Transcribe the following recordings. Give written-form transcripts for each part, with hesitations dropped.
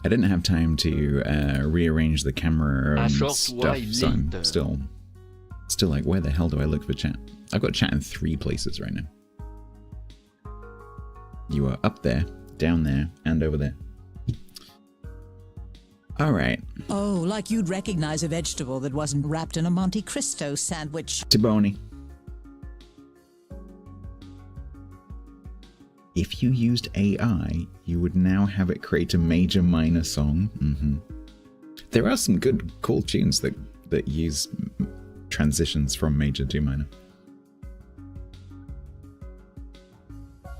I didn't have time to rearrange the camera and stuff, so I'm still like, where the hell do I look for chat? I've got chat in 3 places right now. You are up there, down there, and over there. Alright. Oh, like you'd recognize a vegetable that wasn't wrapped in a Monte Cristo sandwich. Tiboni. If you used AI, you would now have it create a major minor song. There are some good, cool tunes that use transitions from major to minor.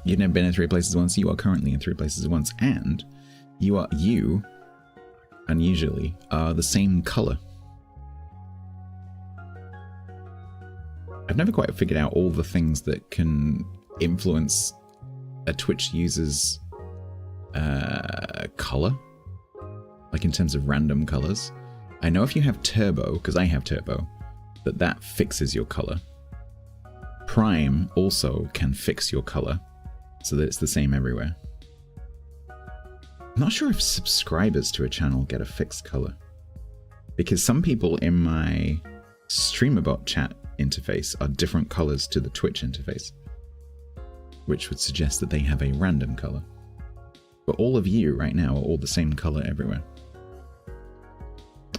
You've never been in 3 places at once. You are currently in 3 places at once, and you unusually are the same color. I've never quite figured out all the things that can influence a Twitch user's color, like in terms of random colors. I know if you have turbo, because I have turbo, that fixes your color. Prime also can fix your color so that it's the same everywhere. I'm not sure if subscribers to a channel get a fixed color, because some people in my StreamerBot chat interface are different colors to the Twitch interface, which would suggest that they have a random color. But all of you right now are all the same color everywhere.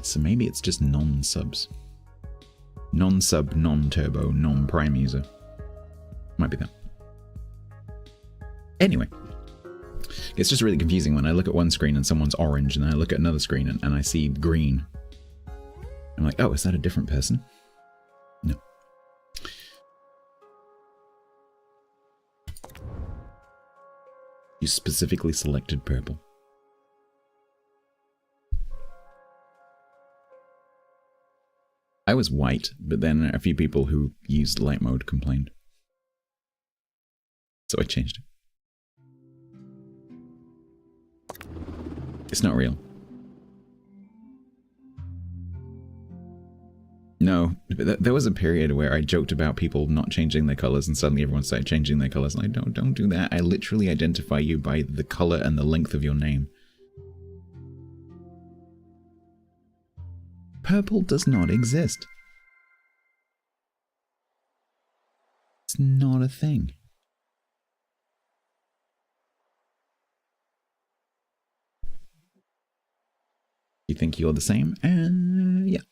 So maybe it's just non-subs. Non-sub, non-turbo, non-prime user. Might be that. Anyway. It's just really confusing when I look at one screen and someone's orange, and then I look at another screen and I see green. I'm like, oh, is that a different person? No. You specifically selected purple. I was white, but then a few people who used light mode complained. So I changed it. It's not real. No, there was a period where I joked about people not changing their colors, and suddenly everyone started changing their colors. And I don't do that. I literally identify you by the color and the length of your name. Purple does not exist. It's not a thing. You think you're the same? Yeah.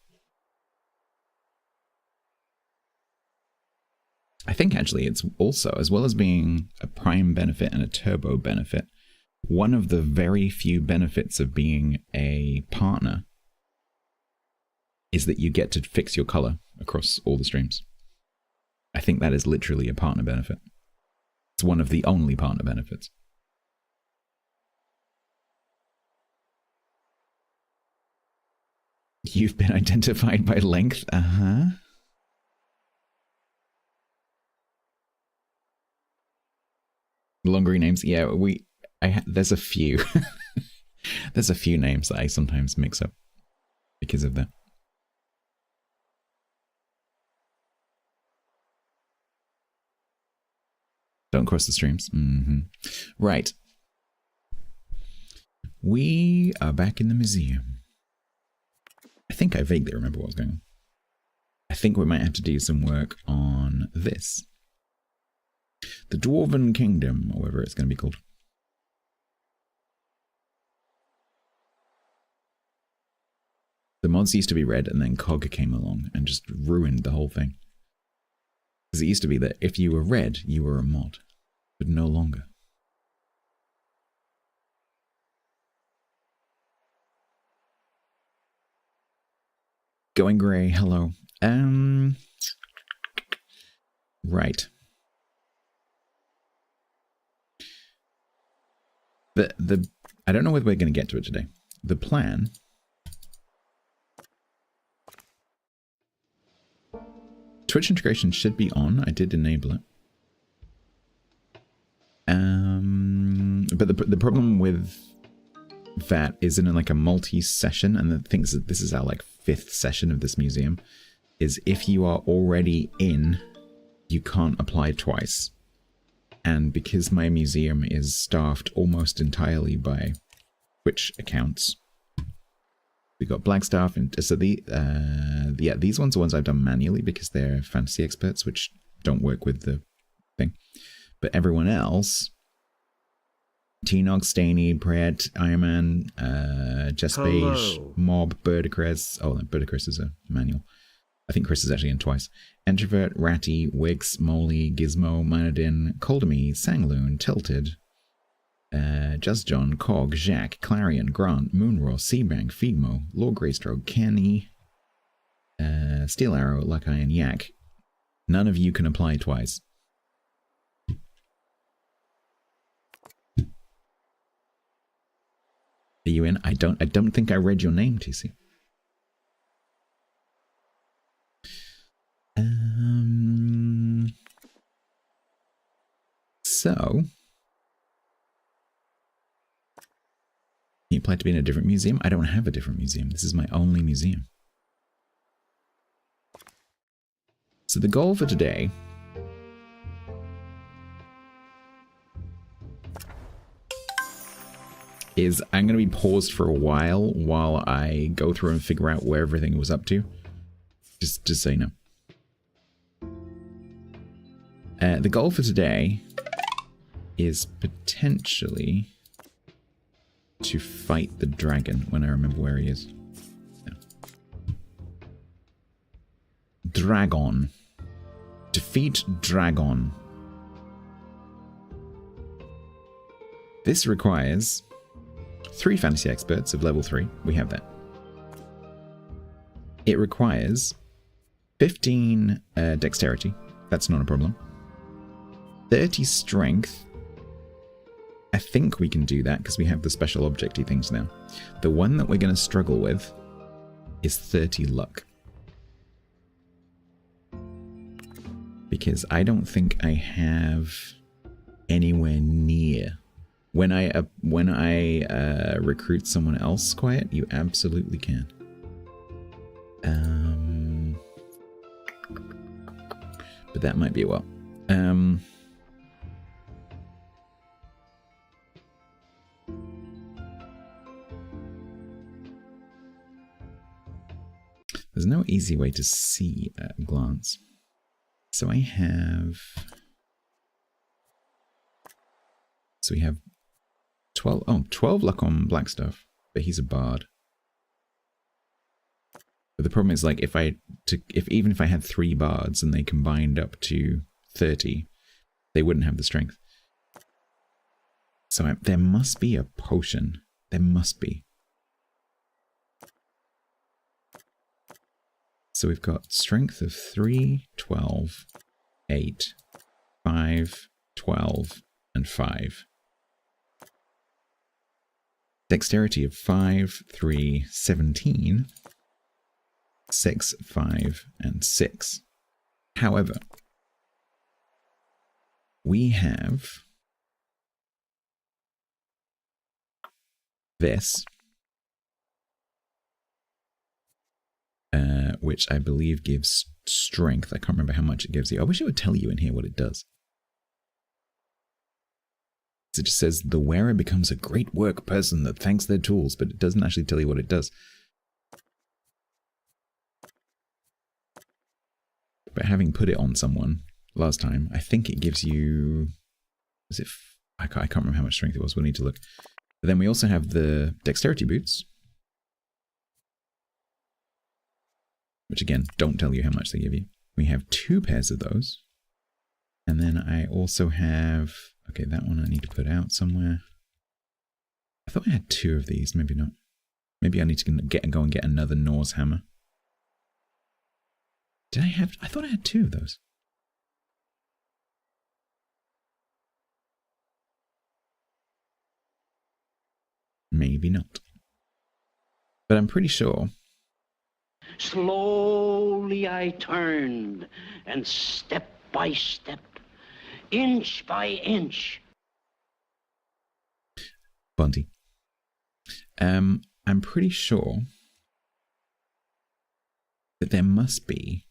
I think actually it's also, as well as being a prime benefit and a turbo benefit, one of the very few benefits of being a partner is that you get to fix your color across all the streams. I think that is literally a partner benefit. It's one of the only partner benefits. You've been identified by length? Uh-huh. Longer names? Yeah, there's a few. There's a few names that I sometimes mix up because of that. Don't cross the streams. Right. We are back in the museum. I think I vaguely remember what was going on. I think we might have to do some work on this. The Dwarven Kingdom, or whatever it's going to be called. The mods used to be red, and then COG came along and just ruined the whole thing. Because it used to be that if you were red, you were a mod, but no longer. Going grey, hello. Right. I don't know whether we're going to get to it today. The plan. Twitch integration should be on. I did enable it. But the problem with that is in like a multi-session, and the things that this is our like 5th session of this museum, is if you are already in, you can't apply twice. And because my museum is staffed almost entirely by which accounts. We got Blackstaff, and so yeah, these ones are ones I've done manually because they're fantasy experts, which don't work with the thing. But everyone else, T-Nog, Staney, Pratt, Ironman, Jess Beige, Mob, Birdicris. Oh, Birdicris is a manual. I think Chris is actually in twice. Introvert, Ratty, Wix, Molly, Gizmo, Minodin, Coldemy, Sangloon, Tilted, Just John, Cog, Jacques, Clarion, Grant, Moonraw, Seabang, Feedmo, Lord Greystroke, Kenny, Steel Arrow, Luck Iron, Yak. None of you can apply twice. Are you in? I don't think I read your name, TC. So you applied to be in a different museum? I don't have a different museum. This is my only museum. So the goal for today is I'm going to be paused for a while I go through and figure out where everything was up to. Just so you know. The goal for today is potentially to fight the dragon when I remember where he is. No. Dragon. Defeat Dragon. This requires 3 fantasy experts of level 3. We have that. It requires 15 dexterity. That's not a problem. 30 strength. I think we can do that because we have the special objecty things now. The one that we're going to struggle with is 30 luck. Because I don't think I have anywhere near. When I recruit someone else, Quiet, you absolutely can. But that might be a while. There's no easy way to see at a glance. So I have... So we have 12 luck on Blackstaff, but he's a bard. But the problem is, like, even if I had 3 bards and they combined up to 30, they wouldn't have the strength. So there must be a potion. There must be. So we've got strength of 3, 12, 8, 5, 12, and 5. Dexterity of 5, 3, 17, 6, 5, and 6. However, we have this, which I believe gives strength. I can't remember how much it gives you. I wish it would tell you in here what it does. It just says the wearer becomes a great work person that thanks their tools, but it doesn't actually tell you what it does. But having put it on someone last time, I think it gives you... Is it... I can't remember how much strength it was. We'll need to look. But then we also have the dexterity boots, which again, don't tell you how much they give you. We have 2 pairs of those. And then I also have... Okay, that one I need to put out somewhere. I thought I had 2 of these, maybe not. Maybe I need to go and get another Norse hammer. Did I have... I thought I had 2 of those. Maybe not. But I'm pretty sure... Slowly I turned, and step by step, inch by inch. Bunty. I'm pretty sure that there must be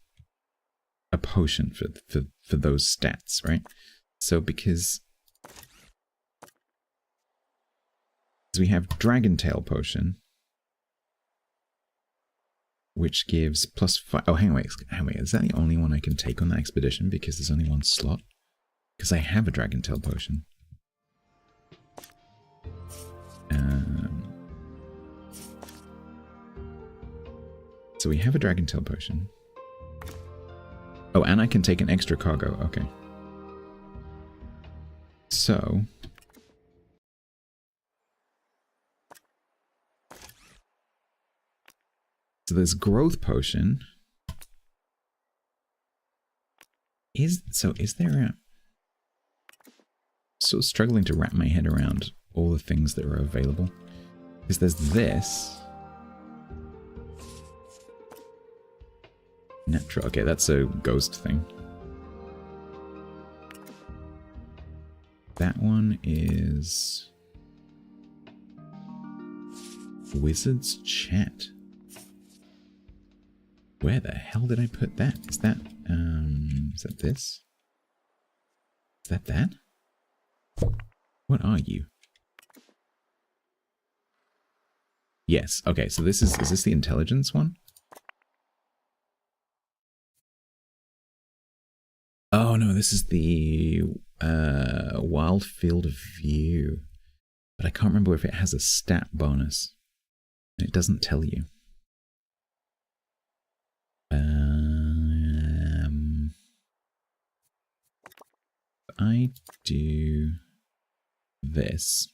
a potion for those stats, right? So because So we have Dragon Tail Potion, which gives +5. Oh, hang on, wait. Is that the only one I can take on that expedition? Because there's only one slot? Because I have a Dragon Tail Potion. So we have a Dragon Tail Potion. Oh, and I can take an extra cargo. Okay. So there's Growth Potion. Is there a... Sort of struggling to wrap my head around all the things that are available. Because there's this. Natural. Okay, that's a ghost thing. That one is... Wizard's Chat. Where the hell did I put that? Is that this? Is that that? What are you? Yes, okay, so is this the intelligence one? Oh no, this is the wild field of view. But I can't remember if it has a stat bonus. It doesn't tell you. I do this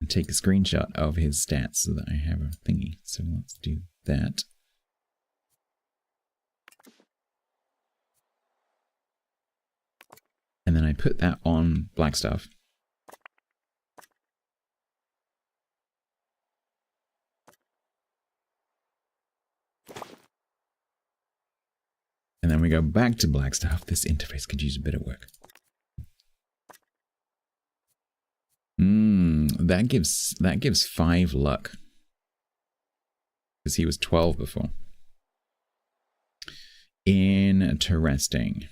and take a screenshot of his stats so that I have a thingy. So let's do that. And then I put that on Blackstaff. And then we go back to Blackstaff. This interface could use a bit of work. That gives 5 luck. Because he was 12 before. Interesting.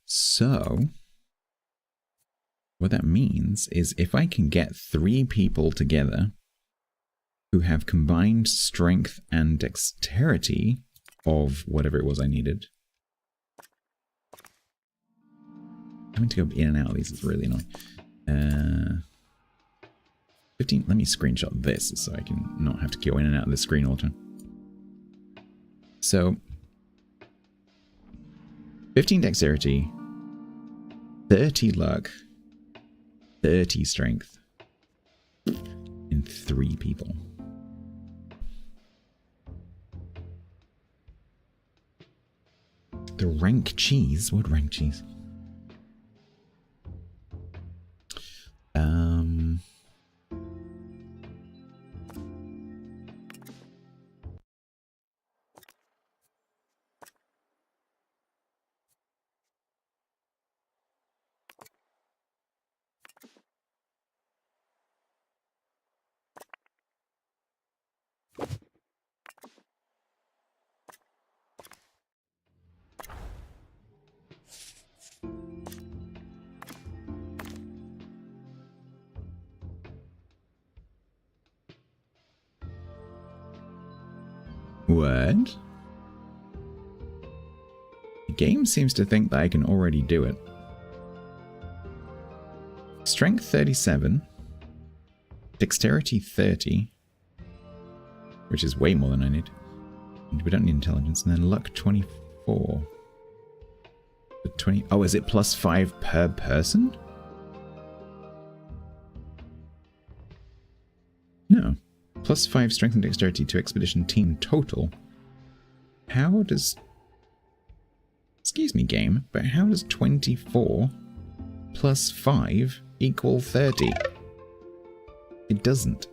So, what that means is if I can get 3 people together who have combined strength and dexterity of whatever it was I needed. Having to go in and out of these is really annoying. 15, let me screenshot this so I can not have to go in and out of the screen all the time. So, 15 dexterity, 30 luck, 30 strength, in 3 people. The rank cheese? What rank cheese? What? The game seems to think that I can already do it. Strength 37, dexterity 30, which is way more than I need. We don't need intelligence, and then luck 24. 20. Oh, is it +5 per person? No. +5 strength and dexterity to expedition team total. How does... Excuse me, game, but how does 24 + 5 equal 30? It doesn't.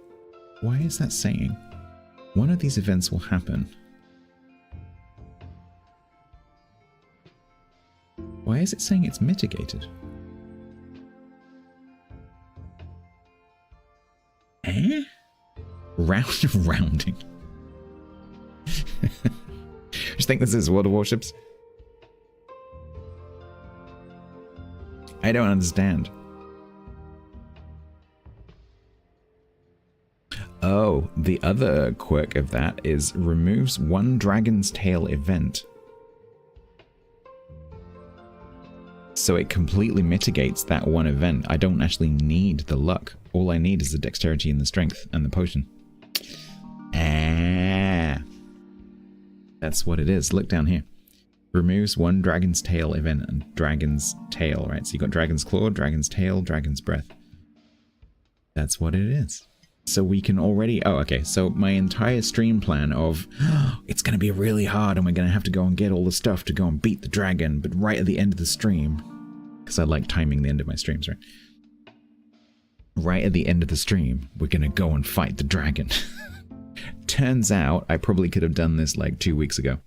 Why is that saying? One of these events will happen. Why is it saying it's mitigated? Eh? Rounding. Just think this is World of Warships? I don't understand. Oh, the other quirk of that is removes one Dragon's Tail event. So it completely mitigates that one event. I don't actually need the luck. All I need is the dexterity and the strength and the potion. Ah, that's what it is. Look down here. Removes one Dragon's Tail event and Dragon's Tail, right? So you got Dragon's Claw, Dragon's Tail, Dragon's Breath. That's what it is. So we can already... Oh, okay. So my entire stream plan of it's going to be really hard and we're going to have to go and get all the stuff to go and beat the dragon, but right at the end of the stream, because I like timing the end of my streams, right? Right at the end of the stream, we're going to go and fight the dragon. Turns out I probably could have done this like 2 weeks ago.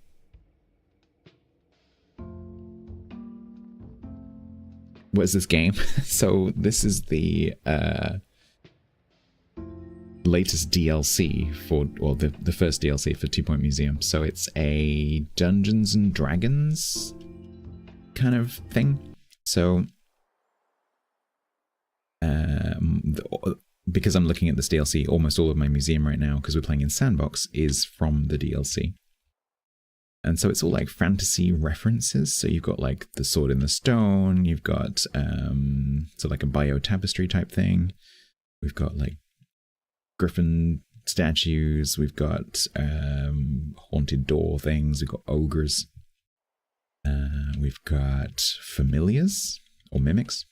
What is this game? So this is the... latest DLC for, or the first DLC for 2 Point Museum. So it's a Dungeons and Dragons kind of thing. So because I'm looking at this DLC, almost all of my museum right now, because we're playing in Sandbox, is from the DLC. And so it's all like fantasy references. So you've got like the Sword in the Stone, you've got so like a bio tapestry type thing. We've got like griffin statues, we've got haunted door things, we've got ogres, we've got familiars or mimics,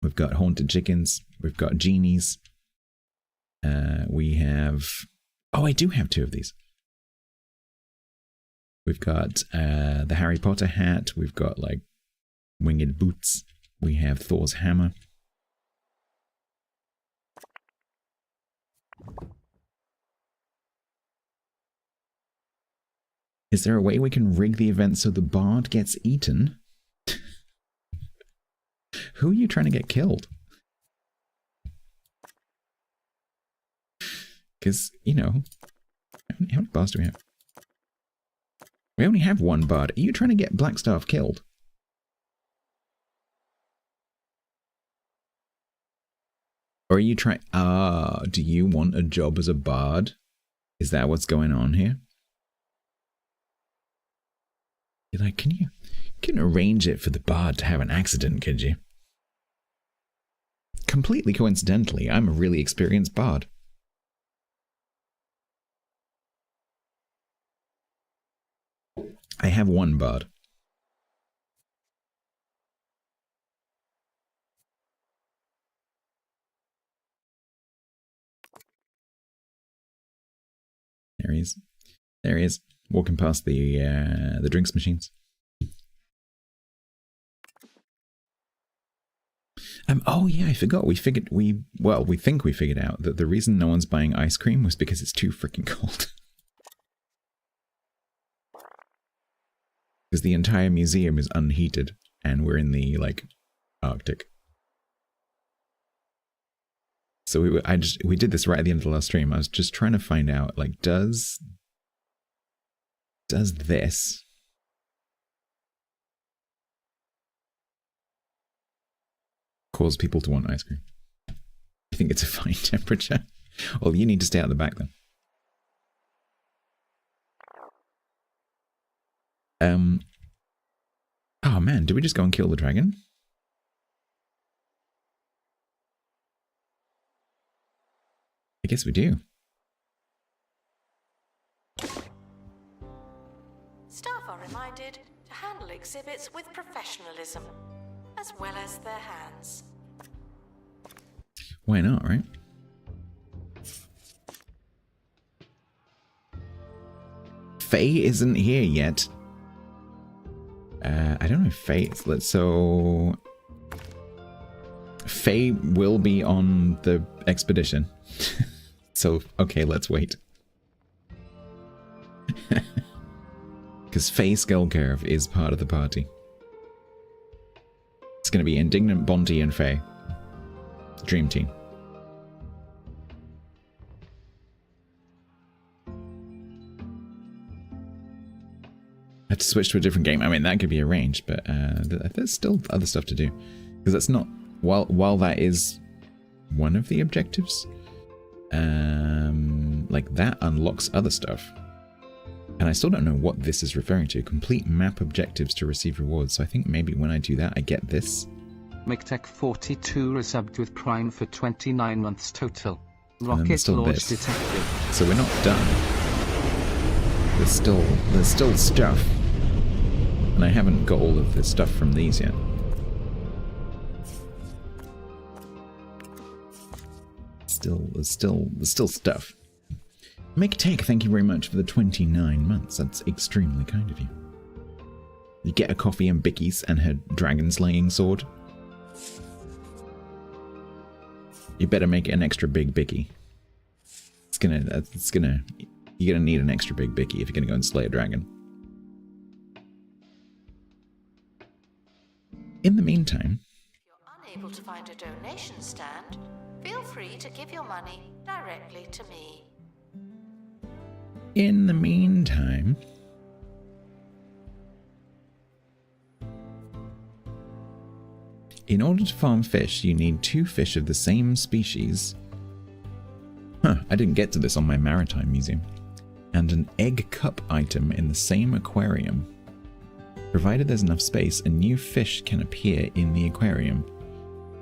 we've got haunted chickens, we've got genies, we have... Oh, I do have 2 of these. We've got the Harry Potter hat, we've got like winged boots, we have Thor's hammer. Is there a way we can rig the event so the bard gets eaten? Who are you trying to get killed? Because, you know, how many bards do we have? We only have 1 bard. Are you trying to get Blackstaff killed? Or are you trying... do you want a job as a bard? Is that what's going on here? You're like, can you arrange it for the bard to have an accident, could you? Completely coincidentally, I'm a really experienced bard. I have 1 bard. There he is. There he is, walking past the drinks machines. Oh yeah, I forgot. We think we figured out that the reason no one's buying ice cream was because it's too freaking cold. Because the entire museum is unheated, and we're in the like Arctic. So we did this right at the end of the last stream. I was just trying to find out, like, does this cause people to want ice cream? I think it's a fine temperature. Well, you need to stay out the back then. Oh man, did we just go and kill the dragon? I guess we do. Staff are reminded to handle exhibits with professionalism, as well as their hands. Why not, right? Faye isn't here yet. I don't know if Faye... So... Faye will be on the expedition. So, okay, let's wait. Because Faye Skullcurve is part of the party. It's going to be Indignant, Bonty, and Faye. Dream team. I had to switch to a different game. I mean, that could be arranged, but there's still other stuff to do. Because that's not... While that is one of the objectives. Like that unlocks other stuff. And I still don't know what this is referring to. Complete map objectives to receive rewards. So I think maybe when I do that, I get this. McTech42 resubbed with Prime for 29 months total. then Rocket there's still Launch this. Detective. So we're not done. There's still stuff. And I haven't got all of the stuff from these yet. There's still stuff. McTech, thank you very much for the 29 months. That's extremely kind of you. You get a coffee and Bickies and her dragon slaying sword. You better make it an extra big Bicky. You're gonna need an extra big Bicky if you're gonna go and slay a dragon. In the meantime, If you're unable to find a donation stand, feel free to give your money directly to me. In order to farm fish, you need 2 fish of the same species. Huh, I didn't get to this on my maritime museum. And an egg cup item in the same aquarium. Provided there's enough space, a new fish can appear in the aquarium.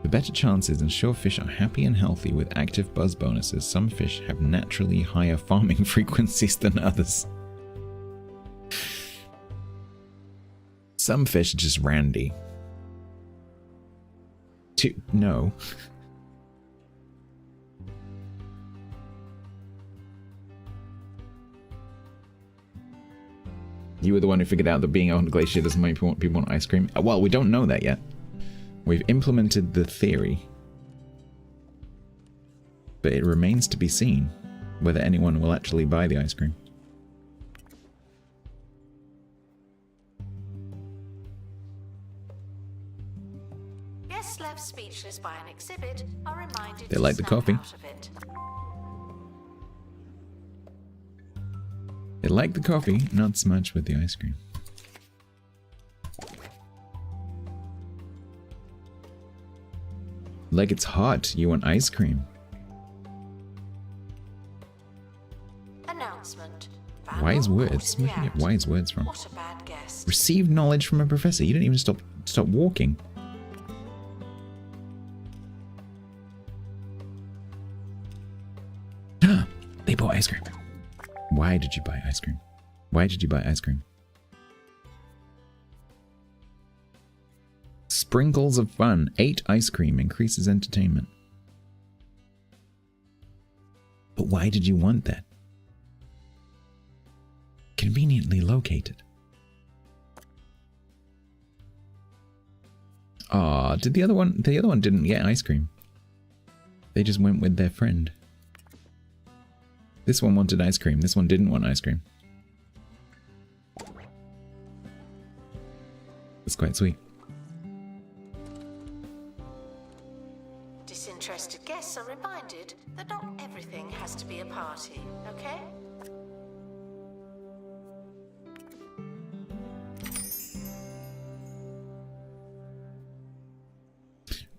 For better chances, ensure fish are happy and healthy with active buzz bonuses. Some fish have naturally higher farming frequencies than others. Some fish are just randy. No. You were the one who figured out that being on the glacier doesn't make people want ice cream. Well, we don't know that yet. We've implemented the theory. But it remains to be seen whether anyone will actually buy the ice cream. Guests left speechless by an exhibit are reminded They to like the snap coffee. out of it. They like the coffee, not so much with the ice cream. Like it's hot, you want ice cream. Announcement. Wise Vandal words? caught in Where the do you get act. wise words from? What a bad guest. Receive knowledge from a professor. You didn't even stop walking. They bought ice cream. Why did you buy ice cream? Why did you buy ice cream? Sprinkles of fun. 8 ice cream increases entertainment. But why did you want that? Conveniently located. Aw, did the other one didn't get ice cream. They just went with their friend. This one wanted ice cream, this one didn't want ice cream. That's quite sweet. Disinterested guests are reminded that not everything has to be a party, okay?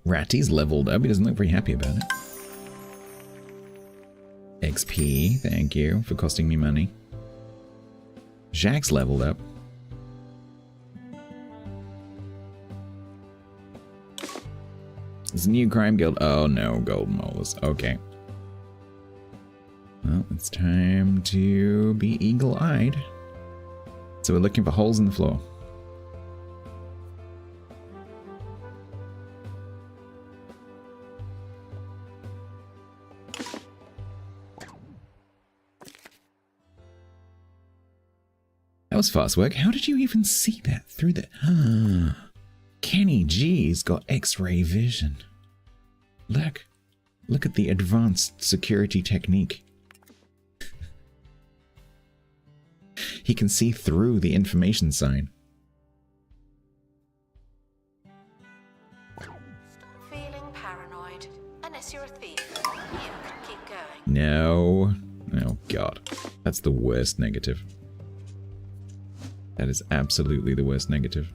Ratty's leveled up, he doesn't look very happy about it. XP, thank you for costing me money. Jack's leveled up. There's a new crime guild. Oh no, golden molars. Okay. Well, it's time to be eagle-eyed. So we're looking for holes in the floor. That was fast work. How did you even see that through the... Kenny G's got X-ray vision. Look at the advanced security technique. He can see through the information sign. Stop feeling paranoid. Unless you're a thief, you can keep going. No. Oh god. That's the worst negative. That is absolutely the worst negative.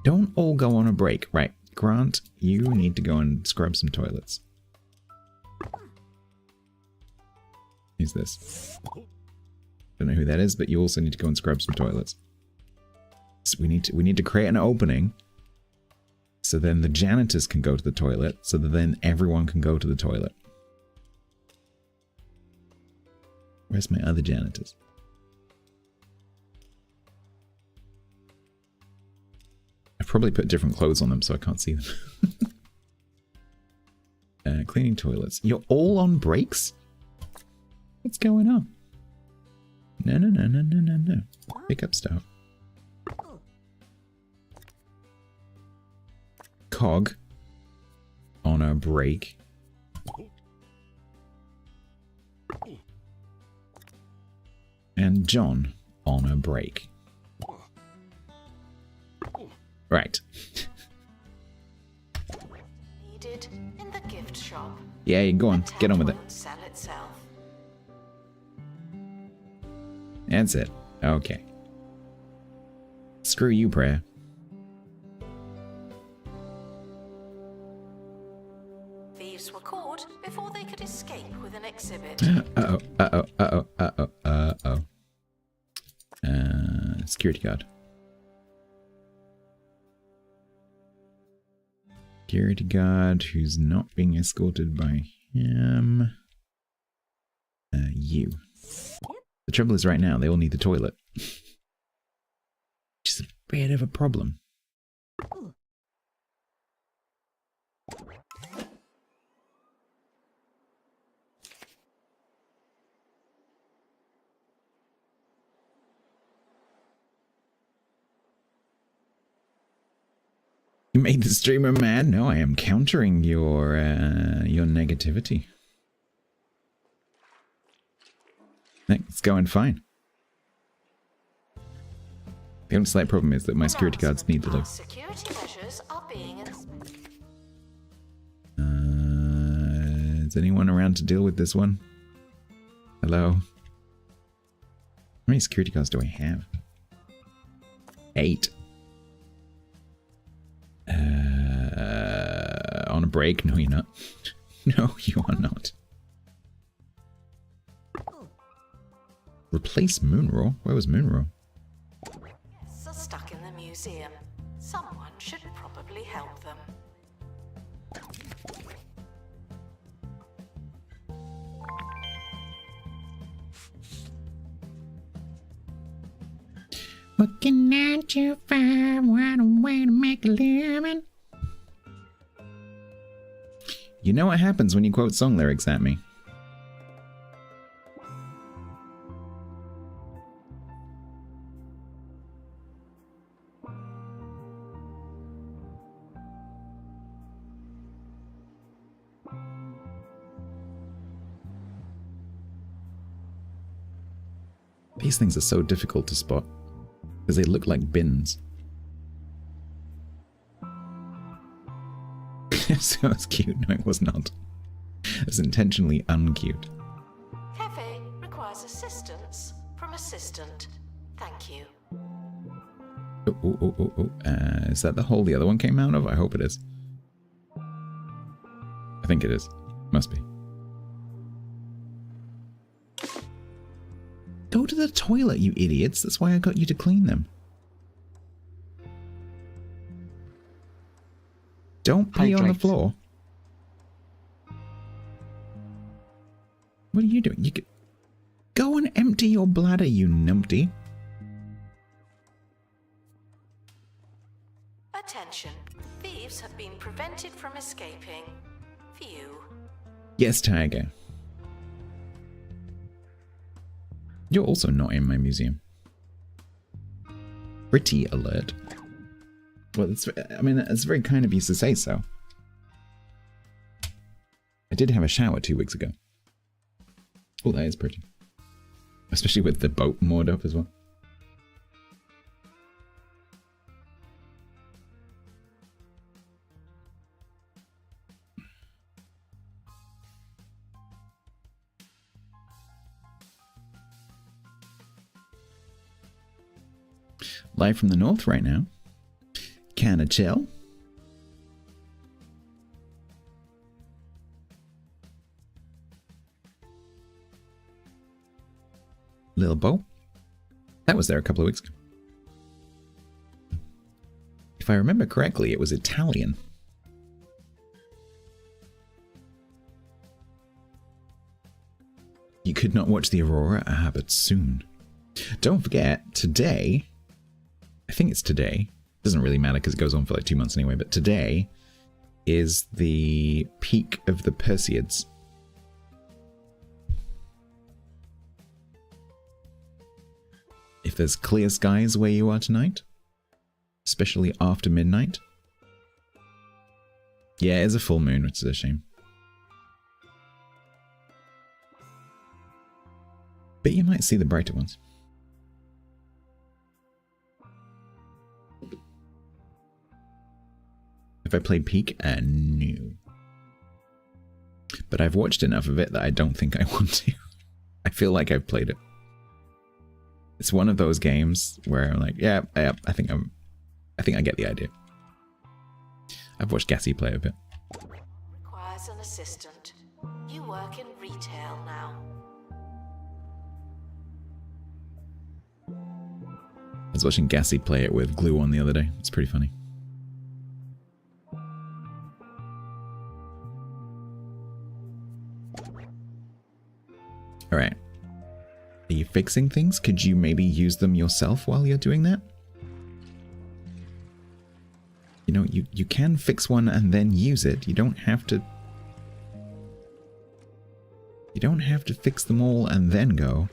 Don't all go on a break. Right, Grant, you need to go and scrub some toilets. Who's this? Don't know who that is, but you also need to go and scrub some toilets. So we need to create an opening so then the janitors can go to the toilet, so that then everyone can go to the toilet. Where's my other janitors? I've probably put different clothes on them so I can't see them. Cleaning toilets. You're all on breaks? What's going on? No. Pick up stuff. Cog on a break. And John on a break. Right. Needed in the gift shop. Yeah, go on. Get on with it. Sell itself. That's it. Okay. Screw you, prayer. Thieves were caught before they could escape with an exhibit. Security guard. Security guard who's not being escorted by him. You. The trouble is right now, they all need the toilet. Which is a bit of a problem. You made the streamer mad? No, I am countering your negativity. It's going fine. The only slight problem is that my security guards need to live. Security measures are being Is anyone around to deal with this one? Hello? How many security guards do I have? 8. On a break? No, you're not. No, you are not. Replace Moonroar? Where was Moonroar? guests are stuck in the museum. Someone should probably help them. Working 9 to 5, what a way to make a living. You know what happens when you quote song lyrics at me? These things are so difficult to spot because they look like bins. So it's cute. No, it was not. It was intentionally uncute. Cafe requires assistance from assistant. Thank you. Is that the hole the other one came out of? I hope it is. I think it is. Must be. Go to the toilet, you idiots. That's why I got you to clean them. Don't pee on the floor. What are you doing? You could go and empty your bladder, you numpty. Attention. Thieves have been prevented from escaping. View. Yes, Tiger. You're also not in my museum. Pretty alert. Well, it's very kind of you to say so. I did have a shower 2 weeks ago. Oh, that is pretty. Especially with the boat moored up as well. Live from the north right now. Kinda chill. little bow. That was there a couple of weeks ago. If I remember correctly, it was Italian. You could not watch the Aurora? Ah, but soon. Don't forget, today, I think it's today, doesn't really matter because it goes on for like 2 months anyway, but today is the peak of the Perseids. If there's clear skies where you are tonight, especially after midnight. Yeah, it's a full moon, which is a shame. But you might see the brighter ones. Have I played Peak? No. But I've watched enough of it that I don't think I want to. I feel like I've played it. It's one of those games where I'm like, yeah, I think I get the idea. I've watched Gassy play a bit. Requires an assistant. You work in retail now. I was watching Gassy play it with glue on the other day. It's pretty funny. Alright. Are you fixing things? Could you maybe use them yourself while you're doing that? You know, you can fix one and then use it. You don't have to... You don't have to fix them all and then go.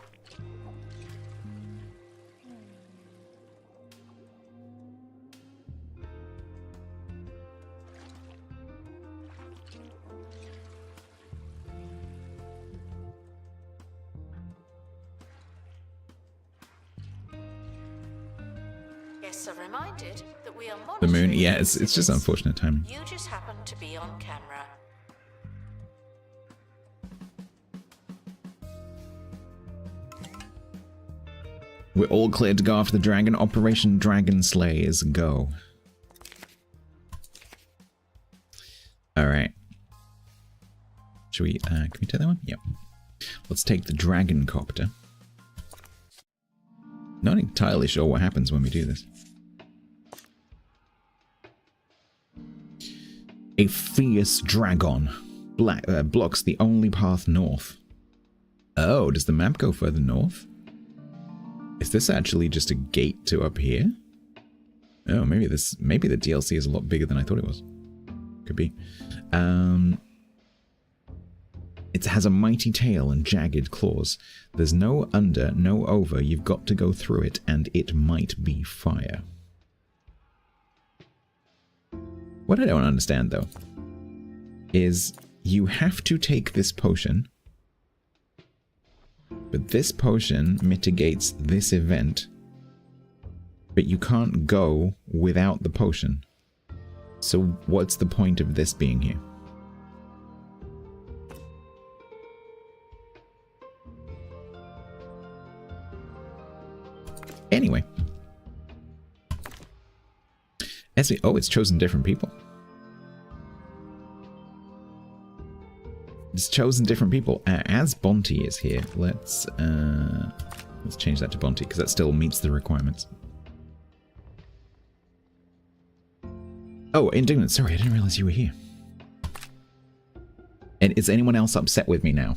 Guests are reminded that we are The moon, monitoring yeah, it's just exhibits. unfortunate timing. You just happen to be on camera. We're all cleared to go after the dragon. Operation Dragon Slay is go. Alright. Should we, can we take that one? Yep. Let's take the dragon copter. Not entirely sure what happens when we do this. A fierce dragon blocks the only path north. Oh, does the map go further north? Is this actually just a gate to up here? Oh, maybe the DLC is a lot bigger than I thought it was. Could be. It has a mighty tail and jagged claws. There's no under, no over. You've got to go through it, and it might be fire. What I don't understand, though, is you have to take this potion, but this potion mitigates this event, but you can't go without the potion. So what's the point of this being here? Anyway. Oh, it's chosen different people. It's chosen different people. As Bonte is here, let's change that to Bonte, because that still meets the requirements. Oh, Indignant, sorry, I didn't realize you were here. And is anyone else upset with me now?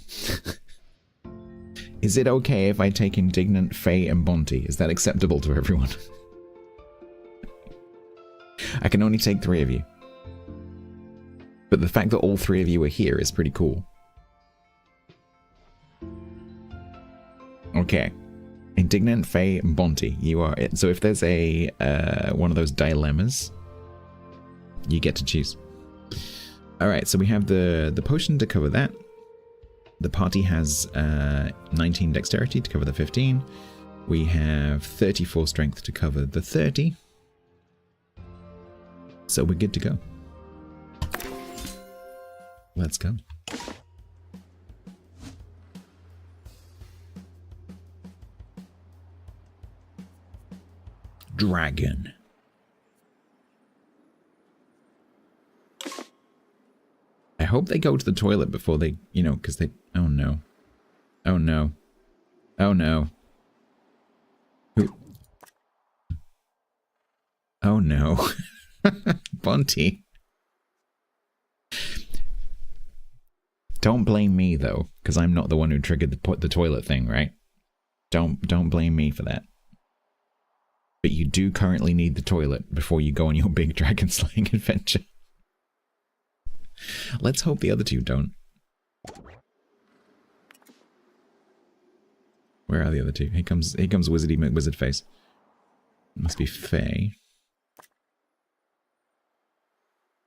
Is it okay if I take Indignant, Faye, and Bonte? Is that acceptable to everyone? I can only take 3 of you. But the fact that all 3 of you are here is pretty cool. Okay. Indignant, Faye, and Bonte. You are it. So if there's a one of those dilemmas, you get to choose. Alright, so we have the potion to cover that. The party has 19 dexterity to cover the 15. We have 34 strength to cover the 30. So we're good to go. Let's go. Dragon. I hope they go to the toilet before they, you know, because they... Oh no. Oh no. Oh no. Oh no. Bonty. Don't blame me though, because I'm not the one who triggered the toilet thing, right? Don't blame me for that. But you do currently need the toilet before you go on your big dragon slaying adventure. Let's hope the other two don't. Where are the other two? Here comes Wizardy McWizard Face. Must be Faye.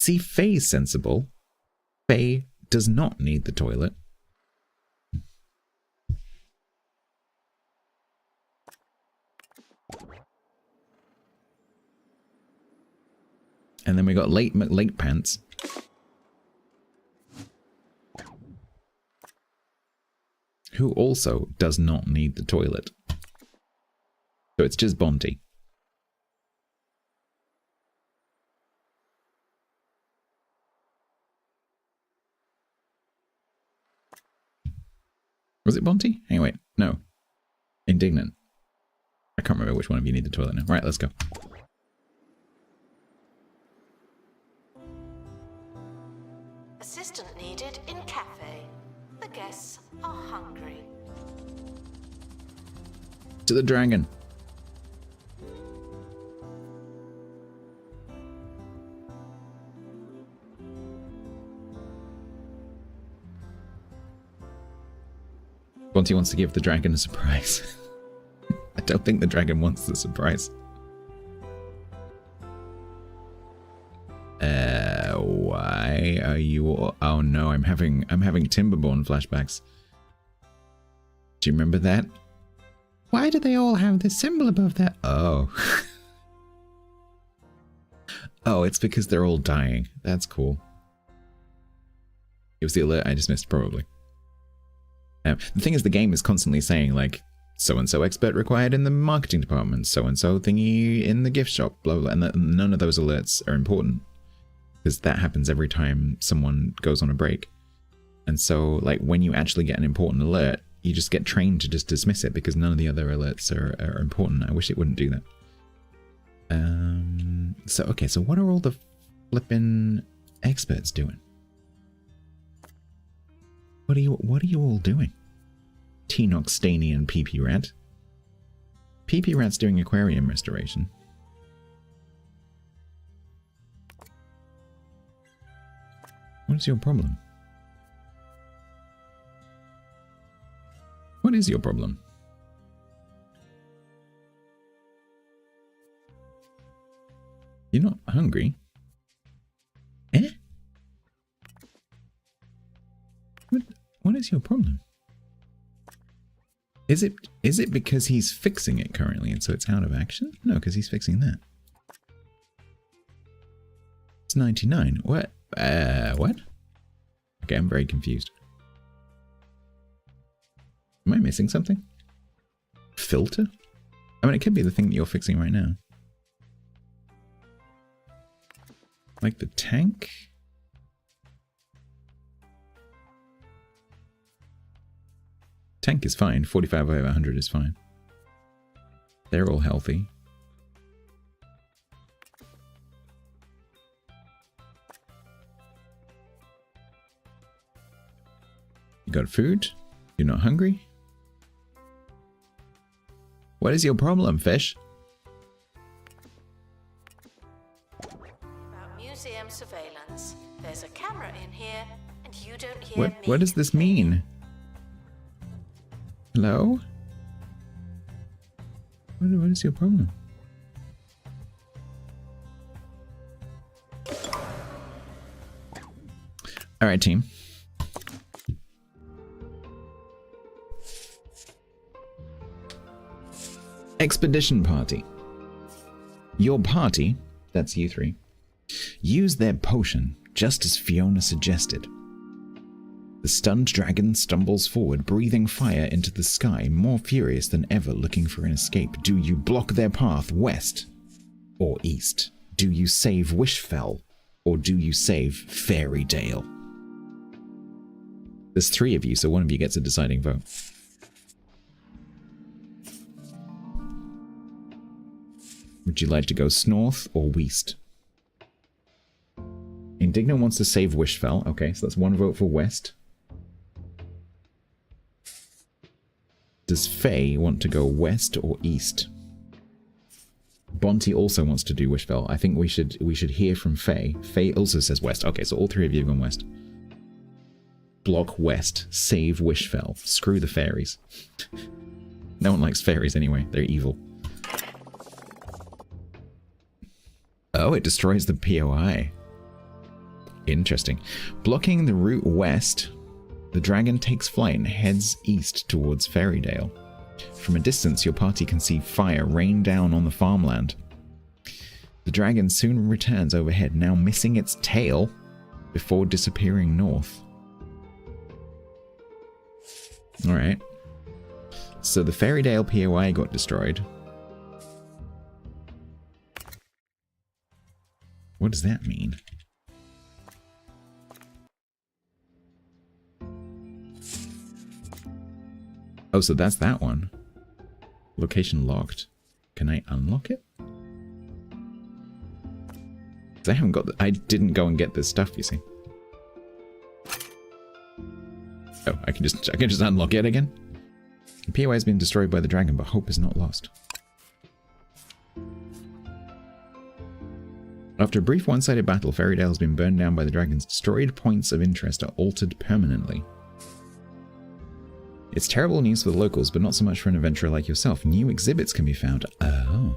See, Faye's sensible. Faye does not need the toilet. And then we got Late Pants. Who also does not need the toilet. So it's just Bonty. Was it Bonty? Anyway, no. Indignant. I can't remember which one of you need the toilet now. Right, let's go. Assistant needed in cafe. The guests are hungry. To the dragon. Bonty wants to give the dragon a surprise. I don't think the dragon wants the surprise. Why are you all... Oh no, I'm having Timberborn flashbacks. Do you remember that? Why do they all have this symbol above that? Oh. Oh, it's because they're all dying. That's cool. It was the alert I dismissed, probably. The thing is, the game is constantly saying, like, so-and-so expert required in the marketing department, so-and-so thingy in the gift shop, blah, blah, and none of those alerts are important. Because that happens every time someone goes on a break. And so, like, when you actually get an important alert, you just get trained to just dismiss it because none of the other alerts are important. I wish it wouldn't do that. So, okay, so what are all the flippin' experts doing? What are you all doing? Tenoch, Staney, and PP Rat. PP Rat's doing aquarium restoration. What is your problem? What is your problem? You're not hungry? Eh? What is your problem? Is it because he's fixing it currently and so it's out of action? No, because he's fixing that. It's 99. What? What? Okay, I'm very confused. Am I missing something? Filter? I mean, it could be the thing that you're fixing right now. Like the tank? Tank is fine. 45 over 100 is fine. They're all healthy. You got food? You're not hungry? What is your problem, fish? About museum surveillance. There's a camera in here, and you don't hear me. What does this mean? Hello? What is your problem? Alright, team. Expedition party. Your party, that's you three, use their potion just as Fiona suggested. The stunned dragon stumbles forward, breathing fire into the sky, more furious than ever, looking for an escape. Do you block their path west or east? Do you save Wishfell or do you save Fairydale? There's 3 of you, so one of you gets a deciding vote. Would you like to go north or west? Indignant wants to save Wishfell. Okay, so that's one vote for west. Does Faye want to go west or east? Bonty also wants to do Wishfell. I think we should hear from Faye. Faye also says west. Okay, so all three of you have gone west. Block west. Save Wishfell. Screw the fairies. No one likes fairies anyway. They're evil. Oh, it destroys the POI. Interesting. Blocking the route west, the dragon takes flight and heads east towards Ferrydale. From a distance, your party can see fire rain down on the farmland. The dragon soon returns overhead, now missing its tail, before disappearing north. Alright. So the Ferrydale POI got destroyed. What does that mean? Oh, so that's that one. Location locked. Can I unlock it? 'Cause I haven't got I didn't go and get this stuff, you see. Oh, I can just unlock it again. The POI has been destroyed by the dragon, but hope is not lost. After a brief one-sided battle, Ferrydale has been burned down by the dragons. Destroyed points of interest are altered permanently. It's terrible news for the locals, but not so much for an adventurer like yourself. New exhibits can be found. Oh.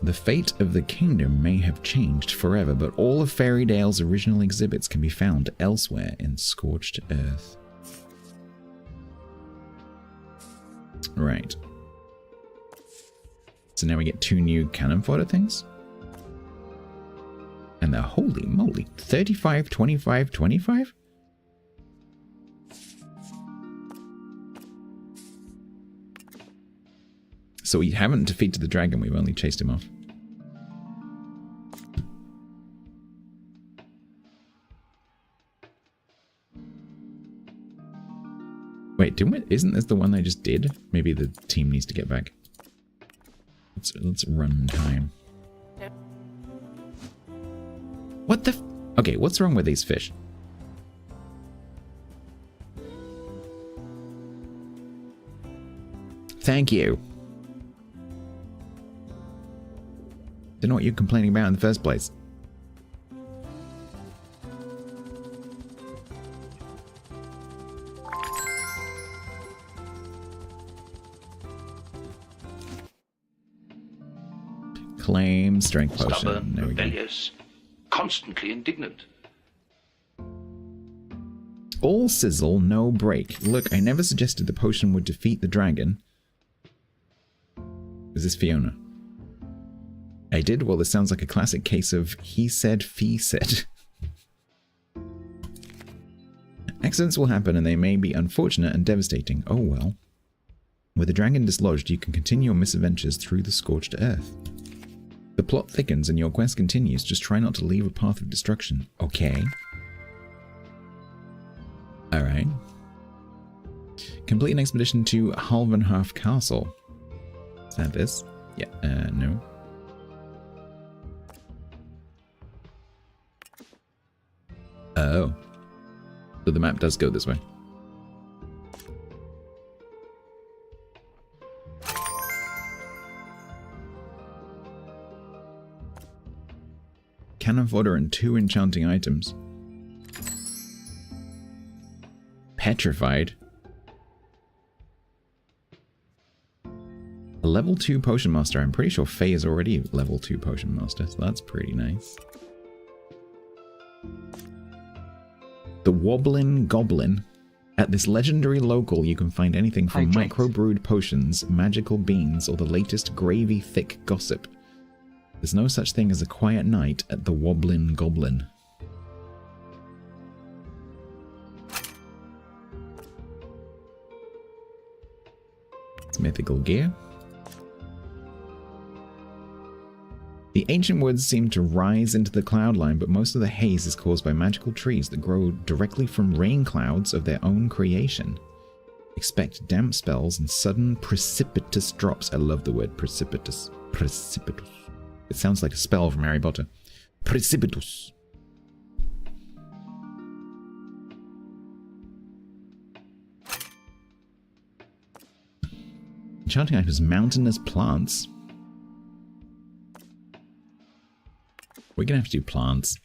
The fate of the kingdom may have changed forever, but all of Ferrydale's original exhibits can be found elsewhere in Scorched Earth. Right. So now we get 2 new cannon fodder things. And they're holy moly. 35, 25, 25? So we haven't defeated the dragon, we've only chased him off. Wait, isn't this the one I just did? Maybe the team needs to get back. Let's run time. What the okay, what's wrong with these fish? Thank you. Don't know what you're complaining about in the first place. Claim strength potion. Stubborn, rebellious, constantly indignant. All sizzle, no break. Look, I never suggested the potion would defeat the dragon. Is this Fiona? I did? Well, this sounds like a classic case of he said, fee said. Accidents will happen and they may be unfortunate and devastating. Oh well. With the dragon dislodged, you can continue your misadventures through the Scorched Earth. The plot thickens and your quest continues. Just try not to leave a path of destruction. Okay. Alright. Complete an expedition to Halvenhalf Castle. Is that this? Yeah, no. Oh. So the map does go this way. Cannon fodder and 2 enchanting items. Petrified. A level 2 potion master. I'm pretty sure Faye is already level 2 potion master, so that's pretty nice. The Wobblin' Goblin. At this legendary local, you can find anything from micro-brewed potions, magical beans, or the latest gravy-thick gossip. There's no such thing as a quiet night at the Wobblin' Goblin. It's mythical gear. The ancient woods seem to rise into the cloud line, but most of the haze is caused by magical trees that grow directly from rain clouds of their own creation. Expect damp spells and sudden precipitous drops. I love the word precipitous. Precipitous. It sounds like a spell from Harry Potter. Precipitus. Enchanting items, mountainous plants. We're gonna have to do plants.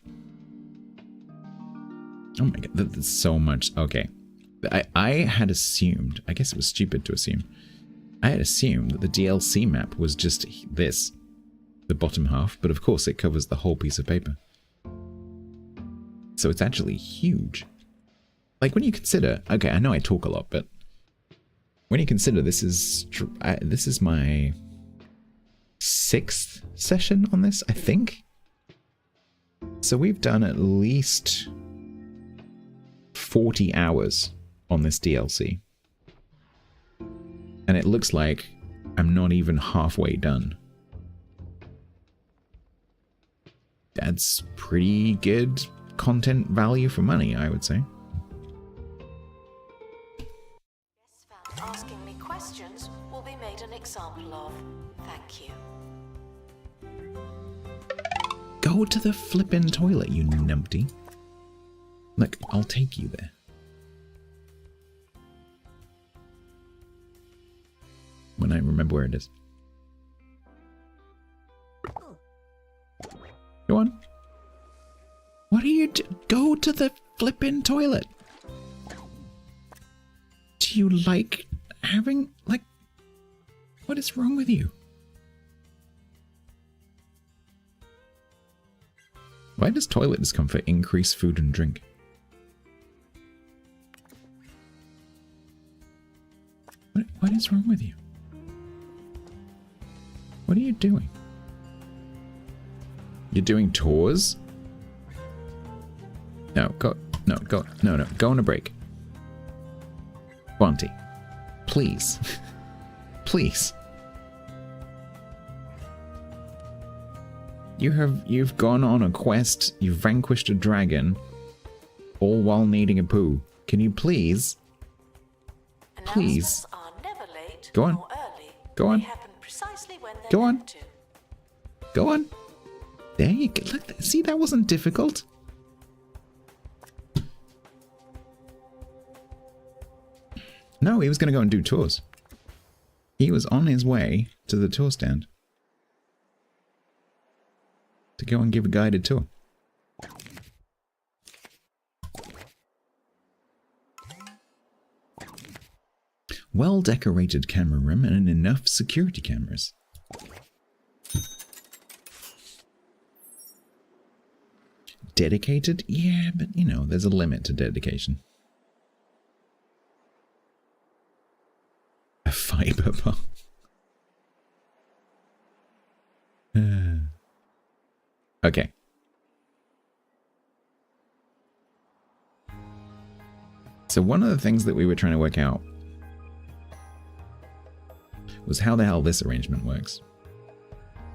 Oh my god, that's so much. Okay. I had assumed, I guess it was stupid to assume, I had assumed that the DLC map was just this, the bottom half, but of course it covers the whole piece of paper. So it's actually huge. Like when you consider, okay, I know I talk a lot, but when you consider this is my 6th session on this, I think. So we've done at least 40 hours on this DLC. And it looks like I'm not even halfway done. That's pretty good content value for money, I would say. Guests found asking me questions will be made an example of. Thank you. Go to the flippin' toilet, you numpty. Look, I'll take you there. When I remember where it is. Go on. What are you go to the flippin' toilet. Do you like having, like, what is wrong with you? Why does toilet discomfort increase food and drink? What is wrong with you? What are you doing? You're doing tours? No, go on a break. Bonty, please. Please. You've gone on a quest, you've vanquished a dragon, all while needing a poo. Can you please? Please. Are never late Go on. nor early. Go on. They happen precisely when they're Go on. meant to. Go on. There you go. Look, see, that wasn't difficult. No, he was going to go and do tours. He was on his way to the tour stand to go and give a guided tour. Well-decorated camera room and enough security cameras. Dedicated? Yeah, but you know, there's a limit to dedication. A fiber bomb. Okay. So one of the things that we were trying to work out was how the hell this arrangement works.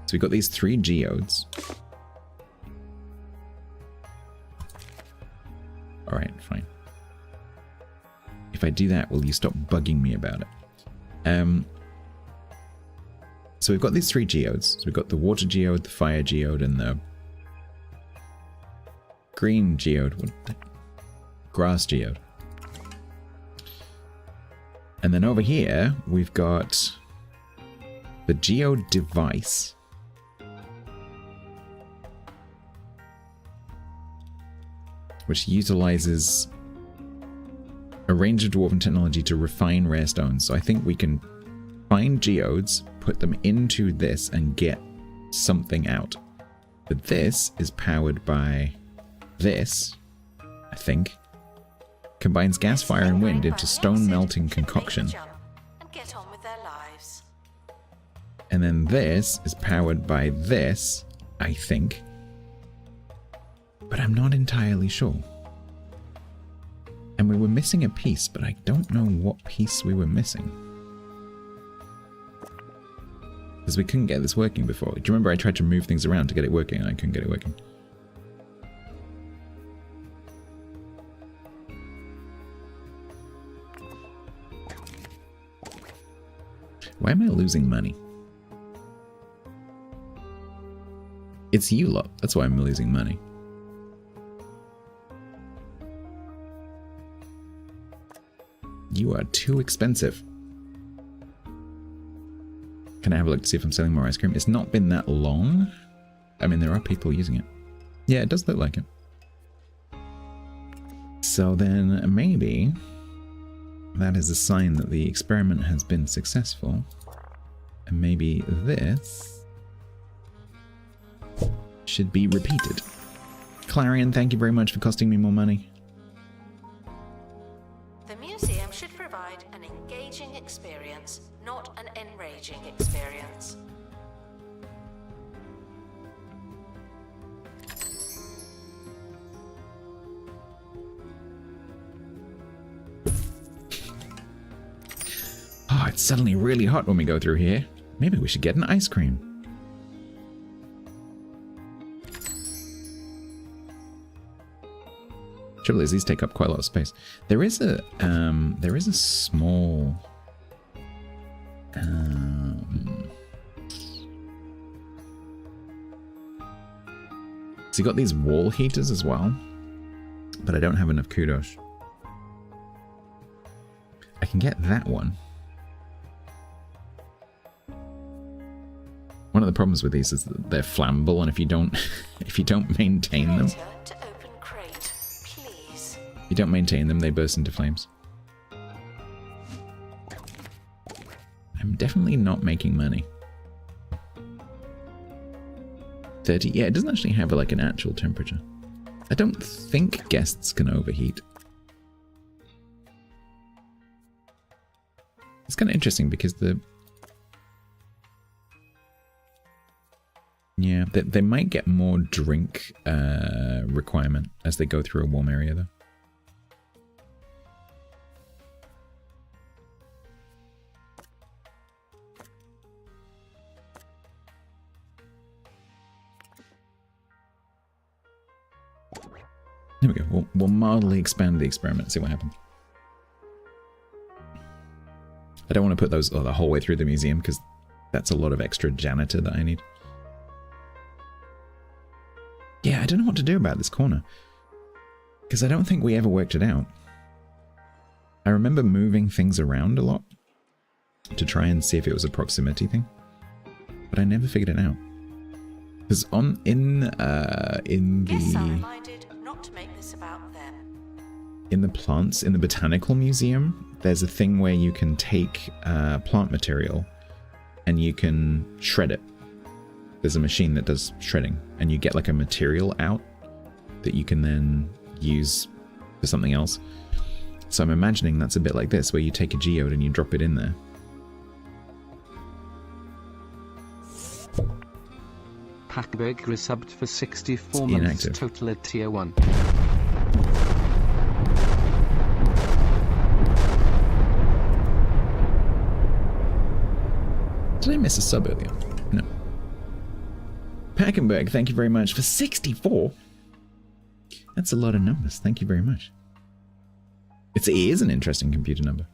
So we've got these 3 geodes. Alright, fine. If I do that, will you stop bugging me about it? So we've got these 3 geodes. So we've got the water geode, the fire geode, and the green geode. What the? Grass geode. And then over here, we've got the geode device. Which utilizes a range of dwarven technology to refine rare stones. So I think we can find geodes, put them into this, and get something out. But this is powered by this, I think. Combines gas, fire, and wind into stone melting concoction. And get on with their lives. And then this is powered by this, I think. But I'm not entirely sure. And we were missing a piece, but I don't know what piece we were missing. Because we couldn't get this working before. Do you remember I tried to move things around to get it working and I couldn't get it working? Why am I losing money? It's you lot. That's why I'm losing money. You are too expensive. Can I have a look to see if I'm selling more ice cream? It's not been that long. I mean, there are people using it. Yeah, it does look like it. So then maybe that is a sign that the experiment has been successful. And maybe this should be repeated. Clarion, thank you very much for costing me more money. The museum should provide an engaging experience, not an enraging experience. Oh, it's suddenly really hot when we go through here. Maybe we should get an ice cream. Trouble is, these take up quite a lot of space. There is a small so you got these wall heaters as well, but I don't have enough kudos. I can get that one. One of the problems with these is that they're flammable, and if you don't maintain them, To open crate, please. if you don't maintain them, they burst into flames. I'm definitely not making money. 30, yeah, it doesn't actually have like an actual temperature. I don't think guests can overheat. It's kind of interesting because yeah, they might get more drink requirement as they go through a warm area though. There we go. We'll mildly expand the experiment, see what happens. I don't want to put those the whole way through the museum because that's a lot of extra janitor that I need. Yeah, I don't know what to do about this corner because I don't think we ever worked it out. I remember moving things around a lot to try and see if it was a proximity thing, but I never figured it out. Because in Guests are reminded not to make this about them. in the plants in the botanical museum, there's a thing where you can take plant material and you can shred it. There's a machine that does shredding, and you get like a material out that you can then use for something else. So I'm imagining that's a bit like this, where you take a geode and you drop it in there. Packberg resubbed for 64 It's months inactive. total at tier 1. Did I miss a sub earlier? No. Packenberg, thank you very much for 64. That's a lot of numbers. Thank you very much. It is an interesting computer number.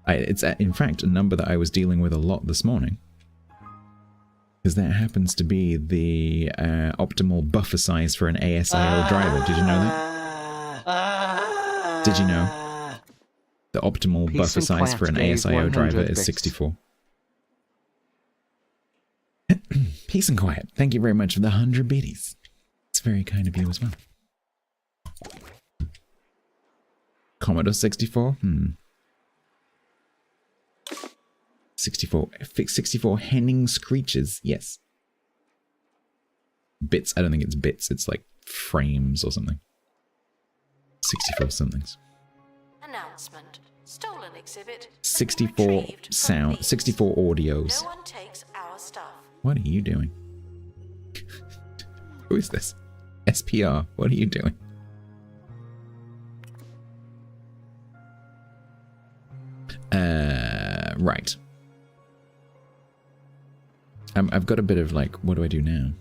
It's in fact a number that I was dealing with a lot this morning. Because that happens to be the optimal buffer size for an ASIO driver. Did you know that? Did you know? The optimal Peace buffer and size for an quiet gave ASIO driver 100 is bits. 64. Peace and quiet. Thank you very much for the 100 biddies. It's very kind of you as well. Commodore 64? 64. Fix 64 Henning Screeches. Yes. Bits. I don't think it's bits. It's like frames or something. 64 somethings. Announcement. Stolen exhibit. 64 retrieved from sound. thieves. 64 audios. No one takes our stuff. What are you doing? Who is this? SPR. What are you doing? Right. I've got a bit of like, what do I do now?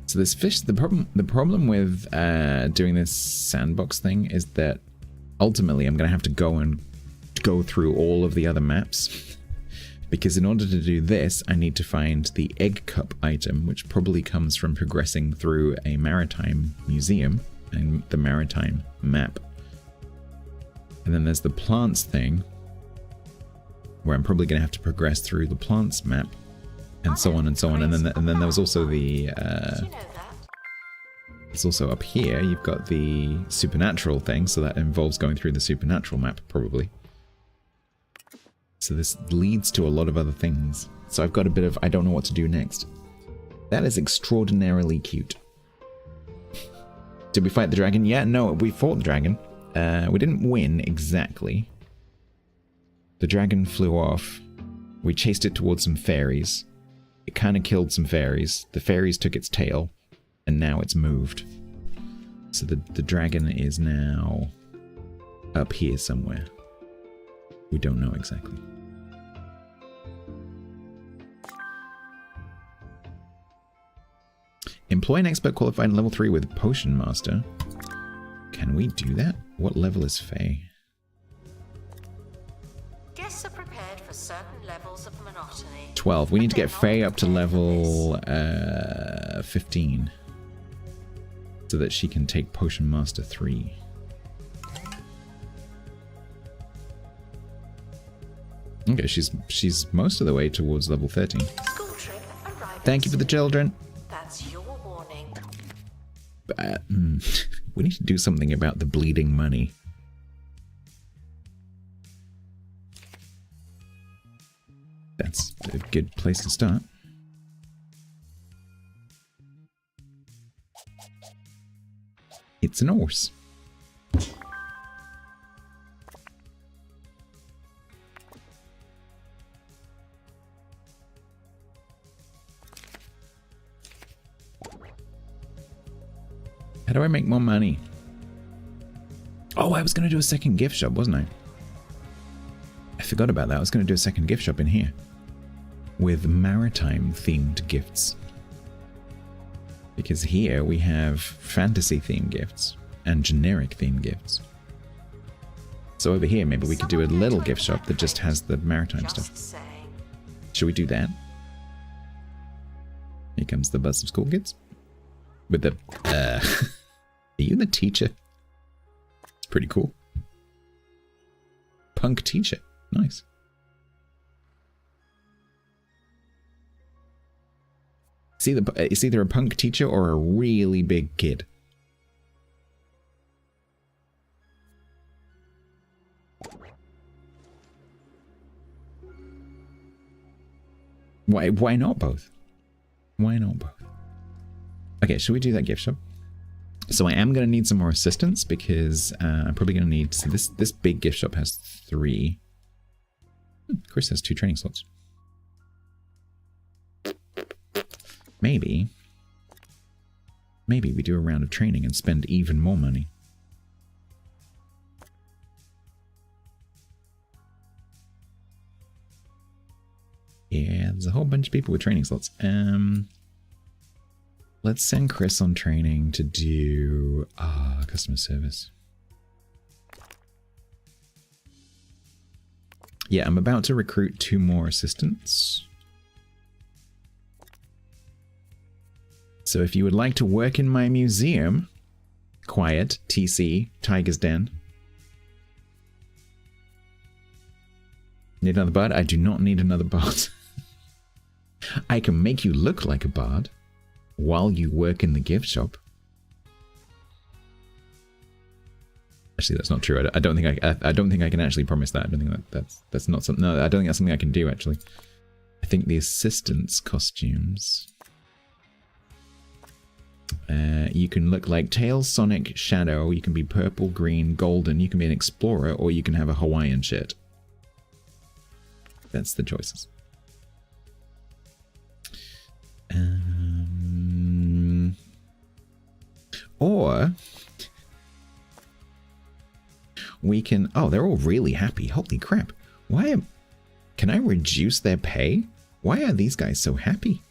So this fish, the problem with doing this sandbox thing is that ultimately I'm gonna have to go through all of the other maps Because in order to do this, I need to find the egg cup item, which probably comes from progressing through a maritime museum and the maritime map. And then there's the plants thing, where I'm probably going to have to progress through the plants map, and so on and so on. And then there was also the... it's also up here, you've got the supernatural thing, so that involves going through the supernatural map, probably. So this leads to a lot of other things. So I've got a bit of, I don't know what to do next. That is extraordinarily cute. Did we fight the dragon? Yeah, no, we fought the dragon. We didn't win exactly. The dragon flew off. We chased it towards some fairies. It kind of killed some fairies. The fairies took its tail, and now it's moved. So the dragon is now up here somewhere. We don't know exactly. Employ an expert qualified in level 3 with Potion Master. Can we do that? What level is Faye? Guests are prepared for certain levels of monotony. 12. We need to get Faye up to level 15. So that she can take Potion Master 3. Okay, she's most of the way towards level 13. School trip arriving. Thank you for the children. That's your warning. We need to do something about the bleeding money. That's a good place to start. It's an horse. How do I make more money? Oh, I was going to do a second gift shop, wasn't I? I forgot about that. I was going to do a second gift shop in here. With maritime themed gifts. Because here we have fantasy themed gifts and generic themed gifts. So over here maybe we could do a little gift shop that just has the maritime stuff. Should we do that? Here comes the bus of school kids. With the... Are you the teacher? It's pretty cool. Punk teacher. Nice. It's either a punk teacher or a really big kid. Why not both? Why not both? Okay, should we do that gift shop? So I am going to need some more assistants because I'm probably going to need... So this big gift shop has 3. Chris has 2 training slots. Maybe we do a round of training and spend even more money. Yeah, there's a whole bunch of people with training slots. Let's send Chris on training to do customer service. Yeah, I'm about to recruit 2 more assistants. So if you would like to work in my museum, Quiet, TC, Tiger's Den. Need another bard? I do not need another bard. I can make you look like a bard while you work in the gift shop. Actually, that's not true. I don't think I can actually promise that. I don't think that's not something. No, I don't think that's something I can do. Actually, I think the assistants' costumes. You can look like Tails, Sonic, Shadow. You can be purple, green, golden. You can be an explorer, or you can have a Hawaiian shirt. That's the choices. Or we can... Oh, they're all really happy. Holy crap. Can I reduce their pay? Why are these guys so happy?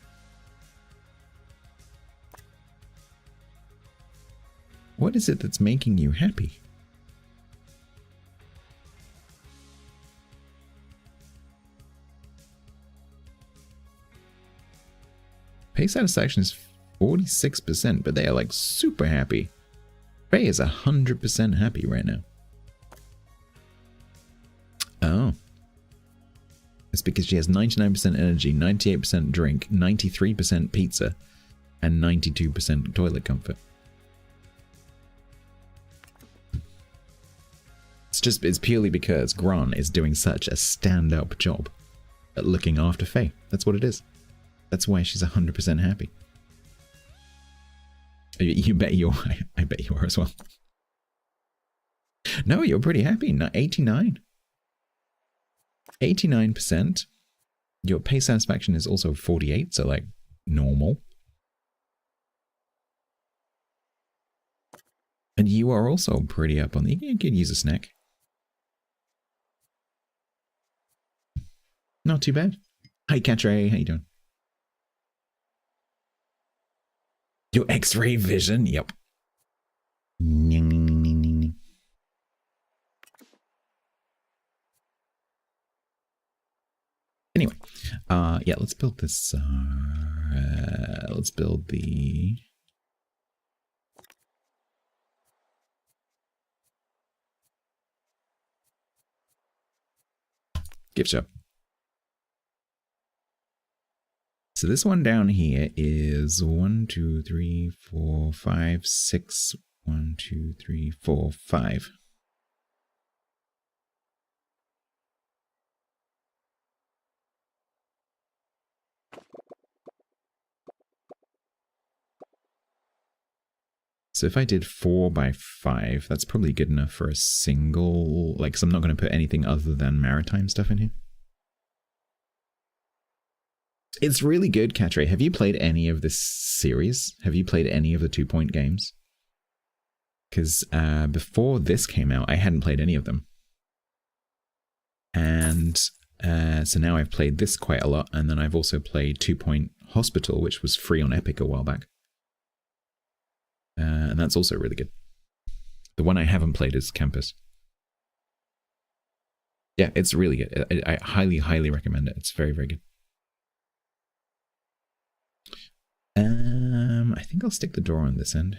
What is it that's making you happy? Pay satisfaction is 46%, but they are like super happy. Faye is 100% happy right now. Oh. It's because she has 99% energy, 98% drink, 93% pizza, and 92% toilet comfort. It's purely because Gran is doing such a stand-up job at looking after Faye. That's what it is. That's why she's 100% happy. You bet you are. I bet you are as well. No, you're pretty happy. 89. 89%. Your pay satisfaction is also 48, so like normal. And you are also pretty up on the... You could use a snack. Not too bad. Hi, Catre. How you doing? Your X-ray vision? Yep. Anyway, yeah, let's build this. Let's build the... gift shop. So this one down here is 1, 2, 3, 4, 5, 6. 1, 2, 3, 4, 5. So if I did 4 by 5, that's probably good enough for a single, like, because I'm not going to put anything other than maritime stuff in here. It's really good, Catre. Have you played any of this series? Have you played any of the 2 Point games? Because before this came out, I hadn't played any of them. And so now I've played this quite a lot, and then I've also played 2 Point Hospital, which was free on Epic a while back. And that's also really good. The one I haven't played is Campus. Yeah, it's really good. I highly, highly recommend it. It's very, very good. I think I'll stick the door on this end.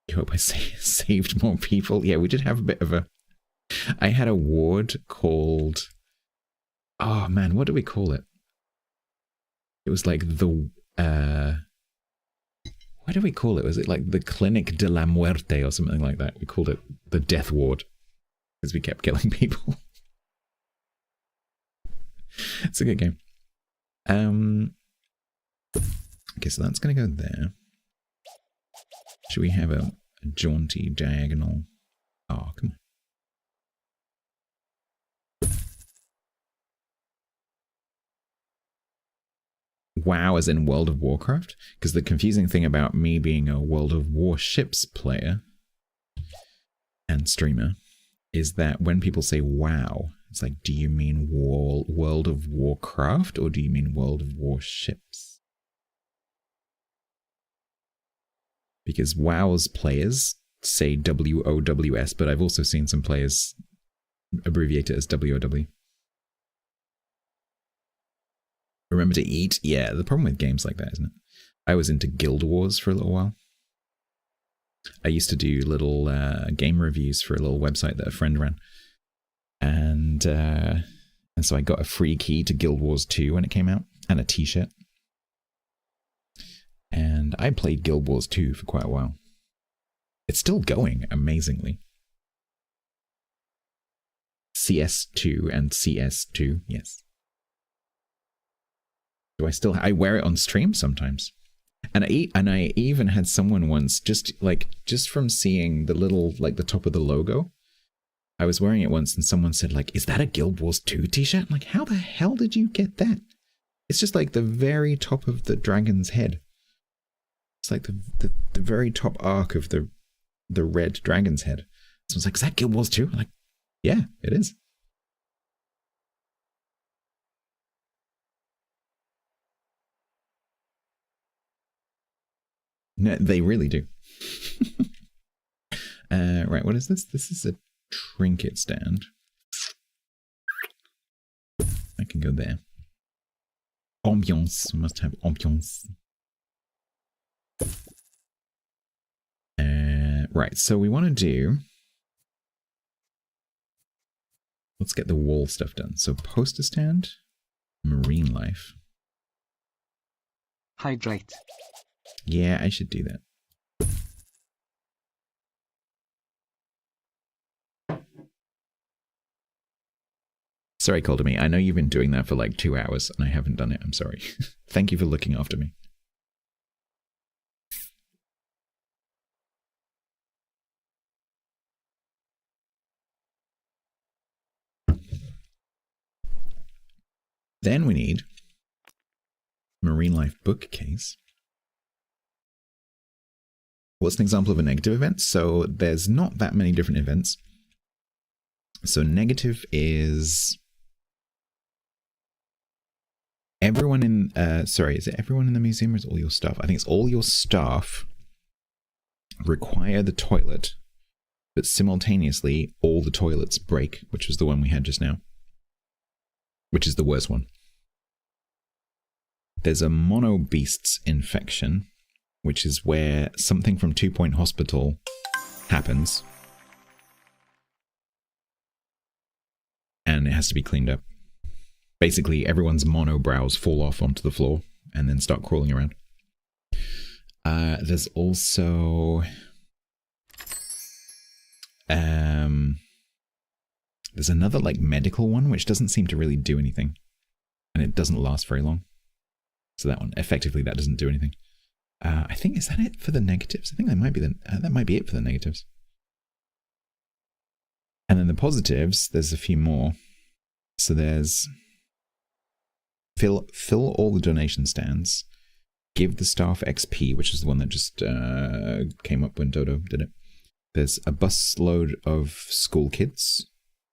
I hope I saved more people. Yeah, we did have a bit of a... I had a ward called... Oh man, what do we call it? It was like the... what do we call it? Was it like the Clinic de la Muerte or something like that? We called it the Death Ward. Because we kept killing people. It's a good game. Okay, so that's going to go there. Should we have a jaunty diagonal? Oh, come on. WoW as in World of Warcraft? Because the confusing thing about me being a World of Warships player and streamer is that when people say WoW, it's like, do you mean World of Warcraft or do you mean World of Warships? Because WoW's players say WOWS, but I've also seen some players abbreviate it as WOW. Remember to eat? Yeah, the problem with games like that, isn't it? I was into Guild Wars for a little while. I used to do little game reviews for a little website that a friend ran. And so I got a free key to Guild Wars 2 when it came out, and a t-shirt. And I played Guild Wars 2 for quite a while. It's still going, amazingly. CS2 and CS2, yes. Do I still... I wear it on stream sometimes. And I even had someone once, just from seeing the little, like, the top of the logo, I was wearing it once and someone said, like, is that a Guild Wars 2 t-shirt? I'm like, how the hell did you get that? It's just like the very top of the dragon's head. It's like the very top arc of the red dragon's head. Someone's like, is that Guild Wars 2? I'm like, yeah, it is. No, they really do. Right, what is this? This is a trinket stand. I that can go there. Ambiance. Must have ambiance. Right, so we want to do... Let's get the wall stuff done. So poster stand, marine life. Hydrate. Yeah, I should do that. Sorry, Calder Me. I know you've been doing that for like 2 hours and I haven't done it. I'm sorry. Thank you for looking after me. Then we need marine life bookcase. What's an example of a negative event? So there's not that many different events. So negative is everyone in, sorry, is it everyone in the museum or is it all your staff? I think it's all your staff require the toilet, but simultaneously all the toilets break, which was the one we had just now. Which is the worst one. There's a mono beasts infection, which is where something from 2 Point Hospital happens. And it has to be cleaned up. Basically, everyone's monobrows fall off onto the floor and then start crawling around. There's also... there's another like medical one which doesn't seem to really do anything, and it doesn't last very long. So that one, effectively, that doesn't do anything. I think, is that it for the negatives? I think that might be that might be it for the negatives. And then the positives, there's a few more. So there's fill all the donation stands, give the staff XP, which is the one that just came up when Dodo did it. There's a bus load of school kids.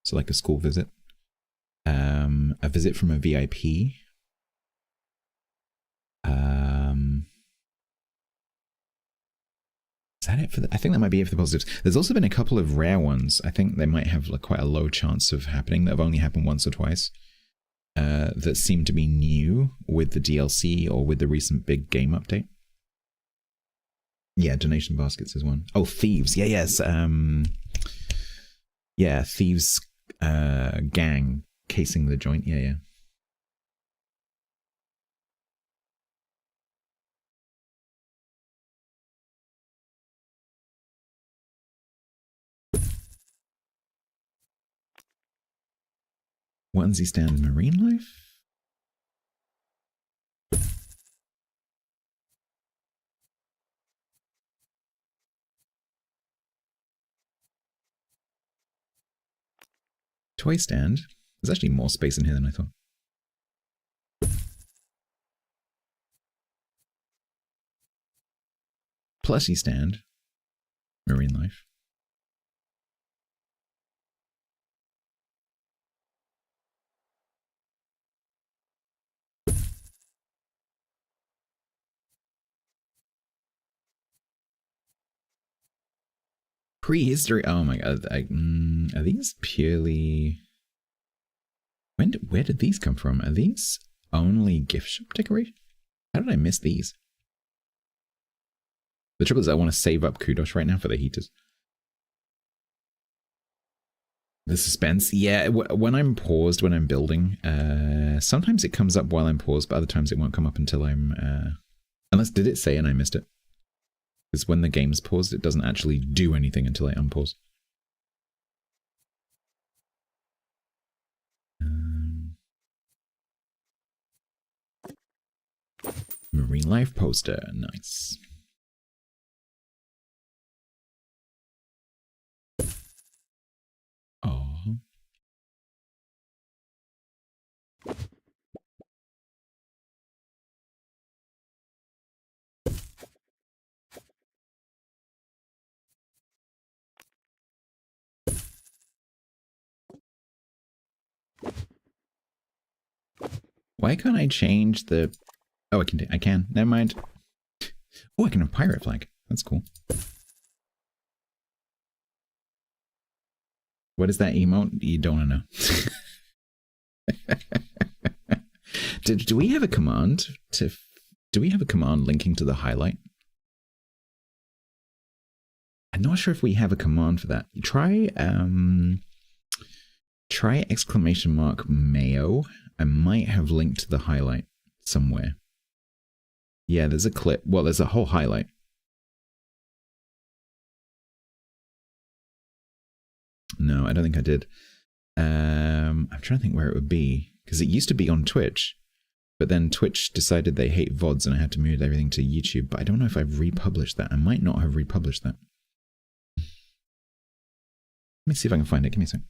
So like a school visit, a visit from a VIP, is that it for the, I think that might be it for the positives. There's also been a couple of rare ones. I think they might have like quite a low chance of happening, that have only happened once or twice, that seem to be new with the DLC or with the recent big game update. Yeah, donation baskets is one. Oh, thieves. Yeah, yes. Yeah, thieves gang casing the joint. Yeah. Onesie stand marine life. Toy stand. There's actually more space in here than I thought. Plushie stand. Marine life. Prehistory. Oh my god. Are these purely... Where did these come from? Are these only gift shop decoration? How did I miss these? The trouble is I want to save up kudos right now for the heaters. The suspense. Yeah, when I'm paused, when I'm building, sometimes it comes up while I'm paused, but other times it won't come up until I'm... Unless, did it say and I missed it? Because when the game's paused, it doesn't actually do anything until I unpause. Marine life poster. Nice. Oh. Why can't I change the... Oh, I can. Never mind. Oh, I can have pirate flag. That's cool. What is that emote? You don't want to know. Do we have a command to? Do we have a command linking to the highlight? I'm not sure if we have a command for that. Try exclamation mark mayo. I might have linked the highlight somewhere. Yeah, there's a clip. Well, there's a whole highlight. No, I don't think I did. I'm trying to think where it would be, because it used to be on Twitch, but then Twitch decided they hate VODs and I had to move everything to YouTube. But I don't know if I've republished that. I might not have republished that. Let me see if I can find it. Give me a sec.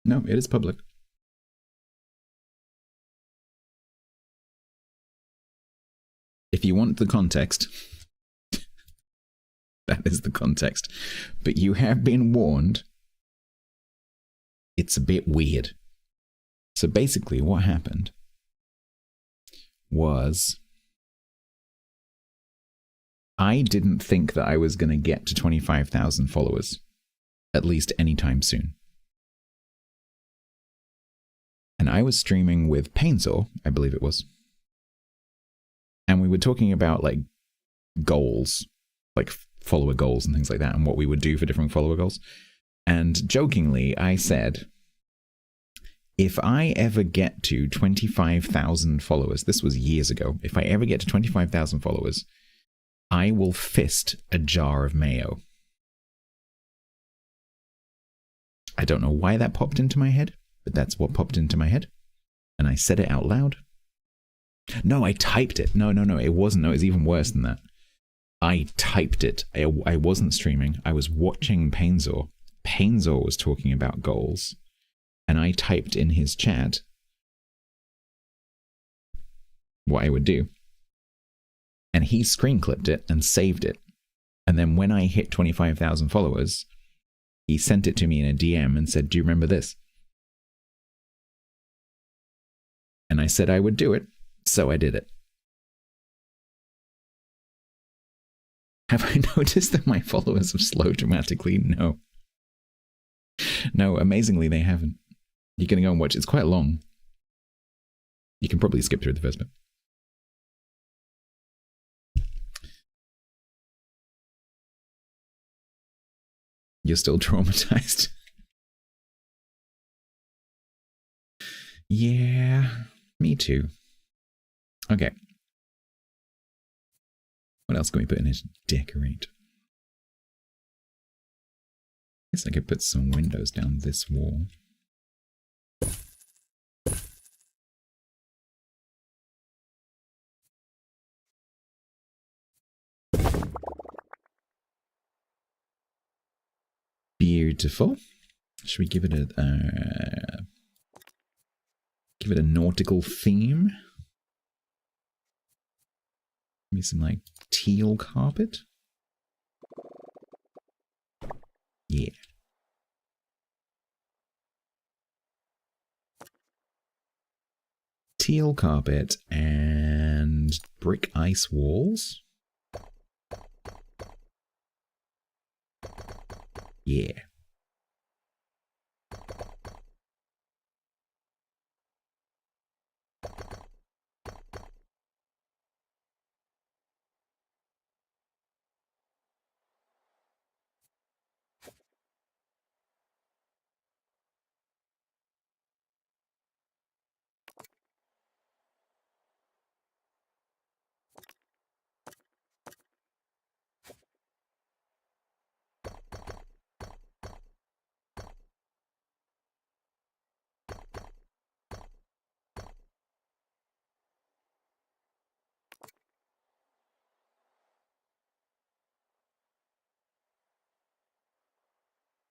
No, it is public. If you want the context, that is the context. But you have been warned. It's a bit weird. So basically what happened was I didn't think that I was going to get to 25,000 followers, at least anytime soon. And I was streaming with Painsaw, I believe it was. And we were talking about like goals, like follower goals and things like that, and what we would do for different follower goals. And jokingly, I said, if I ever get to 25,000 followers, this was years ago, if I ever get to 25,000 followers, I will fist a jar of mayo. I don't know why that popped into my head, but that's what popped into my head. And I said it out loud. No, I typed it. No, it wasn't. No, it was even worse than that. I typed it. I wasn't streaming. I was watching Painsaw. Painsaw was talking about goals. And I typed in his chat what I would do. And he screen clipped it and saved it. And then when I hit 25,000 followers, he sent it to me in a DM and said, do you remember this? And I said I would do it, so I did it. Have I noticed that my followers have slowed dramatically? No. No, amazingly they haven't. You're going to go and watch. It's quite long. You can probably skip through the first bit. You're still traumatized. Yeah, me too. Okay. What else can we put in here to decorate? I guess I could put some windows down this wall. Beautiful. Should we give it a nautical theme? Maybe some like teal carpet. Yeah. Teal carpet and brick ice walls. Yeah.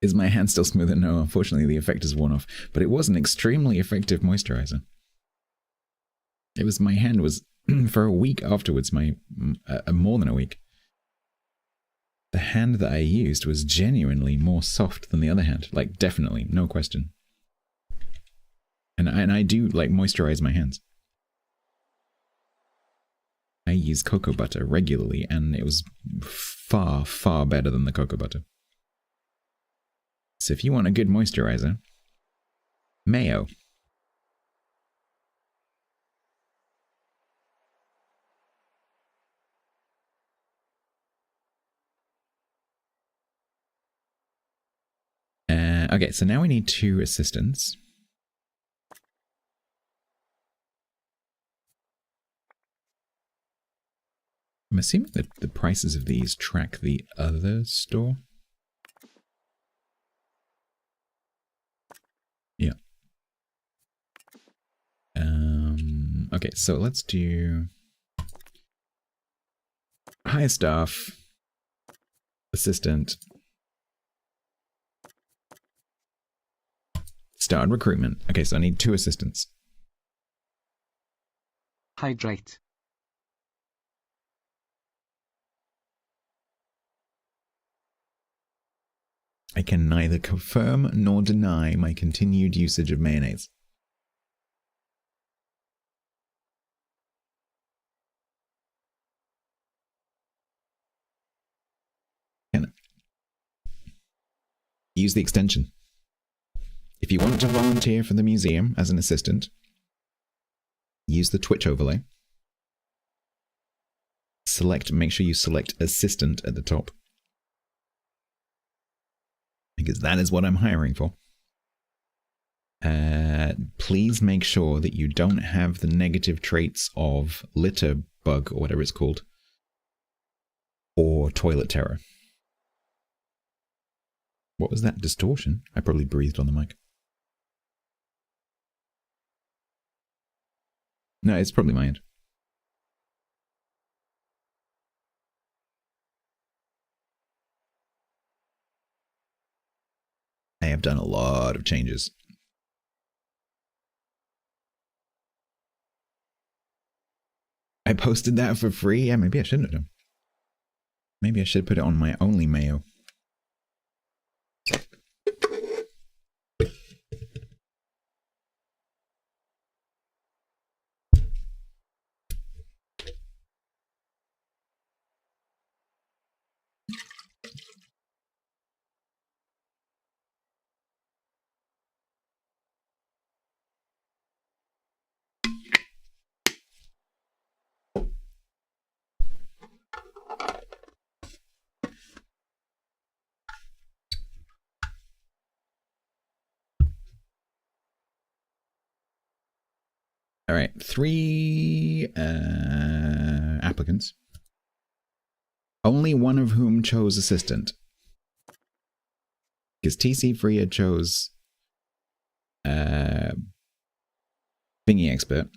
Is my hand still smoother? No, unfortunately the effect is worn off, but it was an extremely effective moisturizer. It was, my hand was, for a week afterwards, more than a week, the hand that I used was genuinely more soft than the other hand. Like, definitely, no question. And I do, like, moisturize my hands. I use cocoa butter regularly, and it was far, far better than the cocoa butter. So if you want a good moisturizer, mayo. Okay, so now we need 2 assistants. I'm assuming that the prices of these track the other store. Yeah. Okay, so let's do high staff, assistant, start recruitment. Okay, so I need 2 assistants. Hydrate. I can neither confirm nor deny my continued usage of mayonnaise. Can use the extension. If you want to volunteer for the museum as an assistant, use the Twitch overlay. Make sure you select assistant at the top. Because that is what I'm hiring for. Please make sure that you don't have the negative traits of litter bug, or whatever it's called, or toilet terror. What was that? Distortion? I probably breathed on the mic. No, it's probably my end. I have done a lot of changes. I posted that for free? Yeah, maybe I shouldn't have done. Maybe I should put it on my only mayo. All right, 3 applicants. Only one of whom chose assistant. Because TC Freya chose thingy expert,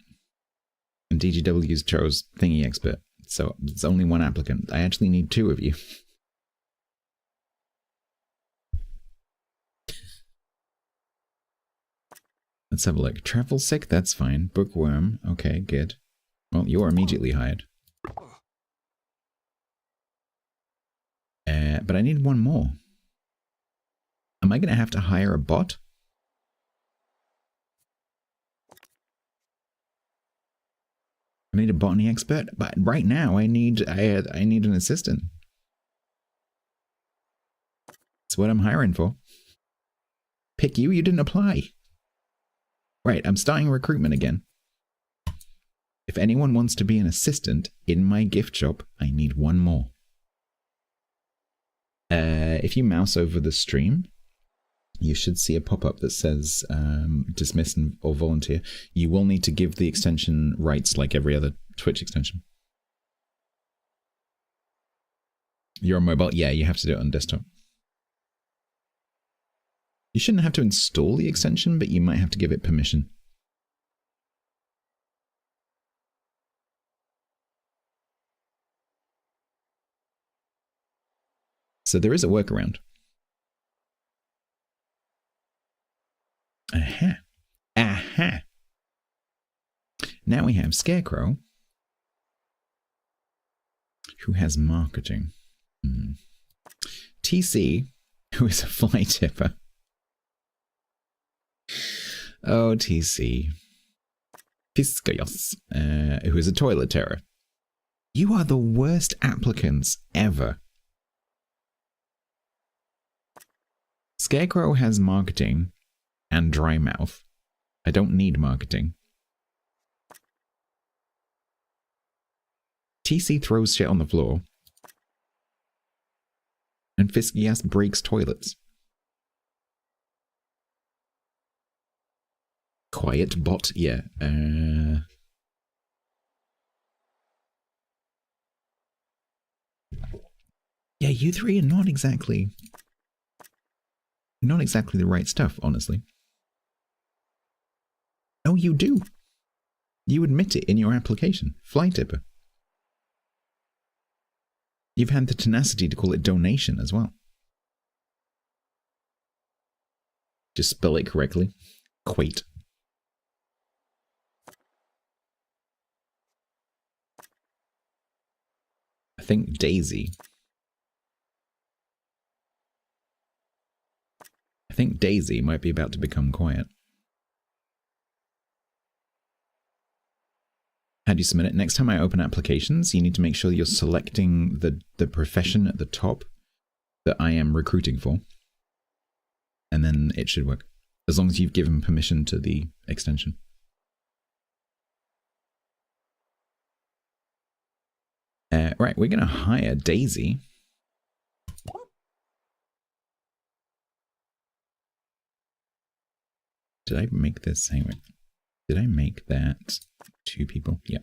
and DGW's chose thingy expert. So it's only 1 applicant. I actually need 2 of you. Let's have a look. Travel sick, that's fine. Bookworm, okay, good. Well, you're immediately hired. But I need 1 more. Am I going to have to hire a bot? I need a botany expert, but right now I need an assistant. That's what I'm hiring for. Pick you? You didn't apply. Right, I'm starting recruitment again. If anyone wants to be an assistant in my gift shop, I need 1 more. If you mouse over the stream, you should see a pop-up that says dismiss or volunteer. You will need to give the extension rights like every other Twitch extension. You're on mobile? Yeah, you have to do it on desktop. You shouldn't have to install the extension, but you might have to give it permission. So there is a workaround. Aha. Aha. Now we have Scarecrow, who has marketing. TC, who is a fly tipper. Oh, TC. Fiskayos, who is a toilet terror. You are the worst applicants ever. Scarecrow has marketing and dry mouth. I don't need marketing. TC throws shit on the floor. And Fiskayas breaks toilets. Quiet bot, yeah. Yeah, you three are not exactly the right stuff, honestly. Oh, you do. You admit it in your application. Fly tipper. You've had the tenacity to call it donation as well. Just spell it correctly. Quate. I think Daisy. I think Daisy might be about to become quiet. How do you submit it? Next time I open applications, you need to make sure you're selecting the profession at the top that I am recruiting for. And then it should work. As long as you've given permission to the extension. Right, we're going to hire Daisy. Did I make this? Anyway, did I make that 2 people? Yeah.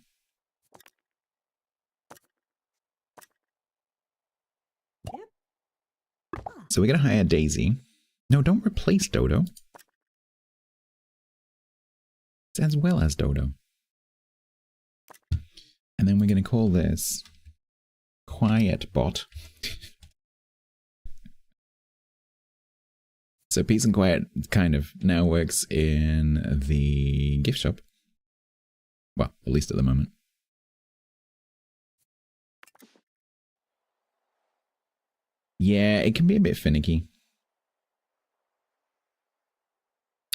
So we're going to hire Daisy. No, don't replace Dodo. It's as well as Dodo. And then we're going to call this Quiet Bot. So Peace and Quiet kind of now works in the gift shop. Well, at least at the moment. Yeah, it can be a bit finicky.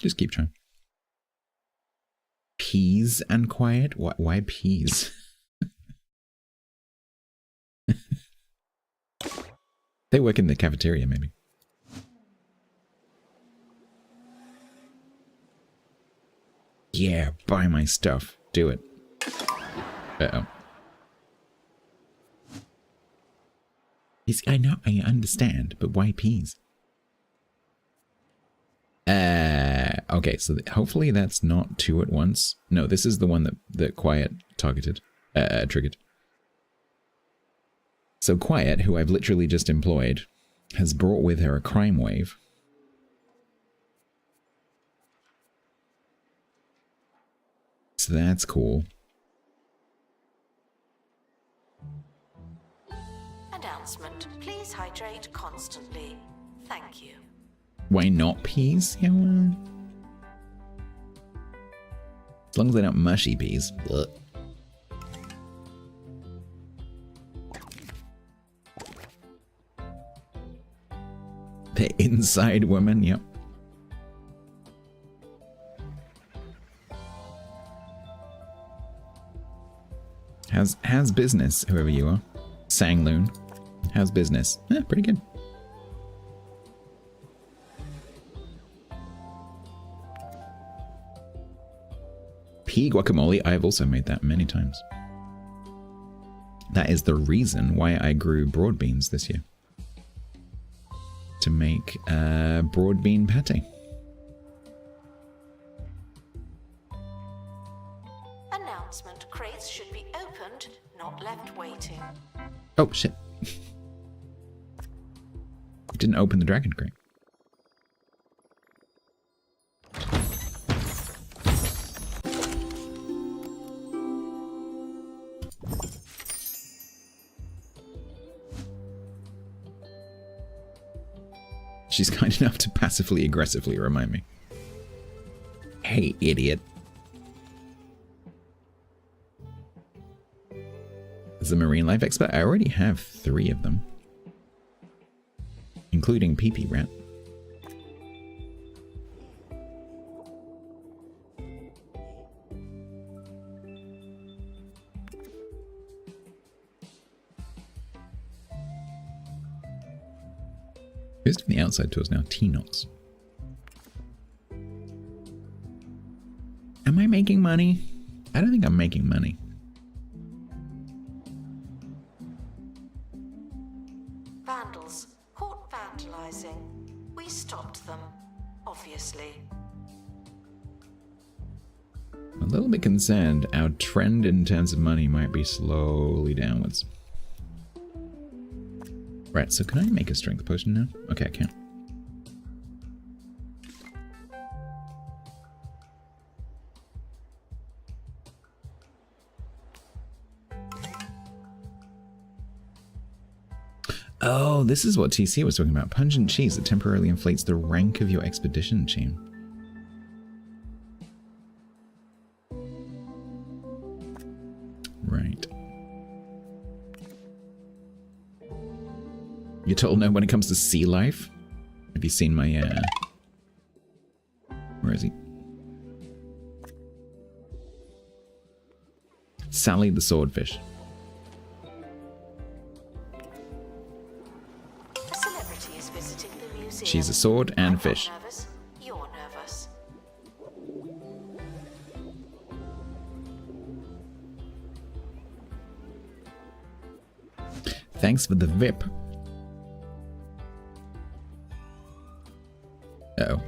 Just keep trying. Peas and Quiet? Why peas? They work in the cafeteria, maybe. Yeah, buy my stuff. Do it. Uh-oh. I know, I understand, but why peas? Okay, so hopefully that's not 2 at once. No, this is the one that Quiet targeted, triggered. So Quiet, who I've literally just employed, has brought with her a crime wave. So that's cool. Announcement. Please hydrate constantly. Thank you. Why not peas? Yeah, well... As long as they're not mushy peas. Blech. The inside woman, yep. How's business, whoever you are? Sangloon. How's business? Pretty good. Pea guacamole, I have also made that many times. That is the reason why I grew broad beans this year. To make broad bean pate. Announcement. Crates should be opened, not left waiting. Oh, shit. Didn't open the dragon crate. She's kind enough to passively aggressively remind me. Hey, idiot. As a marine life expert, I already have 3 of them. including Pee-Pee Rat. Who's doing the outside tours now? T-Nox. Am I making money? I don't think I'm making money. Vandals caught vandalizing. We stopped them, obviously. A little bit concerned our trend in terms of money might be slowly downwards. Right, so can I make a strength potion now? Okay, I can. Oh, this is what TC was talking about. Pungent cheese that temporarily inflates the rank of your expedition team. Right. You're told no when it comes to sea life? Have you seen my, where is he? Sally the swordfish. A celebrity is visiting the museum. She's a sword and I'm fish. not nervous. You're nervous. Thanks for the VIP. Uh-oh.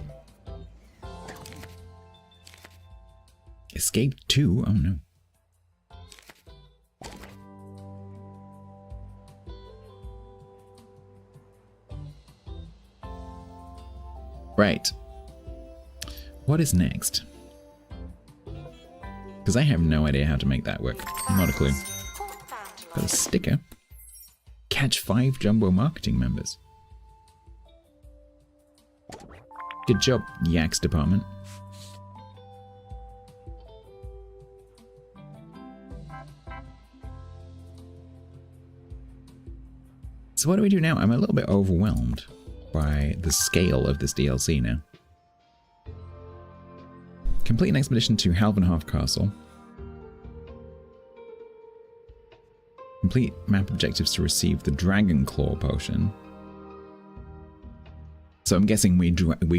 Escape 2? Oh no. Right. What is next? Because I have no idea how to make that work. Not a clue. Got a sticker. Catch 5 Jumbo marketing members. Good job, Yaks department. So what do we do now? I'm a little bit overwhelmed by the scale of this DLC now. Complete an expedition to Halvenhof Castle. Complete map objectives to receive the Dragon Claw potion. So I'm guessing we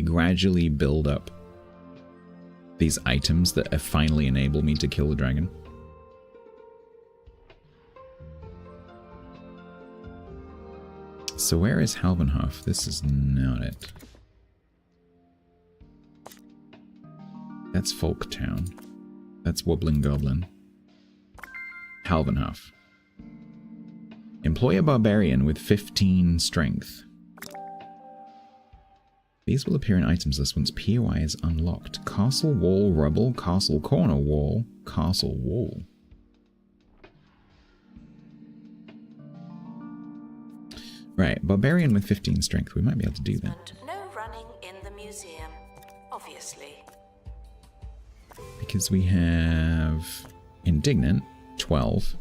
gradually build up these items that finally enable me to kill the dragon. So where is Halvenhof? This is not it. That's Folktown. That's Wobbling Goblin. Halvenhof. Employ a barbarian with 15 strength. These will appear in items list once POI is unlocked. Castle wall rubble, castle corner wall, castle wall. Right, barbarian with 15 strength. We might be able to do that. And no running in the museum, obviously. Because we have indignant, 12.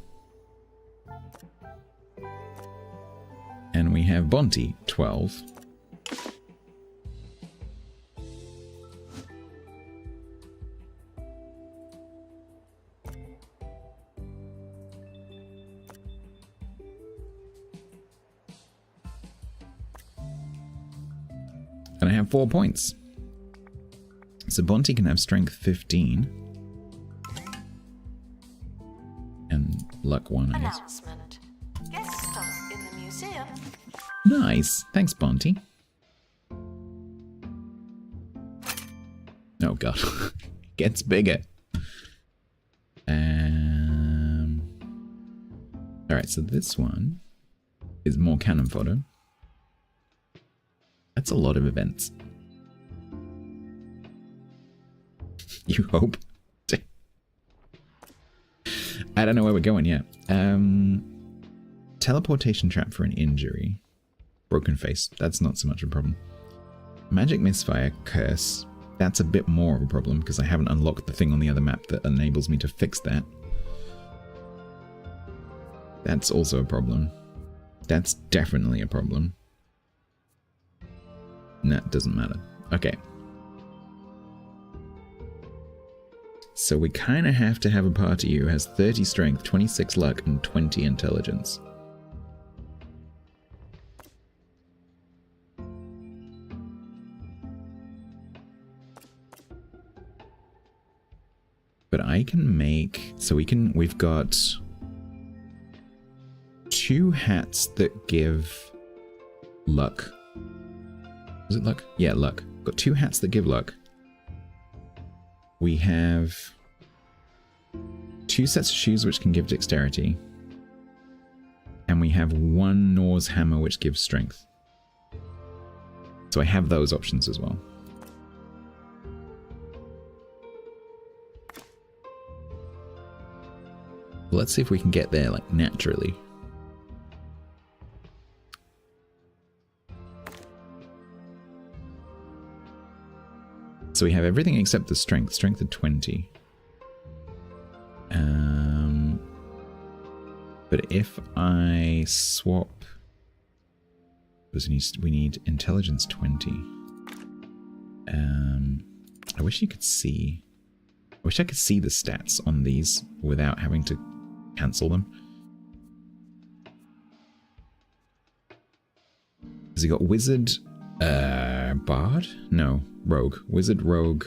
And we have Bonte, 12. And I have 4 points. So Bonte can have strength 15. And luck 1, I guess. Announcement. Guest stop in the museum. Nice. Thanks, Bonte. Oh god. Gets bigger. Alright, so this one is more cannon fodder. That's a lot of events. You hope. I don't know where we're going yet. Teleportation trap for an injury. Broken face. That's not so much a problem. Magic misfire curse. That's a bit more of a problem because I haven't unlocked the thing on the other map that enables me to fix that. That's also a problem. That's definitely a problem. No, it doesn't matter. Okay. So we kind of have to have a party who has 30 strength, 26 luck, and 20 intelligence. But I can make... So we've got 2 hats that give luck. Is it luck? Yeah, luck. Got 2 hats that give luck. We have 2 sets of shoes which can give dexterity. And we have 1 Norse hammer which gives strength. So I have those options as well. Let's see if we can get there, like, naturally. So we have everything except the strength. Strength of 20. But if I swap... We need intelligence 20. I wish you could see... I wish I could see the stats on these without having to cancel them. Has he got wizard, bard? No, rogue. Wizard, rogue,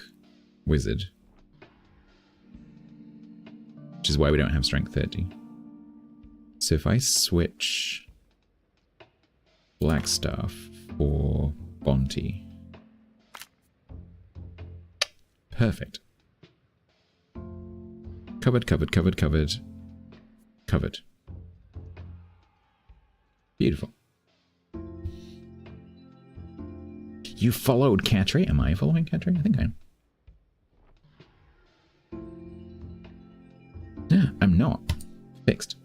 wizard. Which is why we don't have strength 30. So if I switch Blackstaff for Bonte. Perfect. Covered, covered, covered, covered. Covered. Beautiful. You followed Katri? Am I following Katri? I think I am. Yeah, I'm not. Fixed.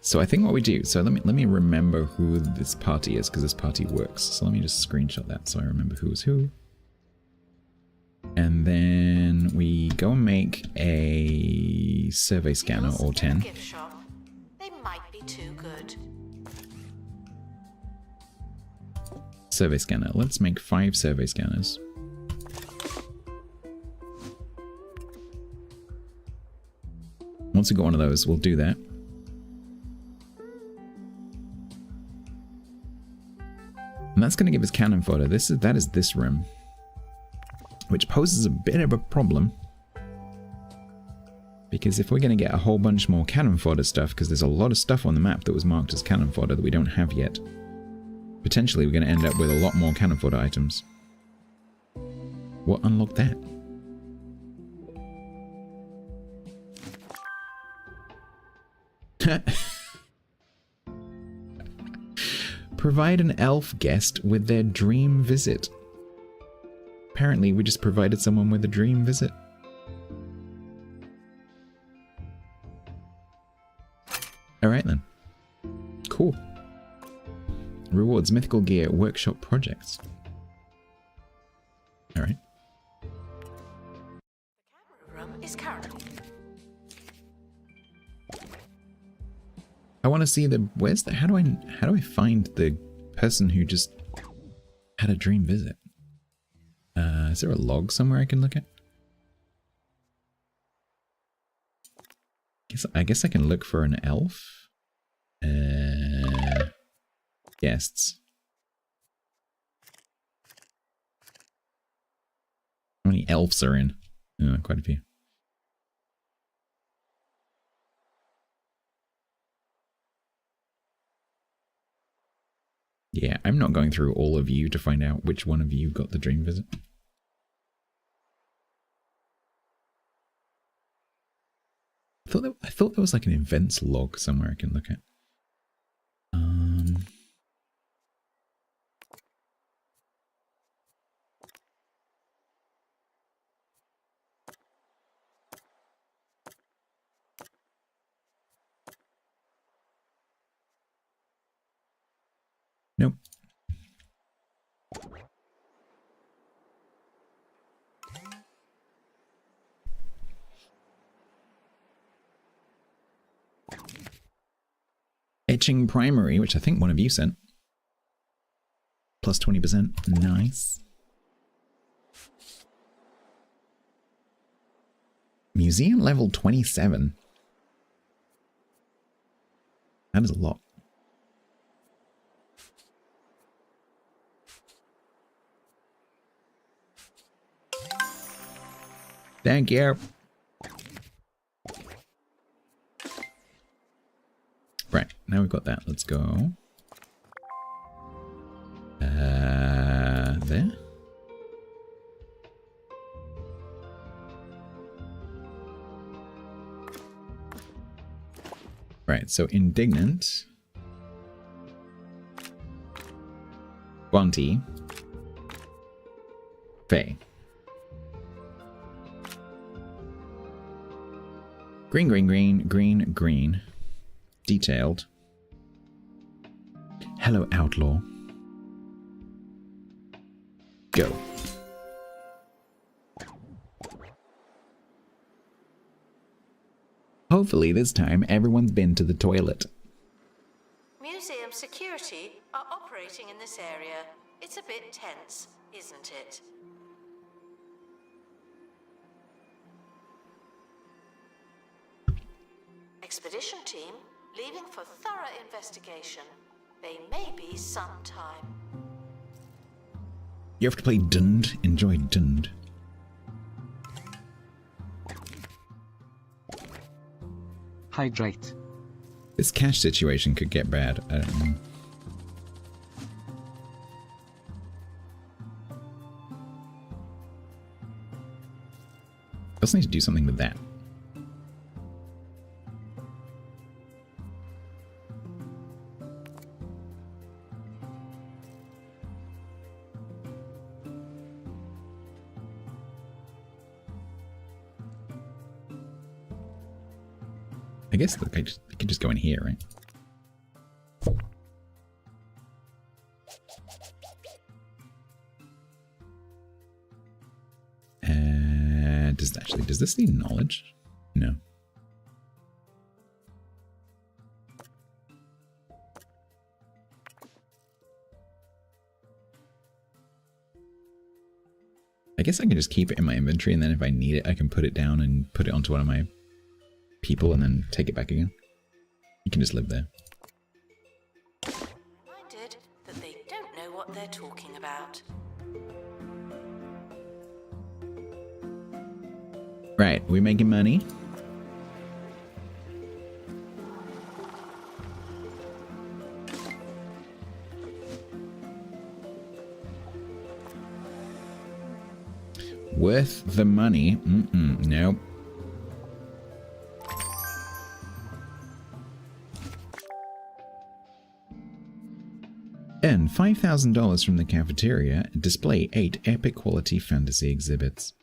So I think what we do, so let me remember who this party is, because this party works. So let me just screenshot that so I remember who is who. And then we go and make a survey scanner or 10. Gift shop. They might be too good. Survey scanner. Let's make 5 survey scanners. Once we got one of those, we'll do that. And that's going to give us cannon fodder. That is this room. Which poses a bit of a problem. Because if we're going to get a whole bunch more cannon fodder stuff, because there's a lot of stuff on the map that was marked as cannon fodder that we don't have yet. Potentially we're going to end up with a lot more cannon fodder items. What unlocked that? Provide an elf guest with their dream visit. Apparently, we just provided someone with a dream visit. Alright then. Cool. Rewards, mythical gear, workshop projects. Alright. The camera room is currently... I want to see the... Where's the... How do I find the person who just had a dream visit? Is there a log somewhere I can look at? I guess I can look for an elf. Guests. How many elves are in? Oh, quite a few. Yeah, I'm not going through all of you to find out which one of you got the dream visit. I thought there was like an events log somewhere I can look at. Etching Primary, which I think one of you sent. Plus 20%. Nice. Museum level 27. That is a lot. Thank you. Right, now we've got that. Let's go. There. Right, so Indignant. Bounty. Faye. Green, green, green, green, green. Detailed. Hello, Outlaw. Go. Hopefully this time everyone's been to the toilet. Museum security are operating in this area. It's a bit tense, isn't it? Expedition team leaving for thorough investigation. They may be some time. You have to play Dund. Enjoy Dund. Hydrate. This cash situation could get bad. I don't know. I also need to do something with that. I guess I could just go in here, right? Does this need knowledge? No. I guess I can just keep it in my inventory, and then if I need it, I can put it down and put it onto one of my people and then take it back again. You can just live there. Reminded that they don't know what they're talking about. Right, we making money? Worth the money? Nope. Earn $5,000 from the cafeteria and display 8 epic quality fantasy exhibits.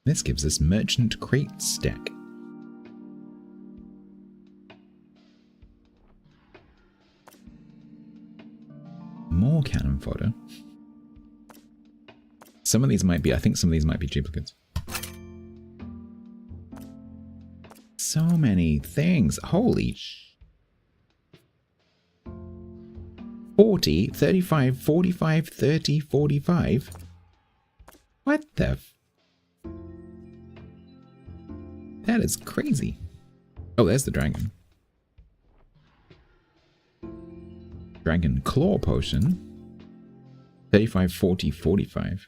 This gives us Merchant Crate Stack. More cannon fodder. Some of these might be, I think some of these might be duplicates. So many things. Holy 40, 35, 45, 30, 45. What the That is crazy. Oh, there's the dragon. Dragon Claw Potion. 35, 40, 45.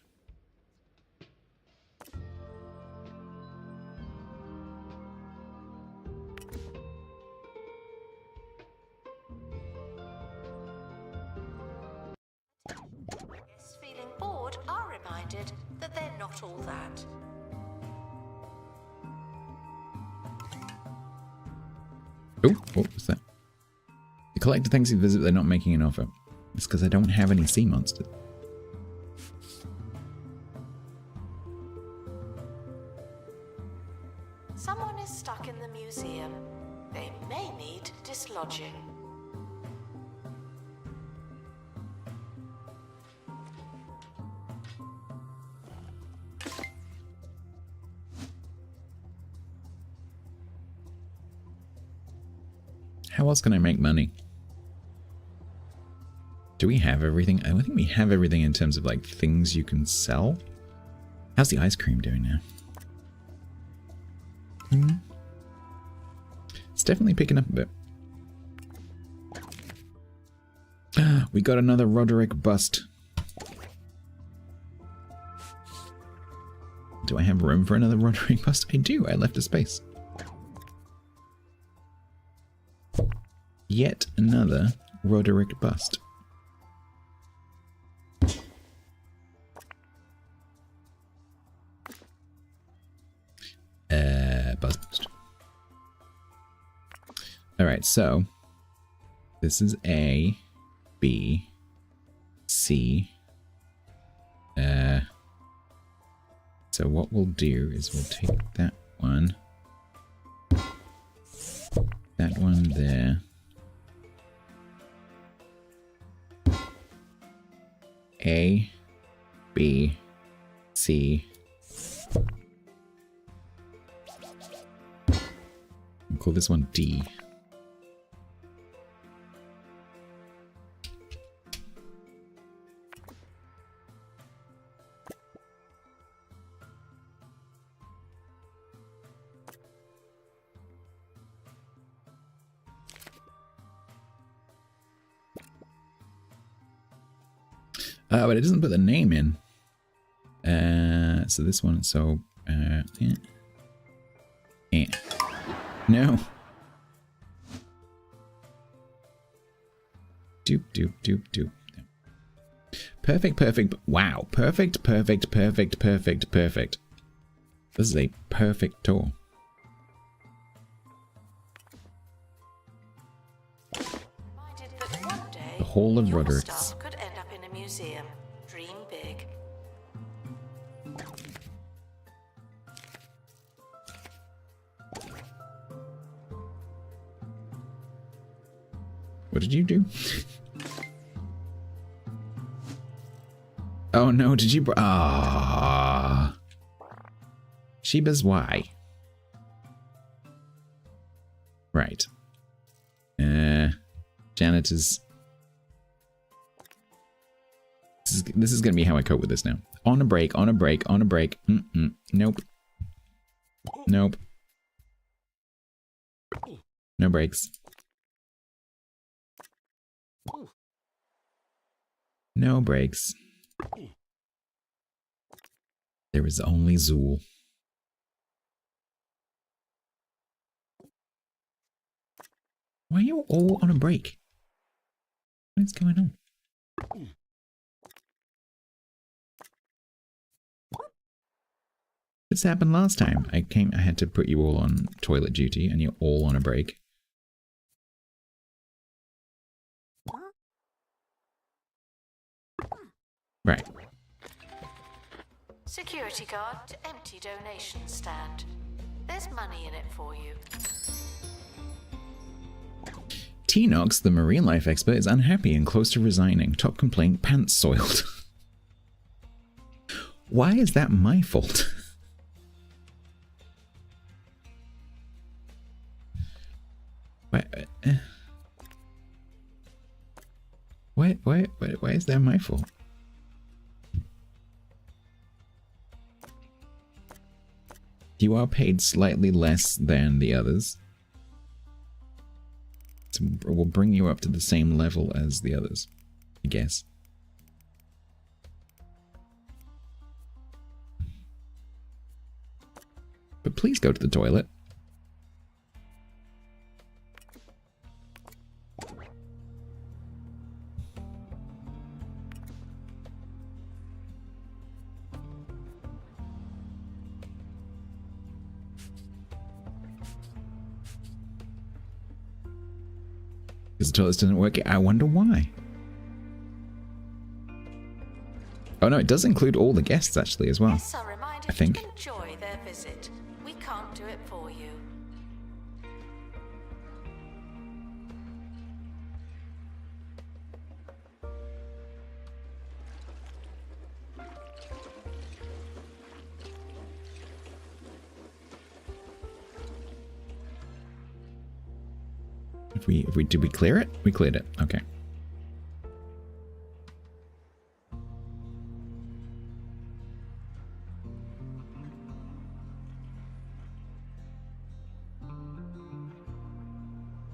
Guests feeling bored are reminded that they're not all that. Oh, what was that? The collector thinks he visit, they're not making an offer. It's because I don't have any sea monsters. Someone is stuck in the museum. They may need dislodging. How else can I make money? Do we have everything? I think we have everything in terms of like things you can sell. How's the ice cream doing now? It's definitely picking up a bit. We got another Roderick bust. Do I have room for another Roderick bust? I do. I left a space. Yet another Roderick bust. Bust. Alright, so this is A, B, C. So what we'll do is we'll take that one there. A, B, C. We'll call this one D. But it doesn't put the name in. So this one, so no. Doop doop doop doop. Perfect, perfect. Wow. Perfect, perfect, perfect, perfect, perfect. This is a perfect tour. The Hall of Rodericks. Could end up in a museum. Dream big. What did you do? Oh no, did you... Ah. Sheba's why? Right. Janitor's... This is gonna be how I cope with this now. On a break, on a break, on a break. Nope. Nope. No breaks. No breaks. There is only Zool. Why are you all on a break? What is going on? This happened last time. I had to put you all on toilet duty and you're all on a break. Right. Security guard to empty donation stand. There's money in it for you. T-Nox, the marine life expert, is unhappy and close to resigning. Top complaint, pants soiled. Why is that my fault? Why is that my fault? You are paid slightly less than the others. So we'll bring you up to the same level as the others, I guess. But please go to the toilet. Because the toilets didn't work. I wonder why. Oh no, it does include all the guests actually as well. Guests are reminded I think. to enjoy their visit. We can't do it for you. Did we clear it? We cleared it. Okay.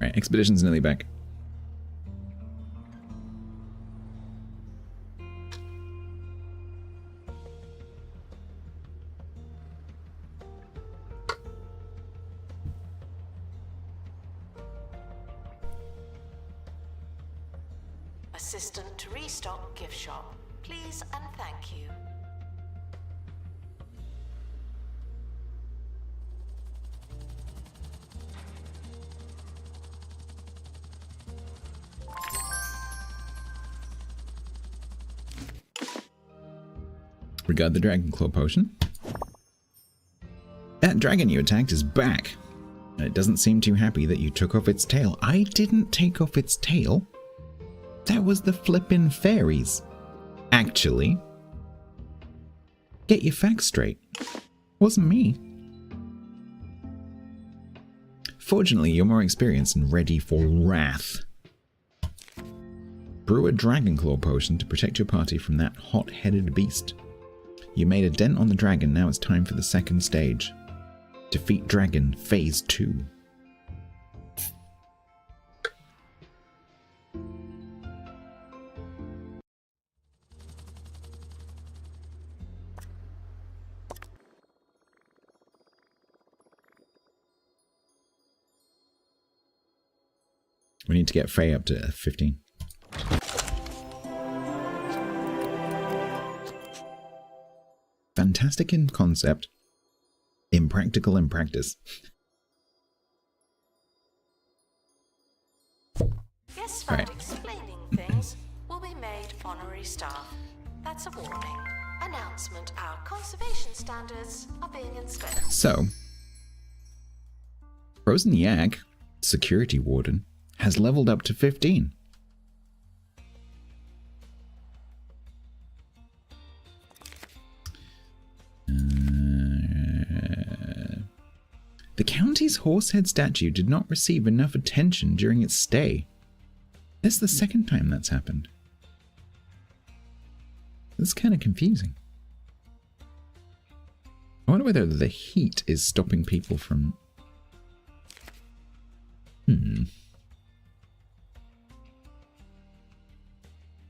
Right, expedition's nearly back. Assistant to restock gift shop. Please and thank you. Regard the Dragon Claw potion. That dragon you attacked is back. And it doesn't seem too happy that you took off its tail. I didn't take off its tail. That was the flippin' fairies. Actually, get your facts straight. Wasn't me. Fortunately, you're more experienced and ready for wrath. Brew a Dragon Claw potion to protect your party from that hot-headed beast. You made a dent on the dragon, now it's time for the second stage. Defeat Dragon Phase 2. We need to get Faye up to 15. Fantastic in concept, impractical in practice. Guests found explaining things will be made honorary staff. That's a warning. Announcement: our conservation standards are being inspected. So, Frozen Yak, security warden, has leveled up to 15. The county's horsehead statue did not receive enough attention during its stay. This is the second time that's happened. This is kind of confusing. I wonder whether the heat is stopping people from...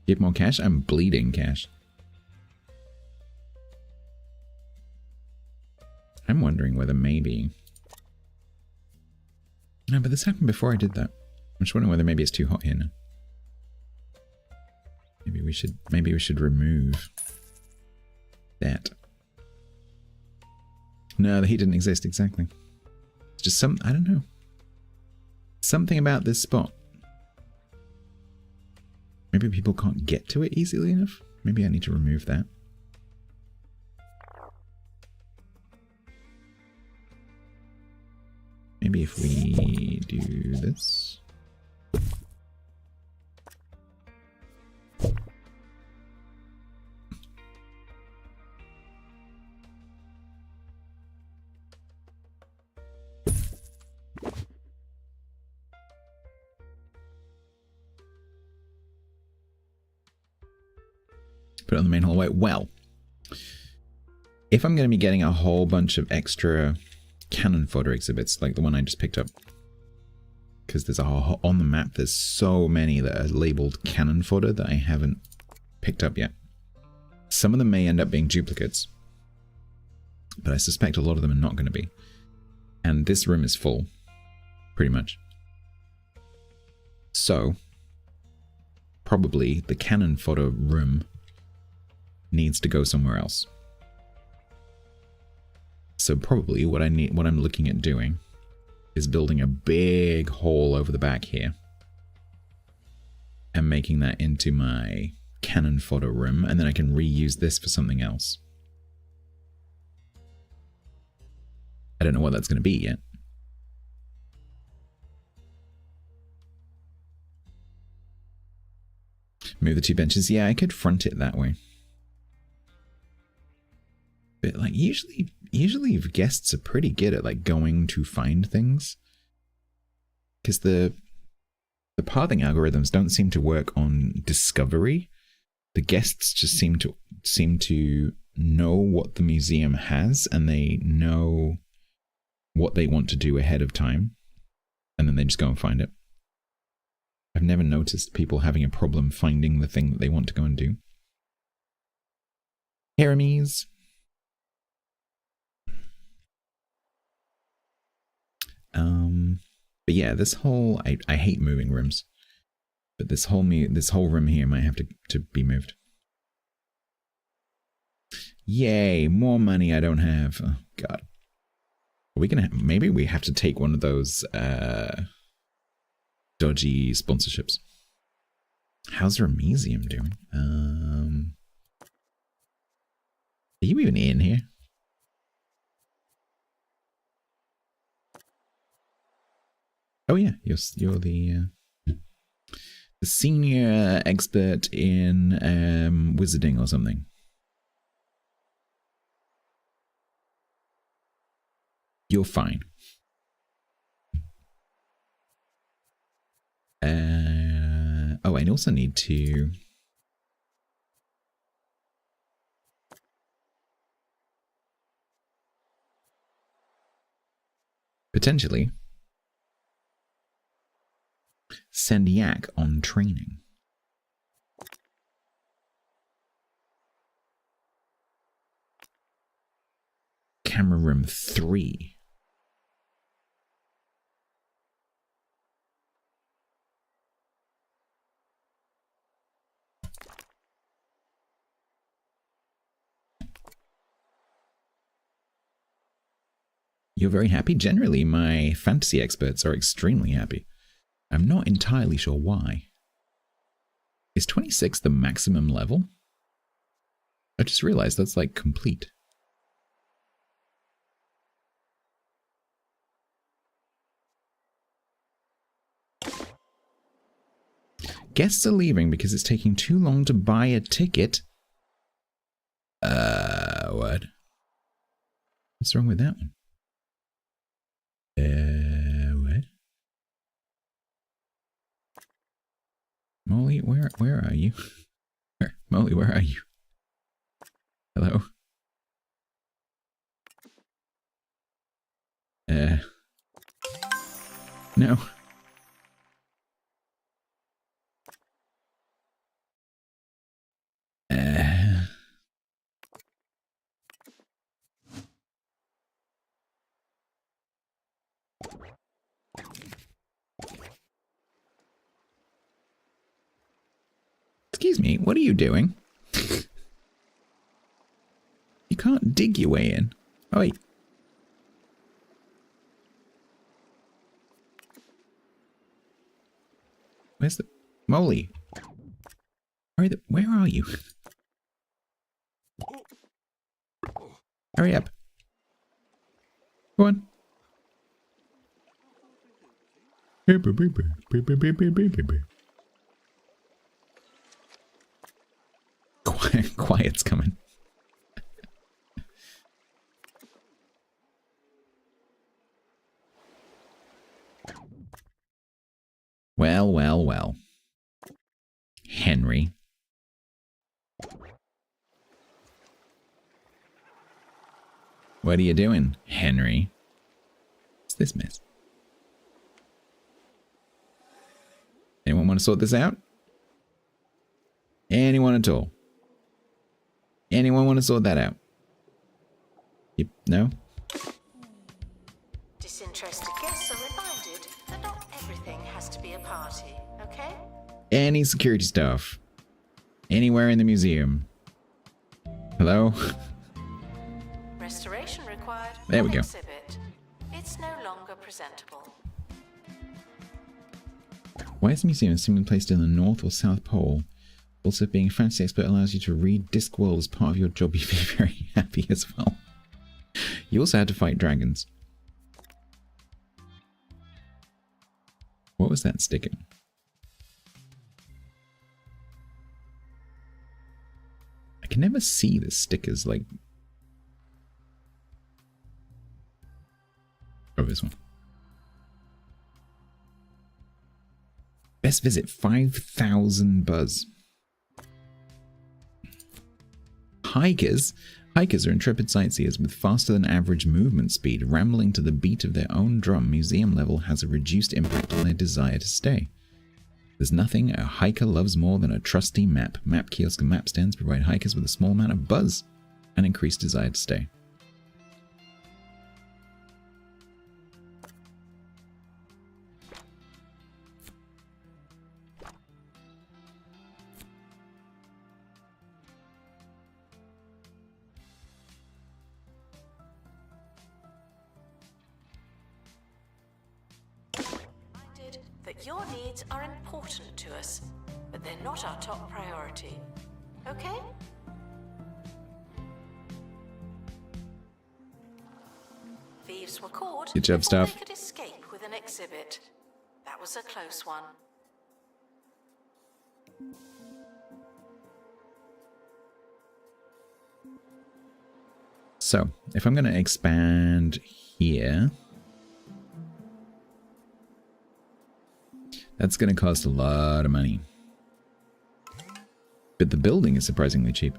Get more cash? I'm bleeding cash. I'm wondering whether maybe... No, but this happened before I did that. I'm just wondering whether maybe it's too hot here now. Maybe we should remove that. No, the heat didn't exist, exactly. It's just I don't know. Something about this spot. Maybe people can't get to it easily enough? Maybe I need to remove that. Maybe if we do this. Put it on the main hallway. Well, if I'm going to be getting a whole bunch of extra cannon fodder exhibits, like the one I just picked up, because there's on the map, there's so many that are labeled cannon fodder that I haven't picked up yet. Some of them may end up being duplicates, but I suspect a lot of them are not going to be. And this room is full, pretty much. So, probably the cannon fodder room needs to go somewhere else. So probably what I'm looking at doing is building a big hole over the back here and making that into my cannon fodder room, and then I can reuse this for something else. I don't know what that's going to be yet. Move the two benches. Yeah, I could front it that way. But like usually guests are pretty good at like going to find things, because the pathing algorithms don't seem to work on discovery. The guests just seem to know what the museum has, and they know what they want to do ahead of time, and then they just go and find it. I've never noticed people having a problem finding the thing that they want to go and do. Hermes. But yeah, this whole I hate moving rooms, but this whole room here might have to be moved. Yay, more money I don't have. Oh god. Are we gonna maybe we have to take one of those dodgy sponsorships. How's Remesium doing? Are you even in here? Oh yeah, you're the senior expert in wizarding or something. You're fine. Oh, I also need to... potentially send Yak on training. Camera room 3. You're very happy? Generally, my fantasy experts are extremely happy. I'm not entirely sure why. Is 26 the maximum level? I just realized that's like complete. Guests are leaving because it's taking too long to buy a ticket. What? What's wrong with that one? What? Molly, where are you? Molly, where are you? Hello? No. Excuse me, what are you doing? You can't dig your way in. Oh, wait. Where's the... Molly? Where are you? Hurry up. Go on. Quiet's coming. Well, well, well. Henry. What are you doing, Henry? What's this mess? Anyone want to sort this out? Anyone at all? Anyone want to sort that out? Yep, no? Disinterested guests are reminded that not everything has to be a party, okay? Any security staff? Anywhere in the museum? Hello? Restoration required. There we go. Exhibit. It's no longer presentable. Why is the museum seemingly placed in the North or South Pole? Also, being a fantasy expert allows you to read Discworld as part of your job. You'd be very happy as well. You also had to fight dragons. What was that sticker? I can never see the stickers, like... Oh, this one. Best visit 5,000 buzz. Hikers? Hikers are intrepid sightseers with faster than average movement speed, rambling to the beat of their own drum. Museum level has a reduced impact on their desire to stay. There's nothing a hiker loves more than a trusty map. Map kiosk and map stands provide hikers with a small amount of buzz and increased desire to stay. That your needs are important to us, but they're not our top priority. Okay? Thieves were caught. Good job, before staff. They could escape with an exhibit. That was a close one. So, if I'm going to expand here, that's going to cost a lot of money. But the building is surprisingly cheap.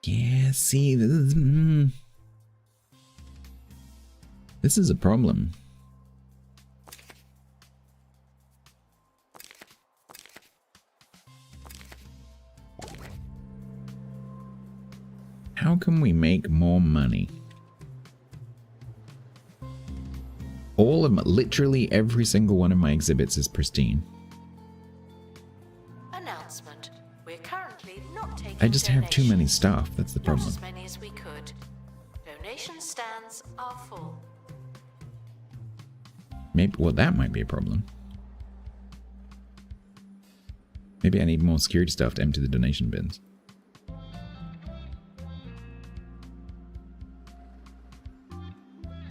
Yeah, see, this is a problem. How can we make more money? All of my, literally every single one of my exhibits is pristine. Announcement. We're currently not taking I just have too many donations. staff, that's the problem. Not as many as we could. Donation stands are full. Maybe, well, that might be a problem. Maybe I need more security staff to empty the donation bins.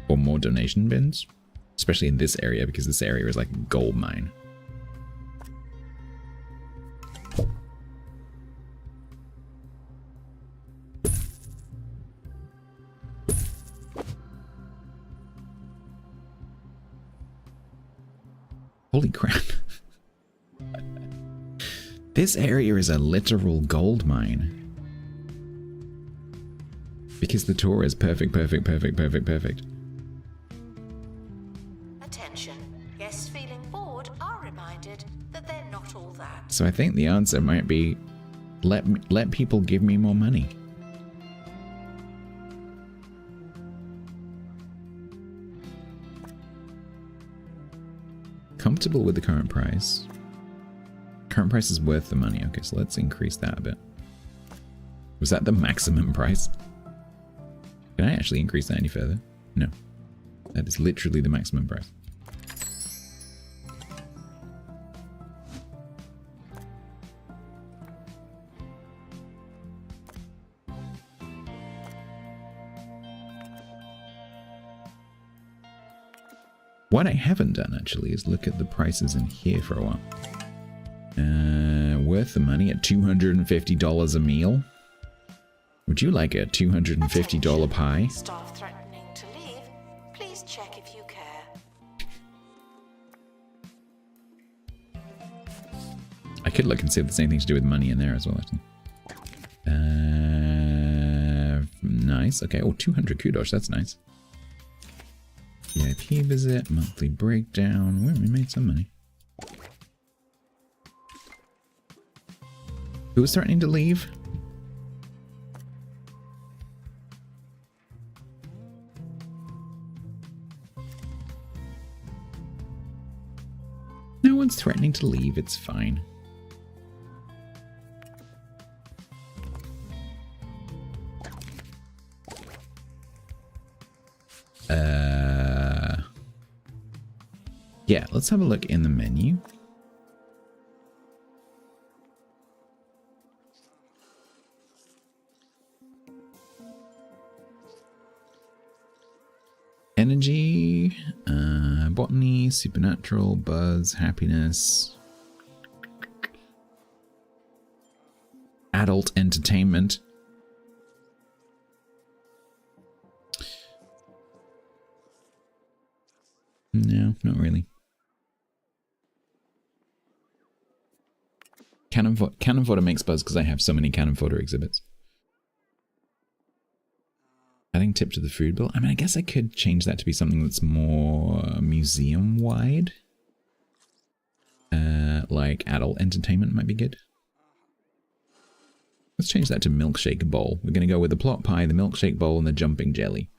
Or more donation bins? Especially in this area, because this area is like a gold mine. Holy crap. This area is a literal gold mine. Because the tour is perfect, perfect, perfect, perfect, perfect. Attention. Guests feeling bored are reminded that they're not all that. So I think the answer might be, let people give me more money. Comfortable with the current price. Current price is worth the money. Okay, so let's increase that a bit. Was that the maximum price? Can I actually increase that any further? No. That is literally the maximum price. What I haven't done actually is look at the prices in here for a while. Worth the money at $250 a meal. Would you like a $250 pie? Staff threatening to leave. Please check if you care. I could look and see if there's anything to do with money in there as well, actually. Nice. Okay. Oh, 200 kudos. That's nice. VIP visit, monthly breakdown. Well, we made some money. Who was threatening to leave? No one's threatening to leave, it's fine. Yeah, let's have a look in the menu. Energy, botany, supernatural, buzz, happiness, adult entertainment. No, not really. Cannon fodder makes buzz because I have so many cannon fodder exhibits. Adding tip to the food bill. I mean, I guess I could change that to be something that's more museum-wide. Like adult entertainment might be good. Let's change that to milkshake bowl. We're going to go with the plot pie, the milkshake bowl, and the jumping jelly.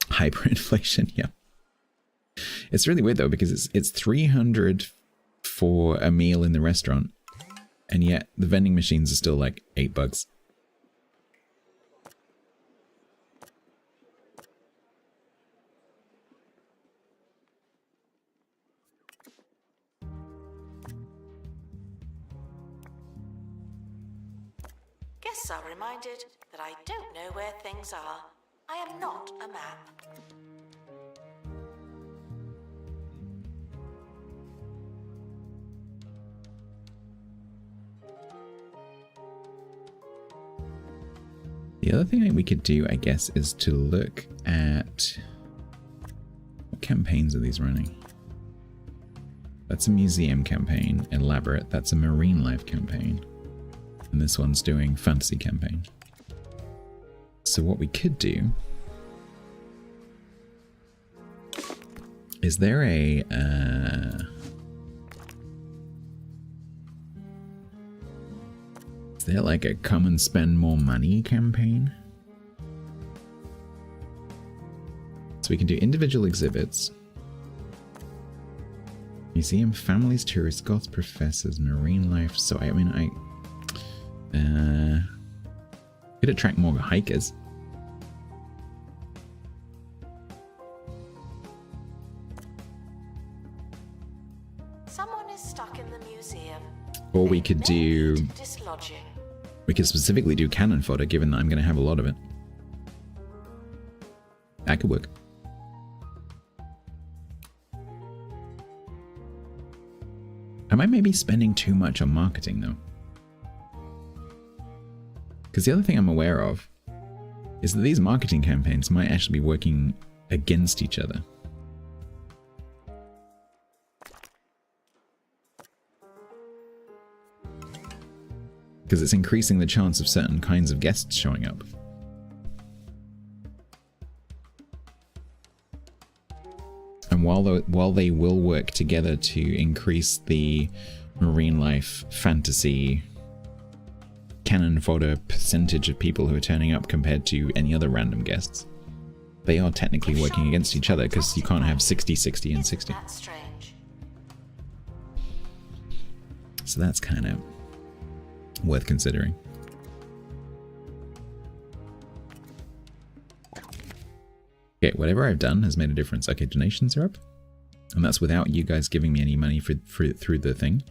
Hyperinflation, yeah. It's really weird though, because it's 300 for a meal in the restaurant, and yet the vending machines are still like $8. Guests are reminded that I don't know where things are. I am not a map. The other thing that we could do, I guess, is to look at what campaigns are these running. That's a museum campaign, elaborate. That's a marine life campaign. And this one's doing fantasy campaign. So what we could do is there a is there like a come and spend more money campaign? So we can do individual exhibits, museum, families, tourists, goths, professors, marine life. So I mean could attract more hikers. Someone is stuck in the museum. Or we could do... dislodging. We could specifically do cannon fodder, given that I'm going to have a lot of it. That could work. Am I maybe spending too much on marketing, though? Because the other thing I'm aware of is that these marketing campaigns might actually be working against each other. Because it's increasing the chance of certain kinds of guests showing up. And while they will work together to increase the marine life fantasy cannon fodder percentage of people who are turning up compared to any other random guests, they are technically working against each other because you can't have 60, 60, and 60. That's strange. So that's kind of worth considering. Okay, whatever I've done has made a difference. Okay, donations are up. And that's without you guys giving me any money through the thing.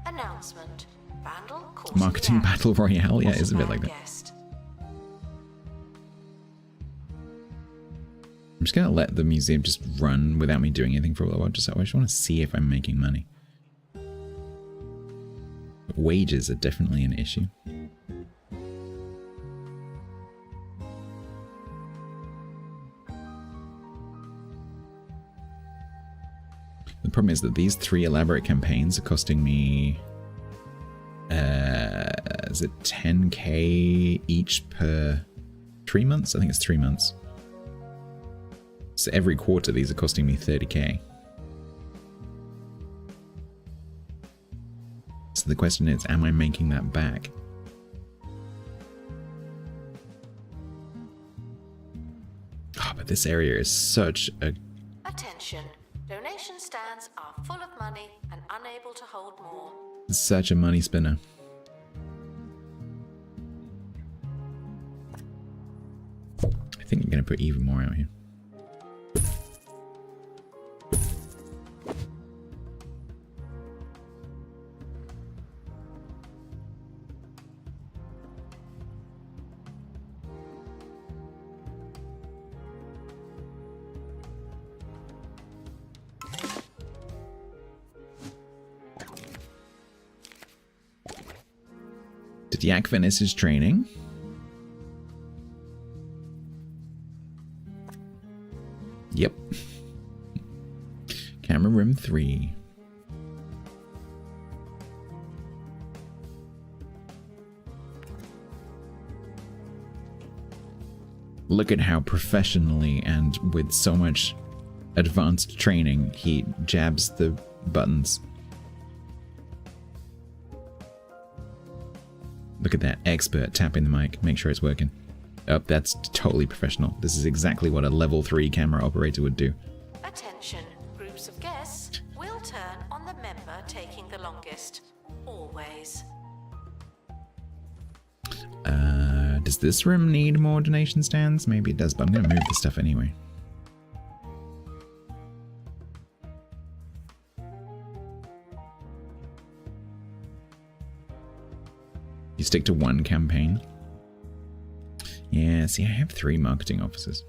Announcement. Vandal Marketing battle royale? Yeah, it's a bit like that. Guest. I'm just going to let the museum just run without me doing anything for a little while. I just want to see if I'm making money. But wages are definitely an issue. The problem is that these 3 elaborate campaigns are costing me, is it 10k each per 3 months? I think it's 3 months. So every quarter these are costing me 30k. So the question is, am I making that back? Oh, but this area is such a... Attention. Donation stands are full of money and unable to hold more. Such a money spinner. I think I'm going to put even more out here. Did Yak finish his training? Yep. Camera room 3. Look at how professionally and with so much advanced training he jabs the buttons. Look at that expert tapping the mic, make sure it's working. Oh, that's totally professional. This is exactly what a level 3 camera operator would do. Attention, groups of guests will turn on the member taking the longest. Always. Does this room need more donation stands? Maybe it does, but I'm going to move the stuff anyway. You stick to one campaign. Yeah, see, I have 3 marketing officers.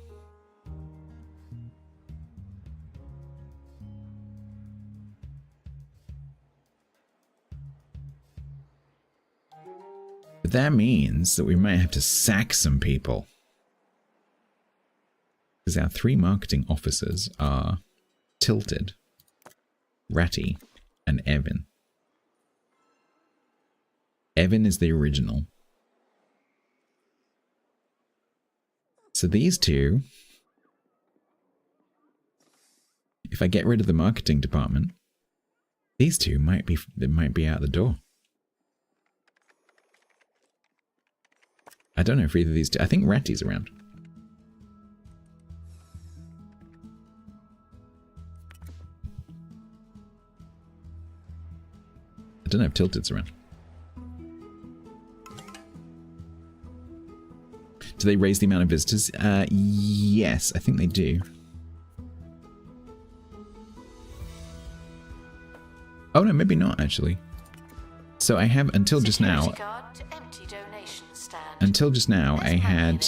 But that means that we might have to sack some people. Because our 3 marketing officers are Tilted, Ratty, and Evan. Evan is the original. So these 2, if I get rid of the marketing department, these 2 might be out the door. I don't know if either of these 2. I think Ratty's around. I don't know if Tilted's around. Do they raise the amount of visitors? Yes, I think they do. Oh no, maybe not actually. So I have until just now. Until just now, I had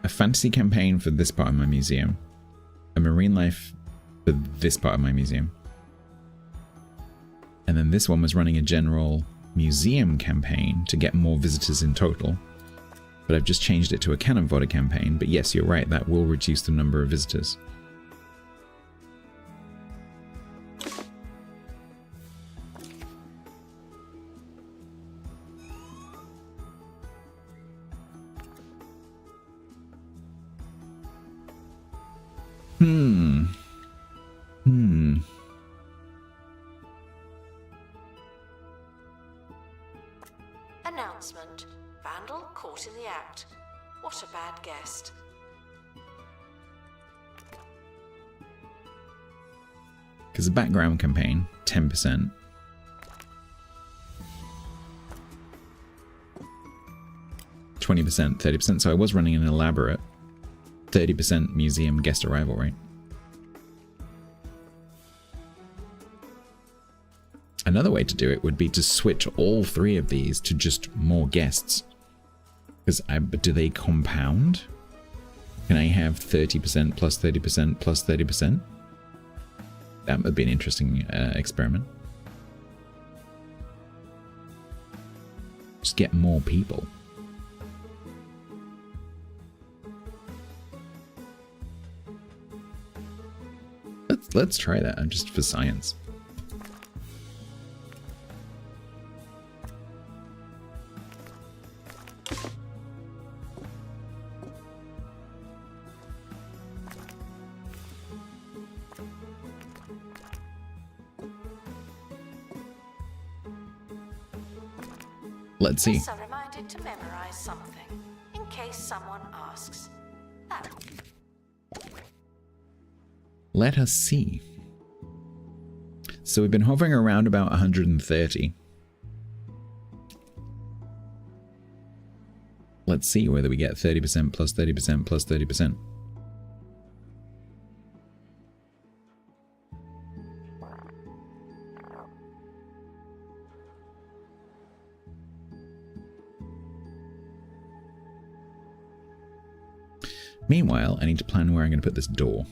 a fantasy campaign for this part of my museum, a marine life for this part of my museum, and then this one was running a general museum campaign to get more visitors in total. But I've just changed it to a cannon fodder campaign. But yes, you're right, that will reduce the number of visitors. Announcement. Vandal caught in the act. What a bad guest. Because the background campaign, 10%. %, 30%. So I was running an elaborate 30% museum guest arrival rate. Another way to do it would be to switch all 3 of these to just more guests. Because do they compound? Can I have 30% plus 30% plus 30%? That would be an interesting experiment. Just get more people. Let's try that, just for science. Let's see. Guests are reminded to memorize something, in case someone asks. Let us see. So we've been hovering around about 130. Let's see whether we get 30% plus 30% plus 30%. Meanwhile, I need to plan where I'm going to put this door.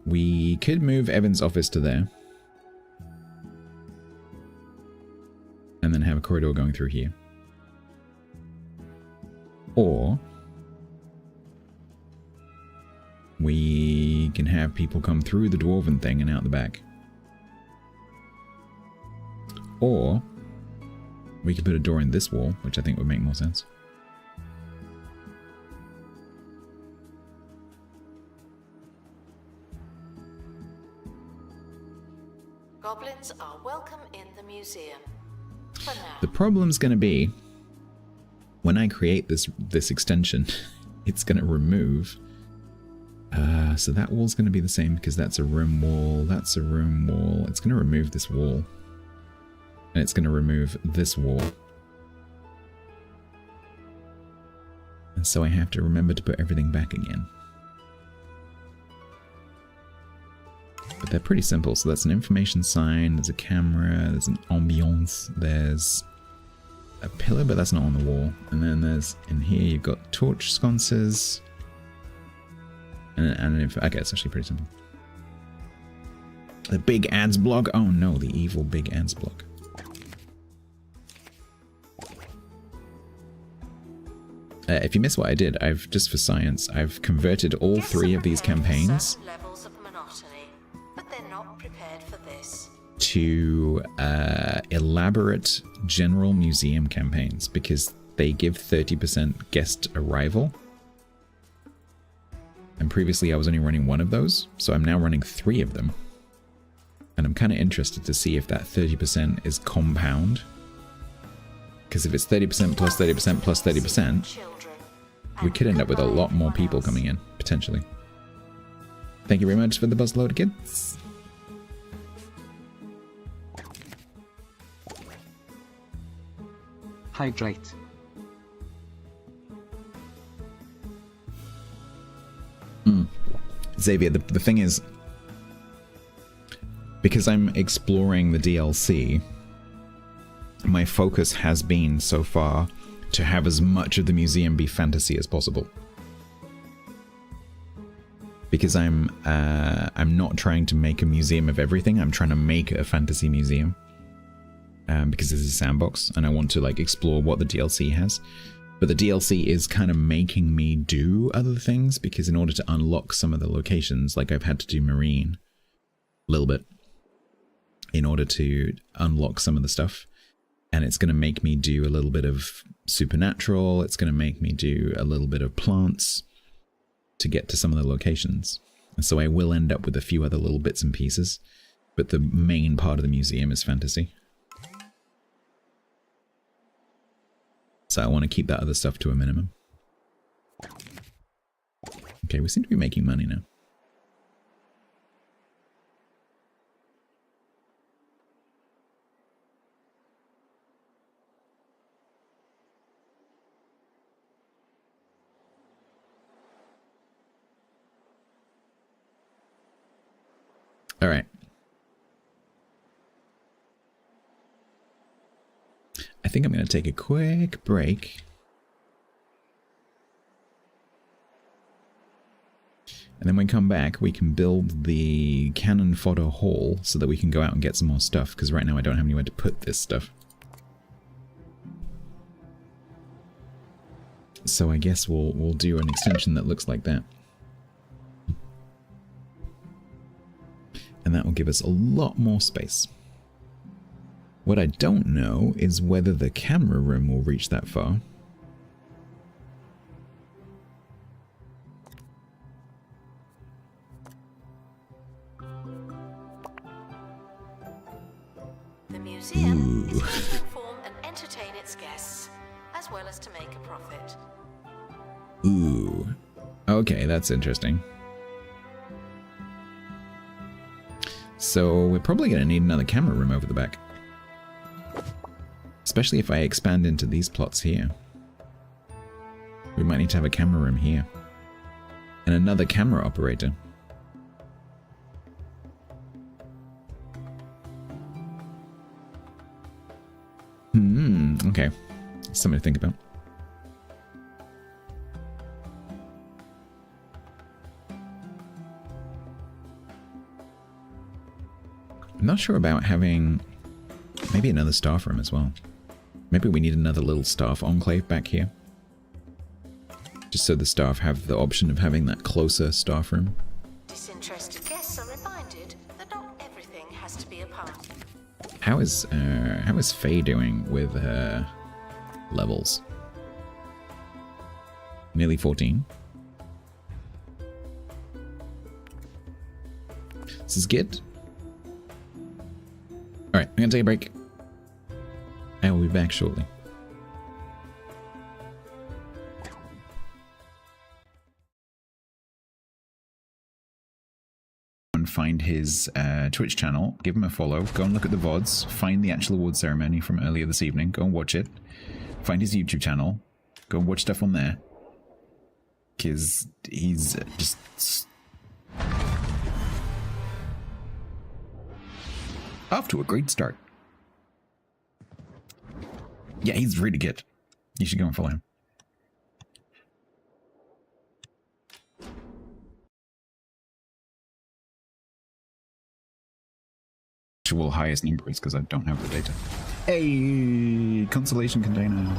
We could move Evan's office to there. And then have a corridor going through here. have people come through the dwarven thing and out the back. Or we could put a door in this wall, which I think would make more sense. Goblins are welcome in the museum. For now. The problem's going to be, when I create this extension, it's going to remove... so that wall's going to be the same because that's a room wall, that's a room wall. It's going to remove this wall. And it's going to remove this wall. And so I have to remember to put everything back again. But they're pretty simple. So that's an information sign, there's a camera, there's an ambiance, there's a pillar, but that's not on the wall. And then there's, in here, you've got torch sconces. And okay, it's actually pretty simple. The big ads block. Oh no, the evil big ads block. If you missed what I did, I've just for science, I've converted all 3 of these campaigns Levels of monotony, but they're not prepared for this. to elaborate general museum campaigns because they give 30% guest arrival. And previously I was only running 1 of those, so I'm now running 3 of them. And I'm kind of interested to see if that 30% is compound. Because if it's 30% plus 30% plus 30%, we could end up with a lot more people coming in, potentially. Thank you very much for the buzzload, kids. Hydrate. Xavier, the thing is, because I'm exploring the DLC, my focus has been so far to have as much of the museum be fantasy as possible. Because I'm not trying to make a museum of everything. I'm trying to make a fantasy museum. Because this is a sandbox, and I want to like explore what the DLC has. But the DLC is kind of making me do other things, because in order to unlock some of the locations, like I've had to do Marine a little bit in order to unlock some of the stuff. And it's going to make me do a little bit of Supernatural. It's going to make me do a little bit of plants to get to some of the locations. And so I will end up with a few other little bits and pieces. But the main part of the museum is fantasy. So I want to keep that other stuff to a minimum. Okay, we seem to be making money now. All right. I think I'm going to take a quick break. And then when we come back, we can build the cannon fodder hall so that we can go out and get some more stuff, because right now I don't have anywhere to put this stuff. So I guess we'll do an extension that looks like that. And that will give us a lot more space. What I don't know is whether the camera room will reach that far. The museum is to inform and entertain its guests, as well as to make a profit. Ooh. Okay, that's interesting. So we're probably going to need another camera room over the back. Especially if I expand into these plots here. We might need to have a camera room here. And another camera operator. Okay. Something to think about. I'm not sure about having maybe another staff room as well. Maybe we need another little staff enclave back here. Just so the staff have the option of having that closer staff room. Interested guests are reminded that not everything has to be a party. How is Faye doing with her levels? Nearly 14. This is good. Alright, I'm gonna take a break. I will be back shortly. And find his Twitch channel, give him a follow, go and look at the VODs, find the actual award ceremony from earlier this evening, go and watch it. Find his YouTube channel, go and watch stuff on there. Because he's just off to a great start. Yeah, he's really good. You should go and follow him. Actual highest numbers because I don't have the data. Hey, consolation container.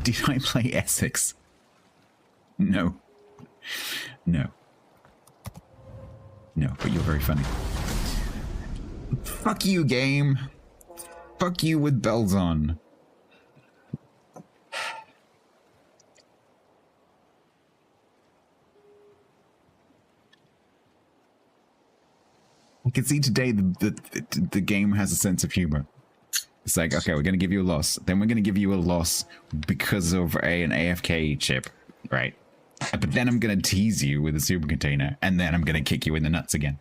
Did I play Essex? No. No. No, but you're very funny. Fuck you, game. Fuck you with bells on. I can see today the game has a sense of humor. It's like, okay, we're going to give you a loss. Then we're going to give you a loss because of an AFK chip, right? But then I'm going to tease you with a super container, and then I'm going to kick you in the nuts again.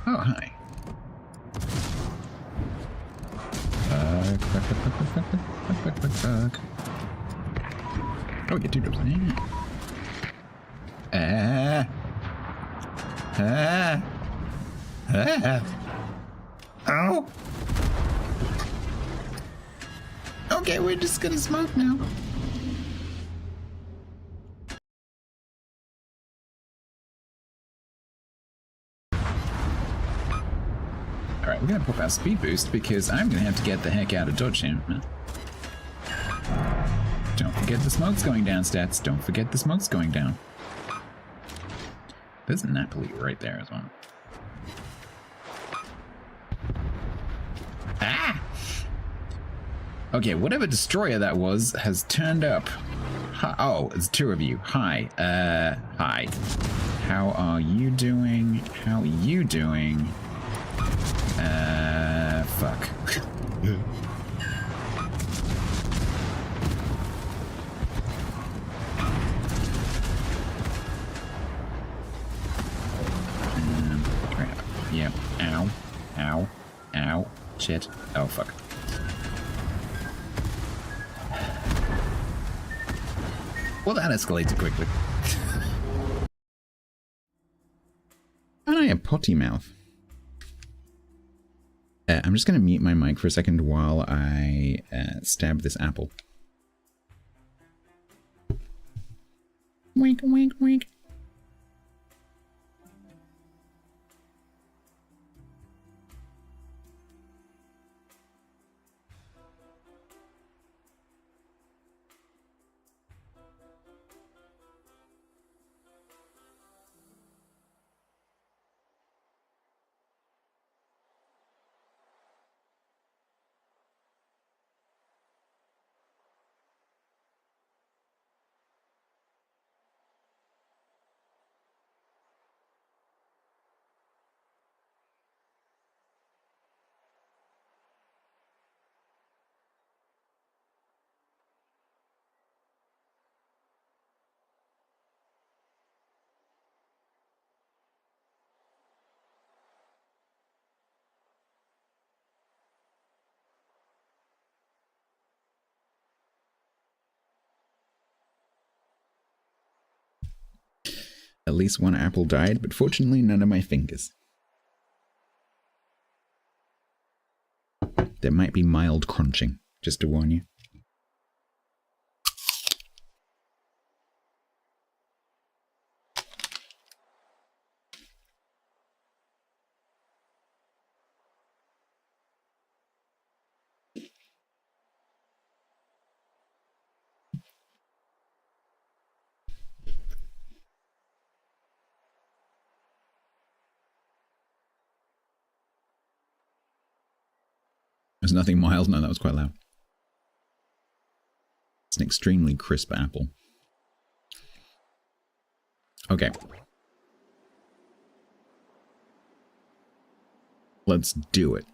Oh, hi. Fuck. Oh, we get 2 drops. Oh. Okay, we're just gonna smoke now. Alright, we're gonna pop our speed boost because I'm gonna have to get the heck out of Dodge here. Don't forget the smoke's going down, Stats. Don't forget the smoke's going down. There's a Napoli right there as well. Ah! Okay, whatever destroyer that was has turned up. Hi, oh, it's 2 of you. Hi. Hi. How are you doing? How are you doing? Fuck. Yeah. Ow. Ow. Ow. Shit. Oh, fuck. Well, that escalated quickly. And I have potty mouth. I'm just going to mute my mic for a second while I stab this apple. Wink, wink, wink. At least 1 apple died, but fortunately none of my fingers. There might be mild crunching, just to warn you. There's nothing mild. No, that was quite loud. It's an extremely crisp apple. Okay. Let's do it.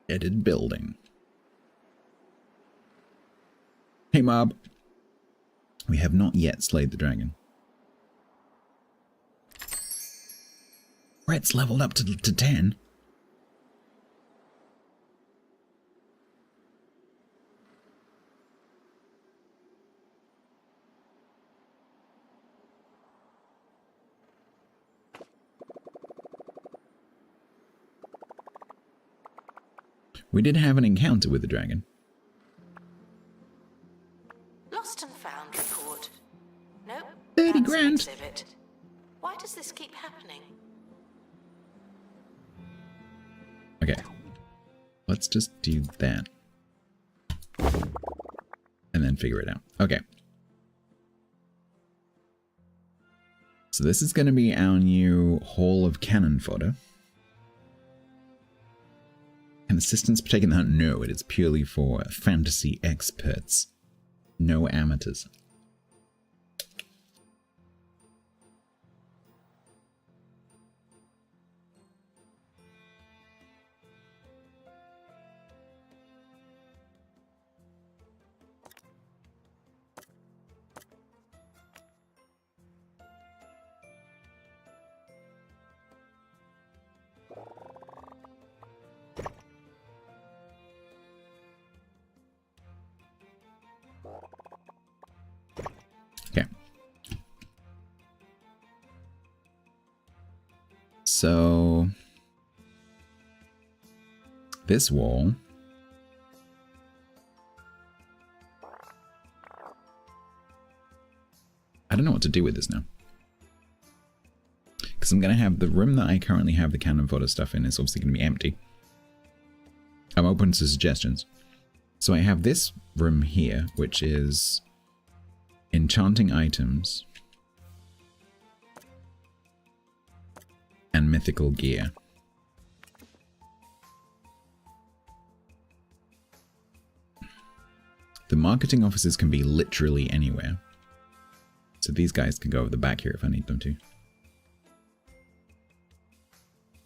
Edit building. Hey, mob. We have not yet slayed the dragon. Brett's leveled up to 10. We did have an encounter with the dragon. Lost and found report. Nope. 30 that's an grand. exhibit. Why does this keep happening? Okay. Let's just do that. And then figure it out. Okay. So this is going to be our new Hall of Cannon Fodder. Can assistants partake in the hunt? No, it is purely for fantasy experts. No amateurs. Okay. So this wall I don't know what to do with this now. Because I'm going to have the room that I currently have the cannon fodder stuff in is obviously going to be empty. I'm open to suggestions. So I have this room here, which is enchanting items and mythical gear. The marketing offices can be literally anywhere. So these guys can go over the back here if I need them to.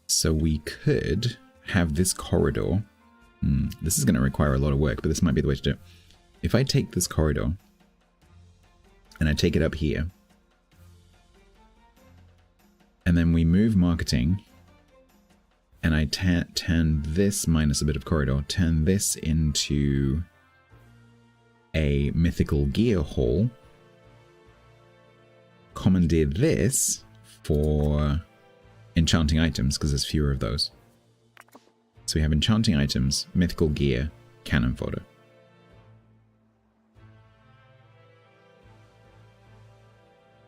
So we could have this corridor. This is going to require a lot of work, but this might be the way to do it. If I take this corridor and I take it up here, and then we move marketing, and I turn this minus a bit of corridor, turn this into a mythical gear hall, commandeer this for enchanting items because there's fewer of those. So we have enchanting items, mythical gear, cannon fodder.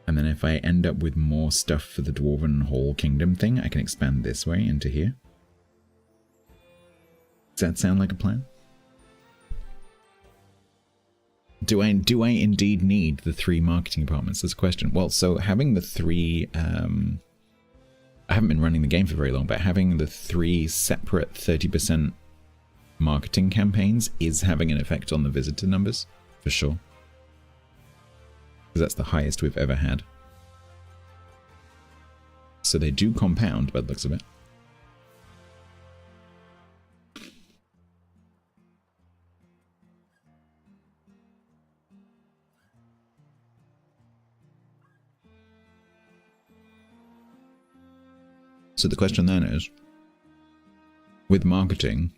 And then if I end up with more stuff for the Dwarven Hall Kingdom thing, I can expand this way into here. Does that sound like a plan? Do I indeed need the 3 marketing departments? That's a question. Well, so having the 3... I haven't been running the game for very long, but having the 3 separate 30% marketing campaigns is having an effect on the visitor numbers, for sure. Because that's the highest we've ever had. So they do compound by the looks of it. So the question then is, with marketing,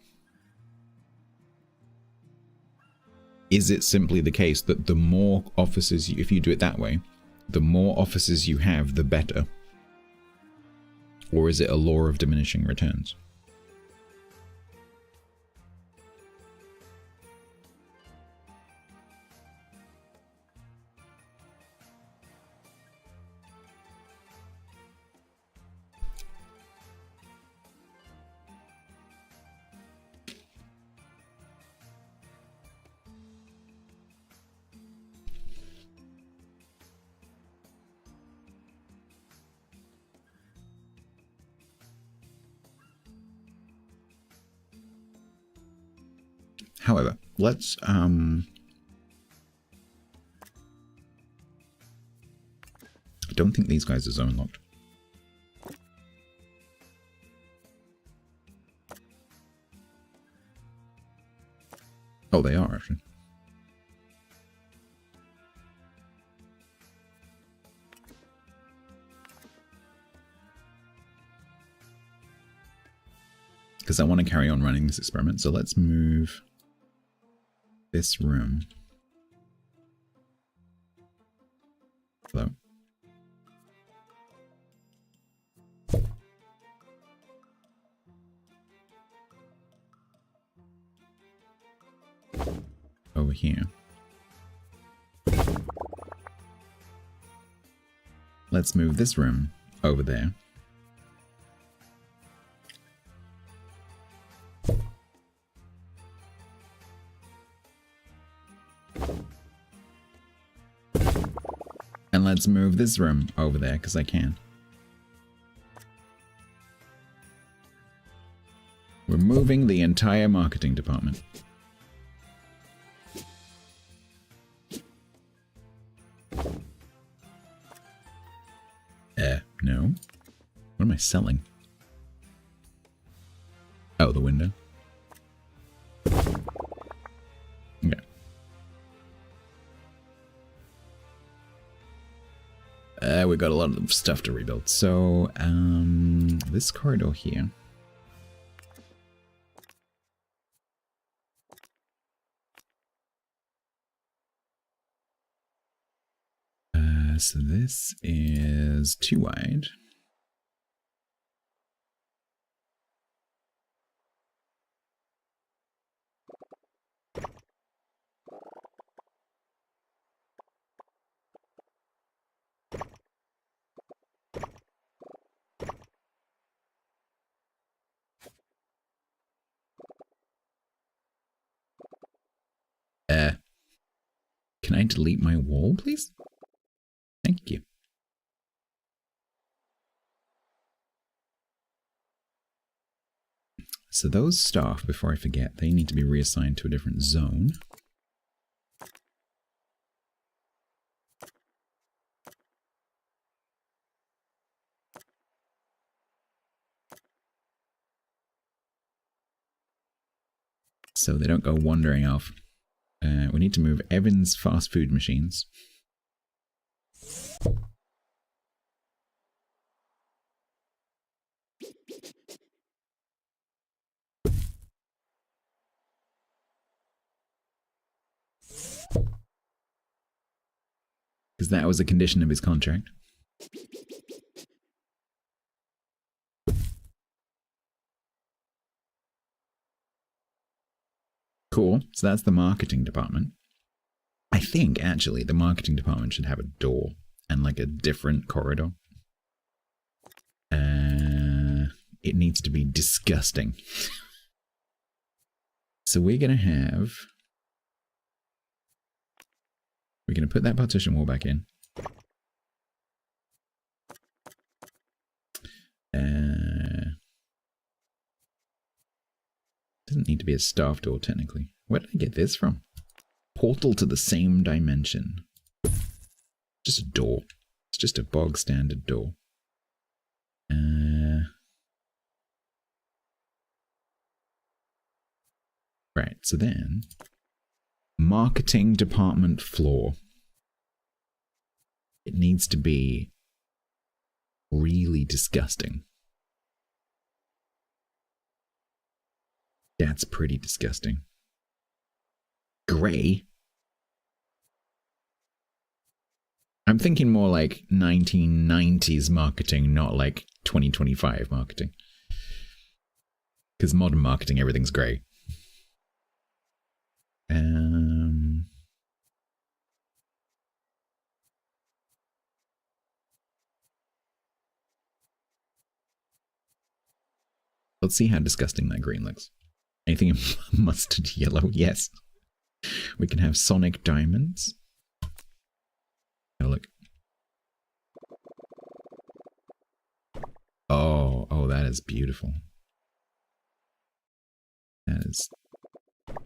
is it simply the case that the more offices, if you do it that way, the more offices you have, the better? Or is it a law of diminishing returns? However, let's I don't think these guys are zone locked. Oh, they are actually. Because I want to carry on running this experiment, so let's move this room. Hello. Over here. Let's move this room over there. And let's move this room over there, because I can. We're moving the entire marketing department. No. What am I selling? Oh, the window. Okay. We got a lot of stuff to rebuild. So, this corridor here. So this is too wide. Can I delete my wall, please? Thank you. So those staff, before I forget, they need to be reassigned to a different zone. So they don't go wandering off. We need to move Evan's fast food machines. Because that was a condition of his contract. Cool. So that's the marketing department. I think, actually, the marketing department should have a door and, like, a different corridor. It needs to be disgusting. So we're going to have... We're going to put that partition wall back in. Doesn't need to be a staff door, technically. Where did I get this from? Portal to the same dimension. Just a door. It's just a bog standard door. Right, so then... Marketing department floor. It needs to be really disgusting. That's pretty disgusting. Grey? I'm thinking more like 1990s marketing, not like 2025 marketing. Because modern marketing, everything's grey. Let's see how disgusting that green looks. Anything in mustard yellow? Yes. We can have Sonic diamonds. Oh, look. Oh, that is beautiful. That is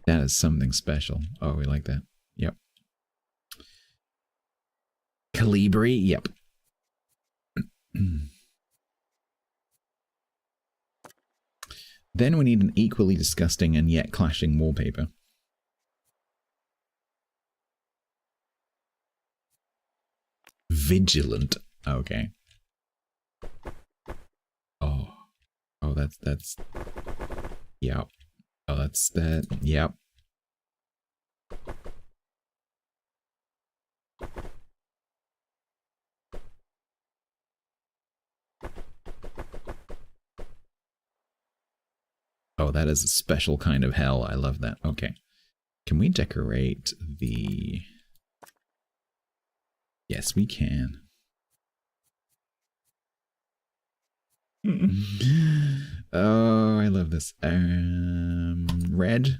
That is something special. Oh, we like that. Yep. Calibri, yep. Then we need an equally disgusting and yet clashing wallpaper. Vigilant. Okay. Oh. Oh, that's... Yep. Oh, that's that. Yep. Oh, that is a special kind of hell. I love that. Okay. Can we decorate the... Yes, we can. Oh, I love this. Red.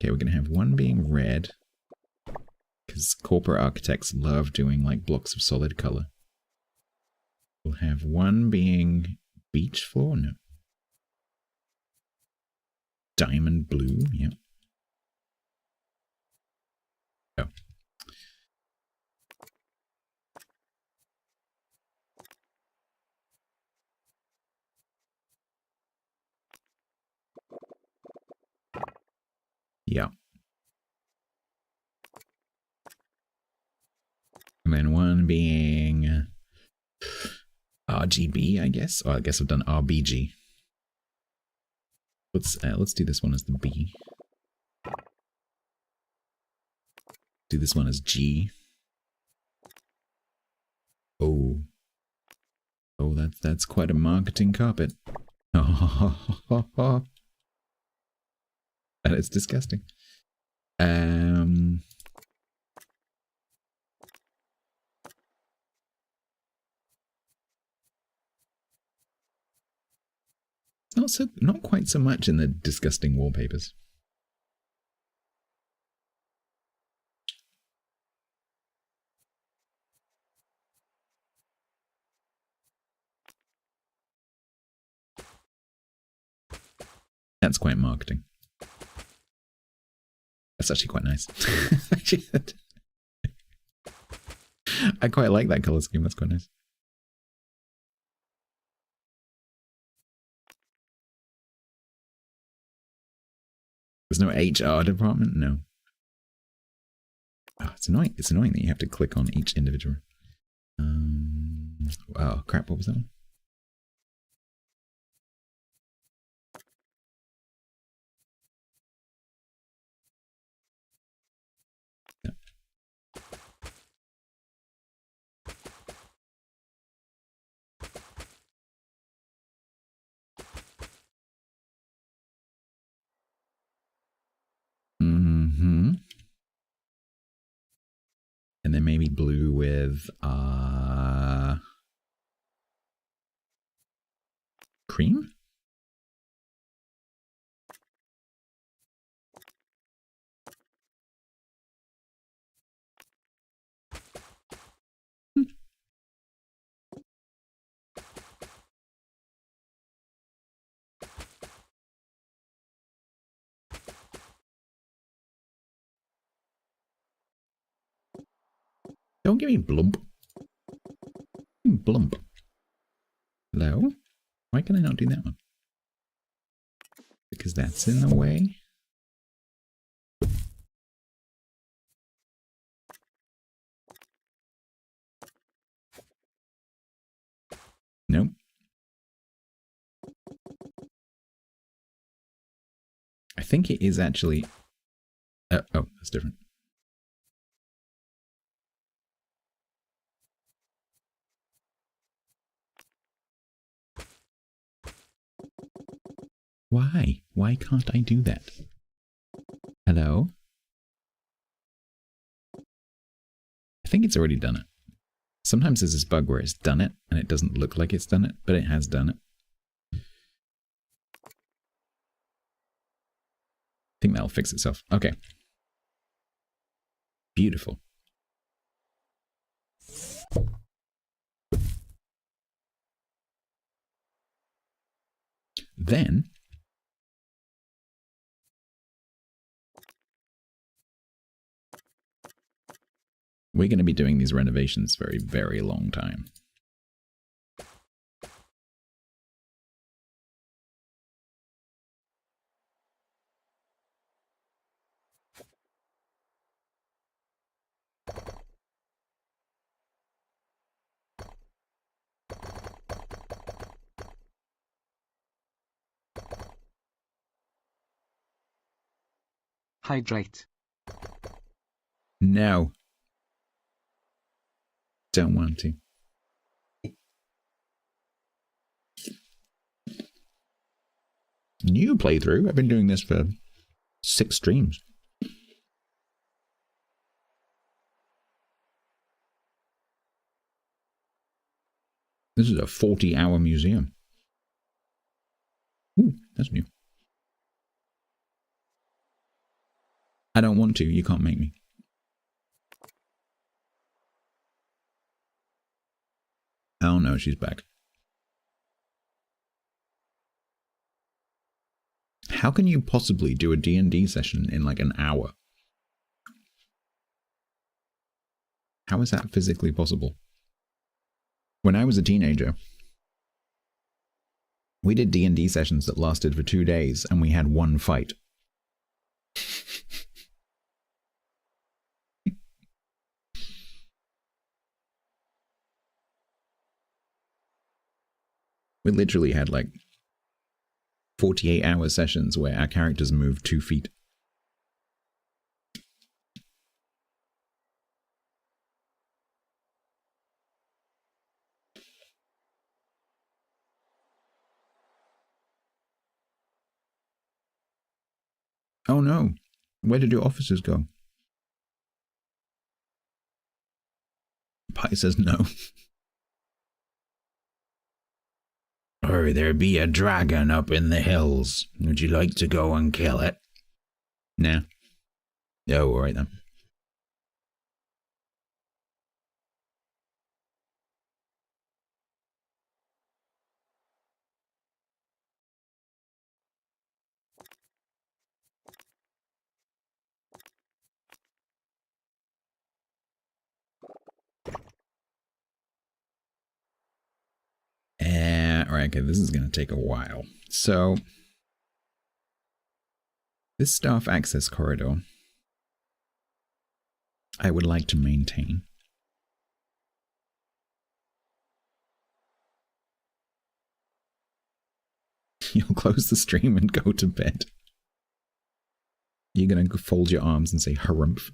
Okay, we're going to have one being red. Because corporate architects love doing like blocks of solid color. We'll have one being beach floor. No. Diamond blue. Yep. Oh. Yeah. And then one being RGB, I guess. Oh, I guess I've done RBG. Let's do this one as the B. Do this one as G. Oh. Oh, that's quite a marketing carpet. Oh, that is disgusting. Not quite so much in the disgusting wallpapers. That's quite marketing. That's actually quite nice. I quite like that color scheme. That's quite nice. There's no HR department? No. Oh, it's annoying. It's annoying that you have to click on each individual. Oh, crap. What was that one? Yeah. Mm-hmm. And then maybe blue with cream? Don't give me blump. Blump. Hello? Why can I not do that one? Because that's in the way. Nope. I think it is actually... oh, that's different. Why? Why can't I do that? Hello? I think it's already done it. Sometimes there's this bug where it's done it and it doesn't look like it's done it, but it has done it. I think that'll fix itself. Okay. Beautiful. Then We're going to be doing these renovations for a very long time. Hydrate. No. Don't want to. New playthrough. I've been doing this for 6 streams. This is a 40-hour museum. Ooh, that's new. I don't want to. You can't make me. Oh no, she's back. How can you possibly do a D&D session in like an hour? How is that physically possible? When I was a teenager, we did D&D sessions that lasted for 2 days and we had 1 fight. We literally had like 48-hour sessions where our characters moved 2 feet. Oh no, where did your officers go? Pi says no. Oh, there be a dragon up in the hills. Would you like to go and kill it? Nah. Oh, alright then. Alright, okay, this is going to take a while. So, this staff access corridor, I would like to maintain. You'll close the stream and go to bed. You're going to fold your arms and say harumph.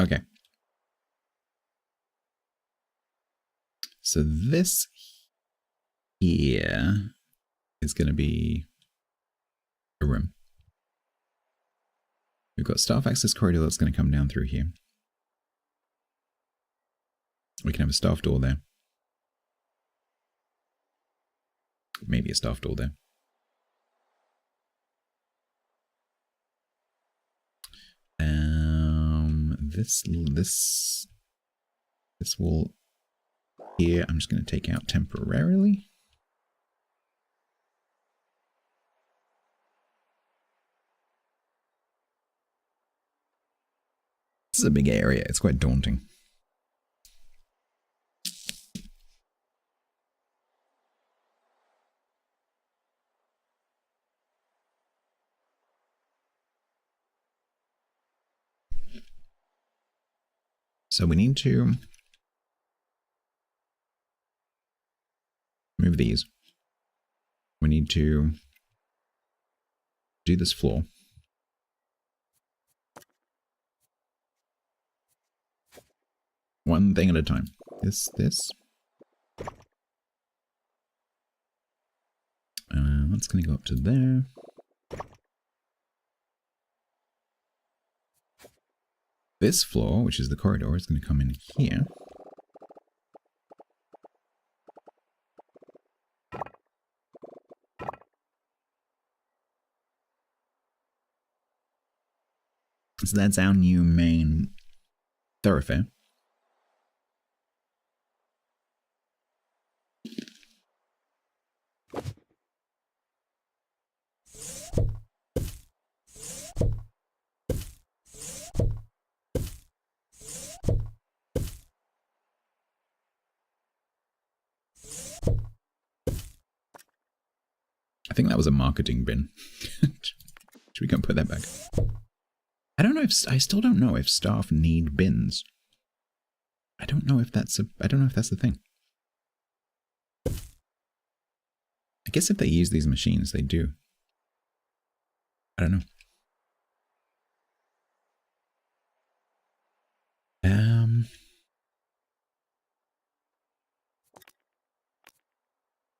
Okay. So this here is going to be a room. We've got staff access corridor that's going to come down through here. We can have a staff door there. Maybe a staff door there. This wall here, I'm just going to take out temporarily. This is a big area. It's quite daunting. So we need to move these. We need to do this floor. One thing at a time. This. That's going to go up to there. This floor, which is the corridor, is going to come in here. So that's our new main thoroughfare. I think that was a marketing bin. Should we go and put that back? I don't know if I still don't know if staff need bins. I don't know if that's the thing. I guess if they use these machines, they do. I don't know.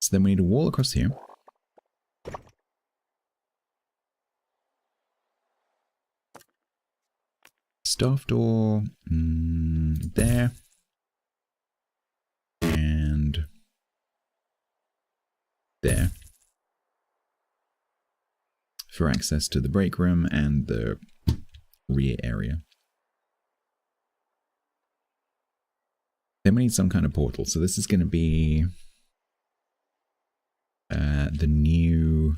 So then we need a wall across here. Staff door there. And there. For access to the break room and the rear area. Then we need some kind of portal. So this is going to be the new,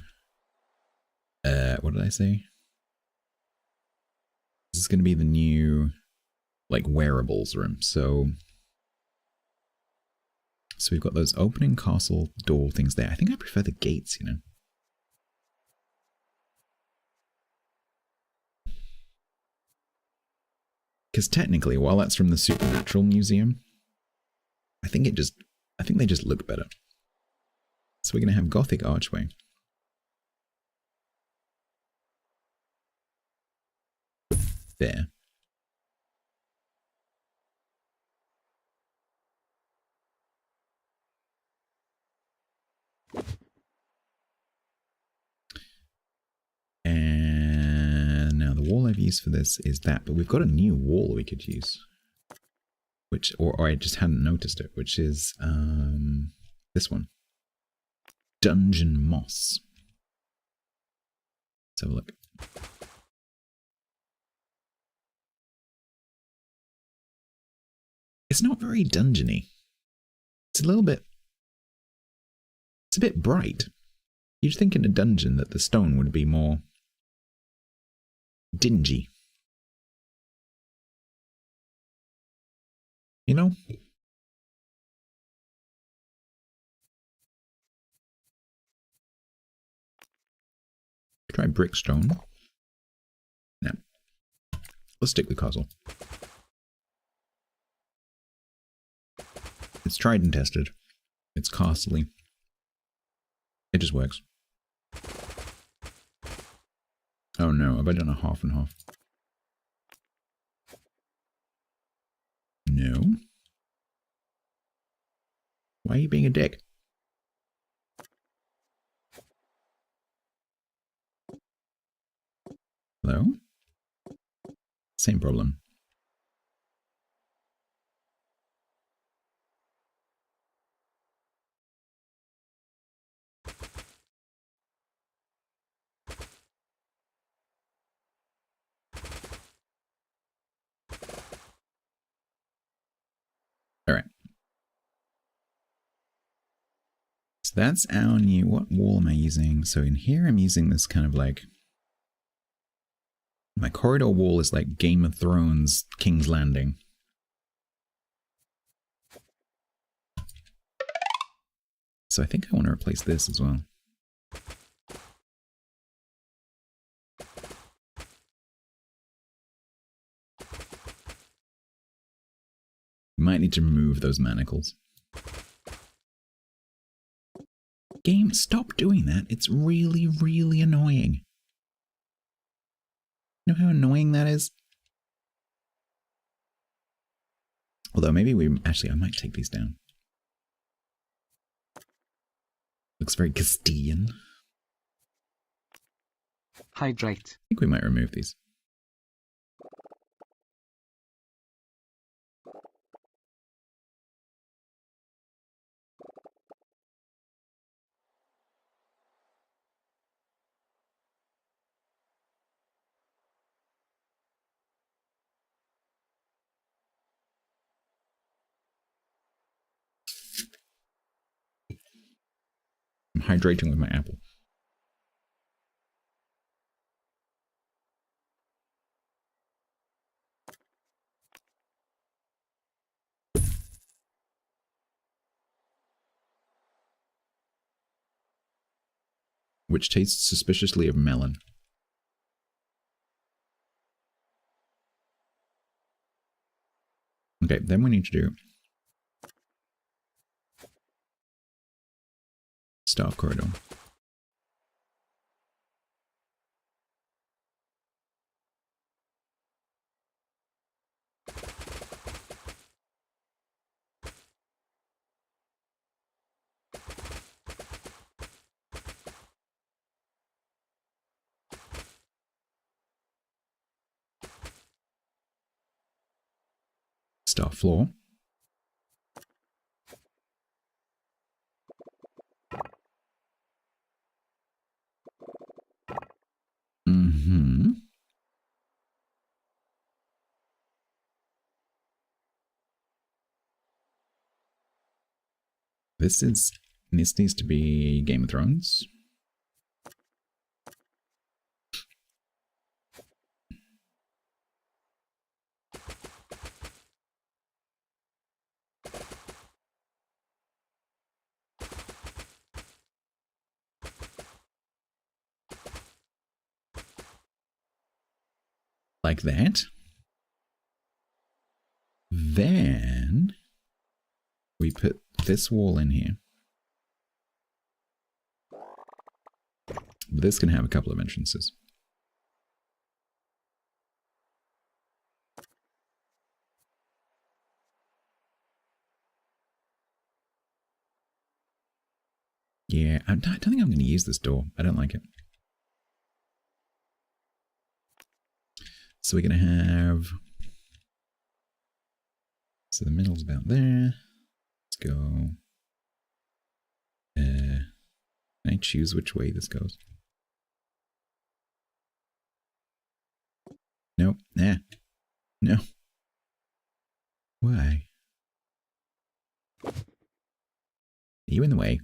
what did I say? This is going to be the new, like, wearables room. So we've got those opening castle door things there. I think I prefer the gates, you know. Because technically, while that's from the Supernatural Museum, I think they just look better. So we're going to have Gothic archway. There. And now the wall I've used for this is that, but we've got a new wall we could use. Which, or I just hadn't noticed it, which is this one. Dungeon Moss. Let's have a look. It's not very dungeony. It's a little bit... It's a bit bright. You'd think in a dungeon that the stone would be more dingy. You know? Try brickstone. No. Let's stick with castle. It's tried and tested. It's costly. It just works. Oh no, have I done a half and half? No. Why are you being a dick? Hello? Same problem. Alright. So that's our new... What wall am I using? So in here I'm using this kind of like... My corridor wall is like Game of Thrones King's Landing. So I think I want to replace this as well. Might need to remove those manacles. Game, stop doing that. It's really, really annoying. You know how annoying that is? Although maybe we... Actually, I might take these down. Looks very Castilian. Hydrate. I think we might remove these. I'm hydrating with my apple. Which tastes suspiciously of melon. Okay, then we need to do staff corridor. Staff floor. This needs to be Game of Thrones. Like that. Then we put this wall in here. This can have a couple of entrances. Yeah, I don't think I'm going to use this door. I don't like it. So we're going to have... So the middle's about there. Let's go... Can I choose which way this goes? Nope. Nah. No. Why? Are you in the way?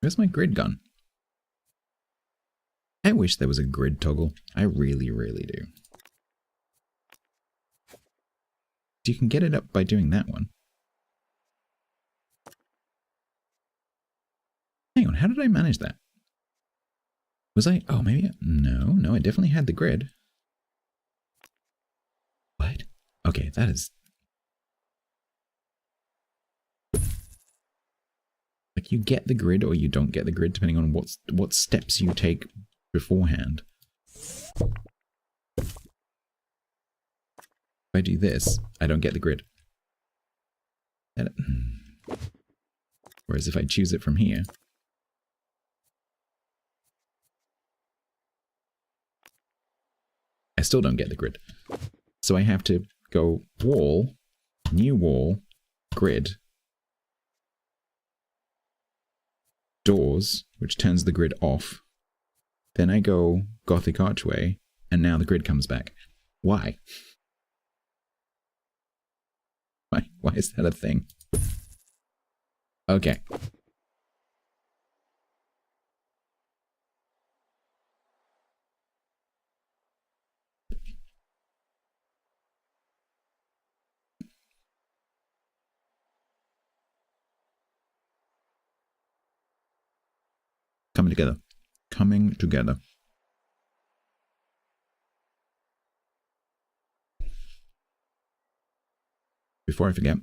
Where's my grid gun? I wish there was a grid toggle. I really, really do. You can get it up by doing that one. Hang on, how did I manage that? Was I... Oh, maybe... No, I definitely had the grid. What? Okay, that is... Like, you get the grid or you don't get the grid, depending on what steps you take beforehand. If I do this, I don't get the grid. Whereas if I choose it from here... I still don't get the grid. So I have to go wall, new wall, grid, doors, which turns the grid off. Then I go Gothic archway, and now the grid comes back. Why? Why is that a thing? Okay. Coming together. Coming together. Before I forget,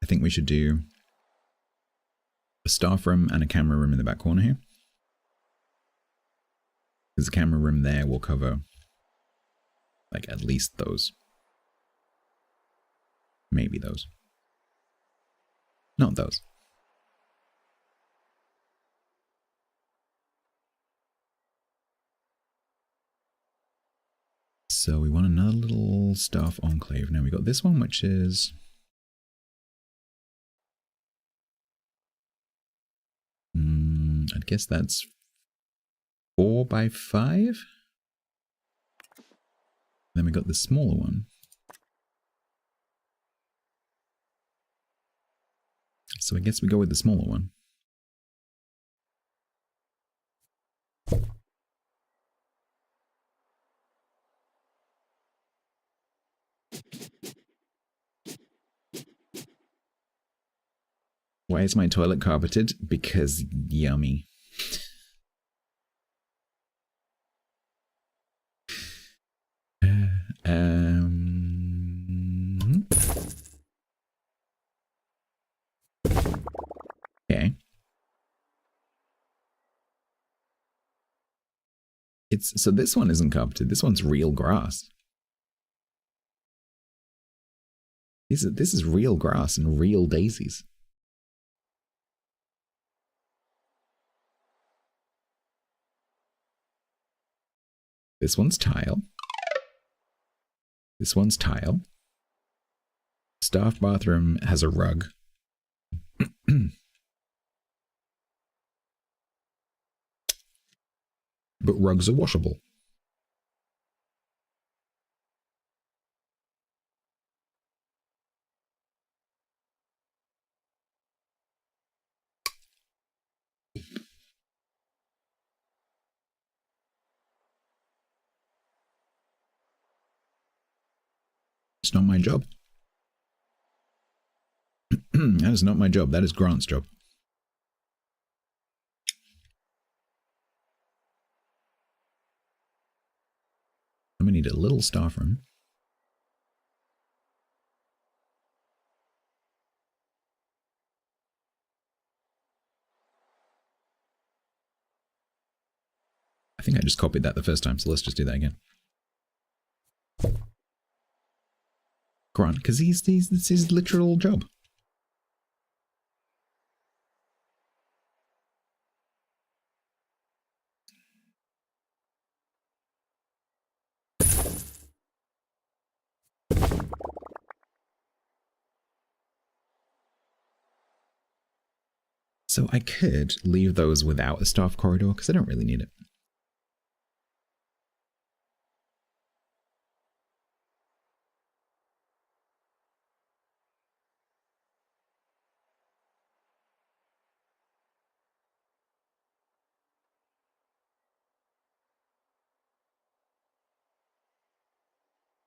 I think we should do a staff room and a camera room in the back corner here. Because the camera room there will cover, like, at least those. Maybe those. Not those. So we want another little staff enclave. Now we got this one, which is... I guess that's 4 by 5. Then we got the smaller one. So I guess we go with the smaller one. Why is my toilet carpeted? Because yummy. Okay. So this one isn't carpeted. This one's real grass. This is real grass and real daisies. This one's tile. This one's tile. Staff bathroom has a rug. But rugs are washable. It's not my job. That is not my job. That is Grant's job. I'm gonna need a little staff room. I think I just copied that the first time, so let's just do that again. Grant, because it's his literal job. So I could leave those without a staff corridor, because I don't really need it.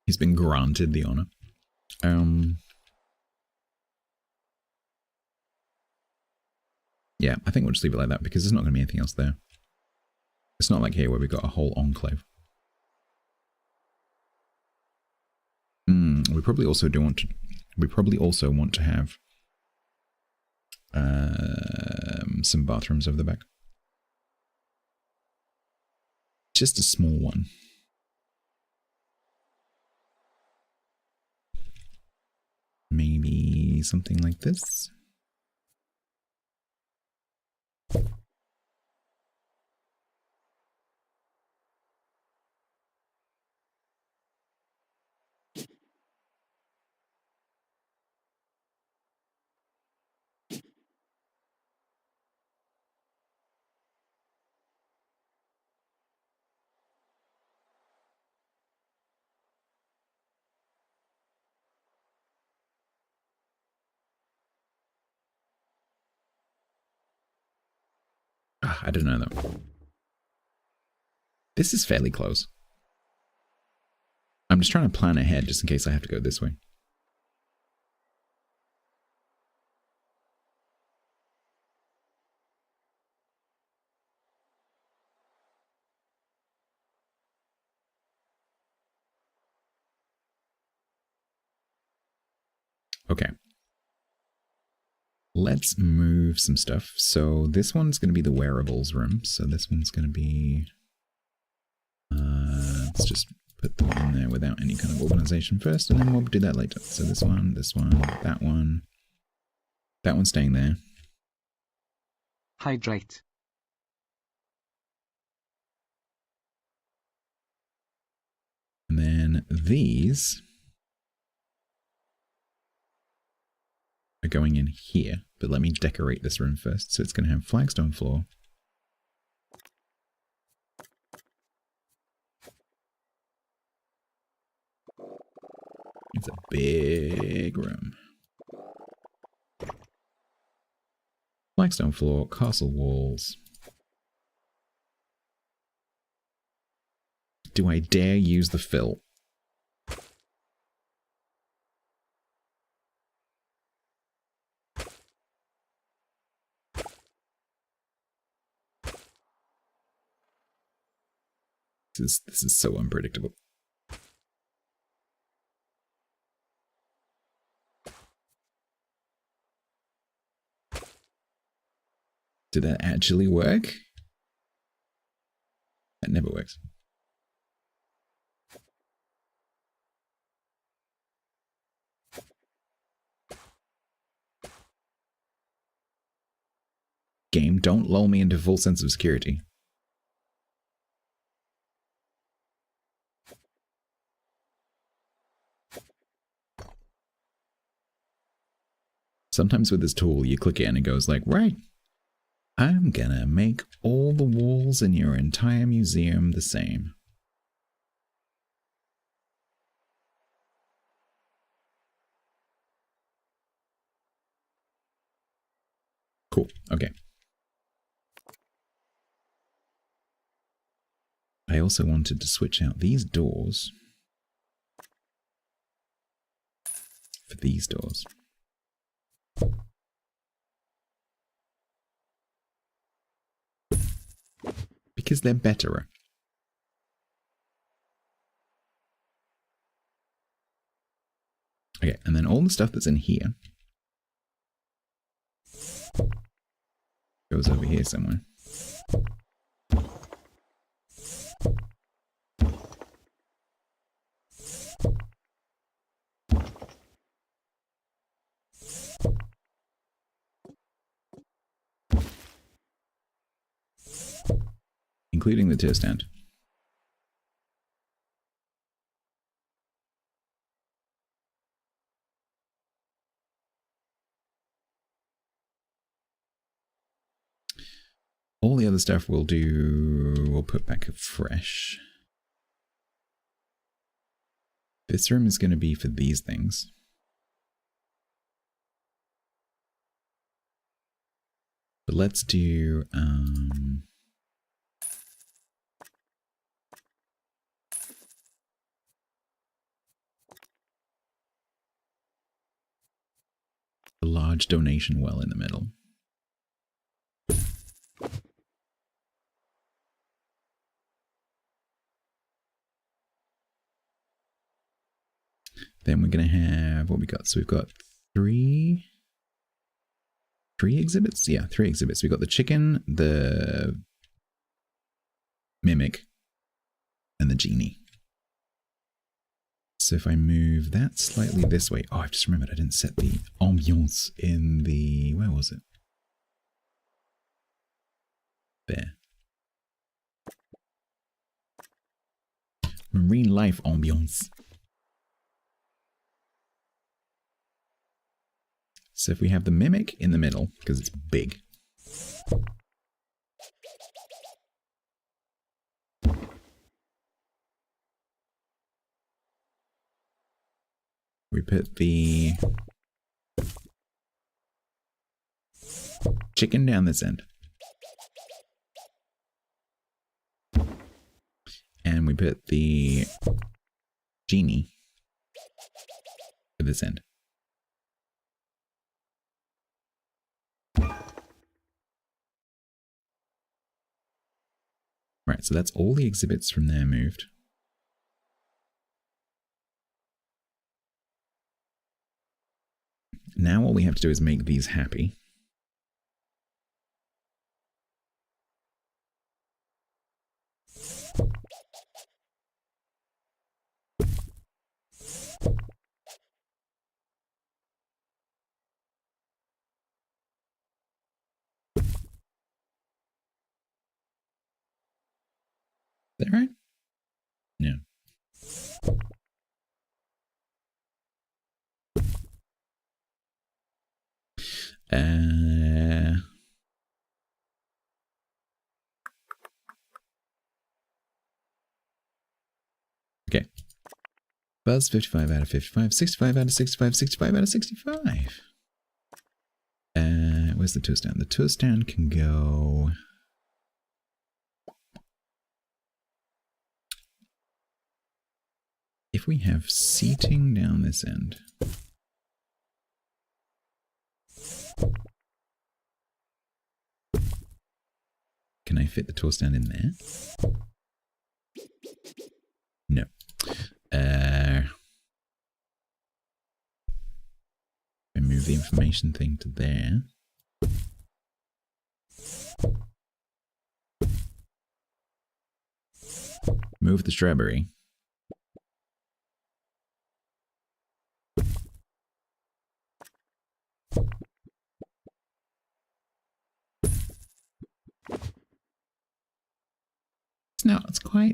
He's been granted the honor. Yeah, I think we'll just leave it like that because there's not going to be anything else there. It's not like here where we've got a whole enclave. We probably also do want to. We probably also want to have some bathrooms over the back. Just a small one. Maybe something like this. I don't know though. This is fairly close. I'm just trying to plan ahead just in case I have to go this way. Okay. Let's move some stuff. So this one's going to be the wearables room. So this one's going to be... let's just put them in there without any kind of organization first, and then we'll do that later. So this one, that one. That one's staying there. Hydrate. And then these are going in here, but let me decorate this room first. So it's going to have flagstone floor. It's a big room. Flagstone floor, castle walls. Do I dare use the fill? This is so unpredictable. Did that actually work? That never works. Game, don't lull me into full sense of security. Sometimes with this tool, you click it and it goes like, right, I'm gonna make all the walls in your entire museum the same. Cool, okay. I also wanted to switch out these doors for these doors. Because they're better. Okay, and then all the stuff that's in here goes over here somewhere. Including the tier stand. All the other stuff we'll put back fresh. This room is going to be for these things. But let's do, a large donation well in the middle. Then we're going to have what we got. So we've got three exhibits? Yeah, 3 exhibits. We've got the chicken, the mimic, and the genie. So if I move that slightly this way... Oh, I've just remembered I didn't set the ambiance in the... Where was it? There. Marine life ambiance. So if we have the mimic in the middle, because it's big. We put the chicken down this end. we put the genie at this end. Right, so that's all the exhibits from there moved. Now all we have to do is make these happy. Is that right? No. Okay. Buzz 55 out of 55, 65 out of 65, 65 out of 65. Where's the tour stand? The tour stand can go... If we have seating down this end... Can I fit the tour stand in there? No. I move the information thing to there. Move the strawberry.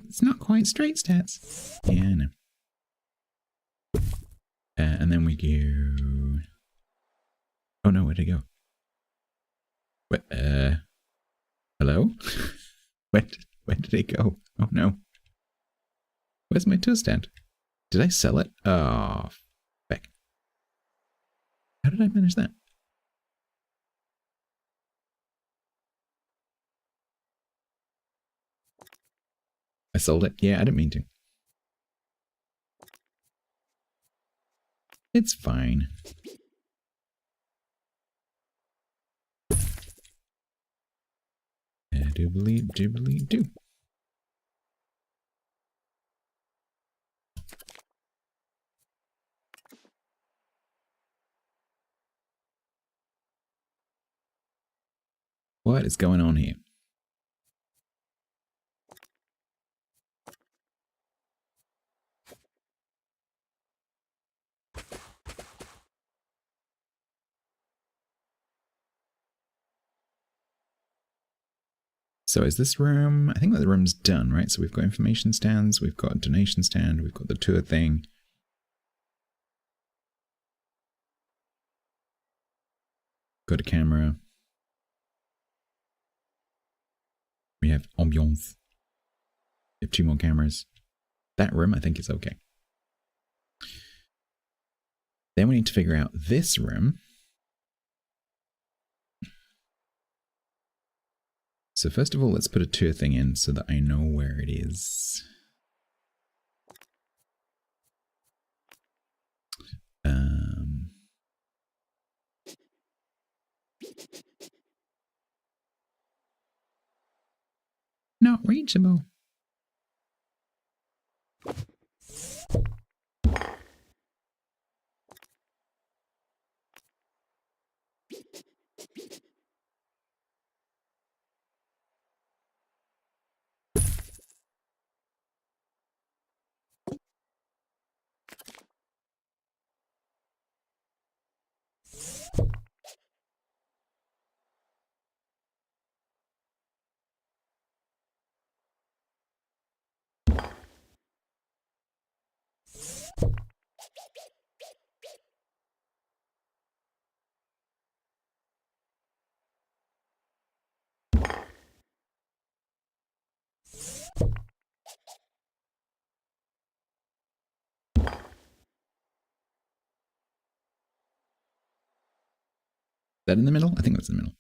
It's not quite straight, Stats. Yeah, I know. And then we go... Oh no, where'd it go? What, hello? Where did it go? Oh no. Where's my tour stand? Did I sell it? Oh, feck. How did I manage that? I sold it? Yeah, I didn't mean to. It's fine. Doobly-doobly-doo. What is going on here? So is this room... I think that the room's done, right? So we've got information stands, we've got a donation stand, we've got the tour thing. Got a camera. We have ambiance. We have 2 more cameras. That room, I think, is okay. Then we need to figure out this room. So first of all, let's put a tour thing in so that I know where it is. Not reachable. That in the middle? I think that's in the middle.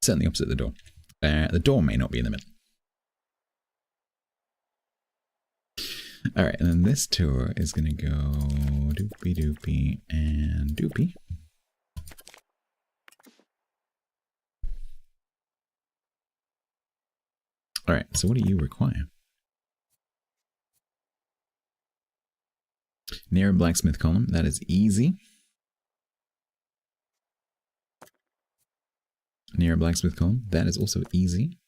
Certainly opposite the door. The door may not be in the middle. Alright, and then this tour is going to go doopy doopy and doopy. Alright, so what do you require? Near a blacksmith column, that is easy. Near a blacksmith column, that is also easy.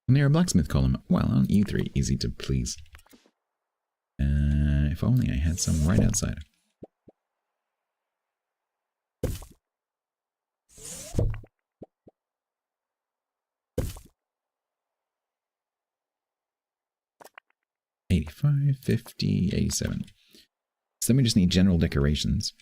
Near a blacksmith column, well, on E3, easy to please. If only I had some right outside. $85, $50, $87. So then we just need general decorations.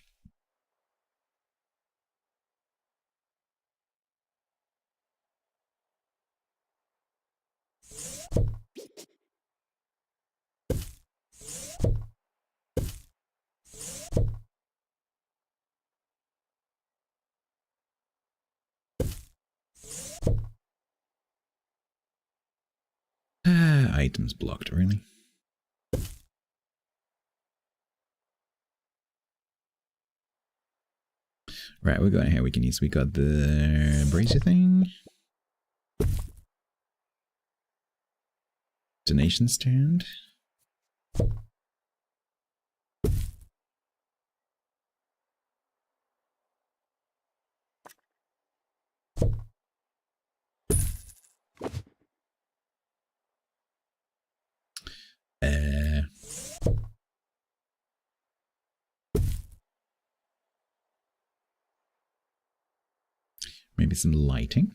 Items blocked, really? Right, we're going here. We can use. We got the brazier thing. Donation stand. Maybe some lighting.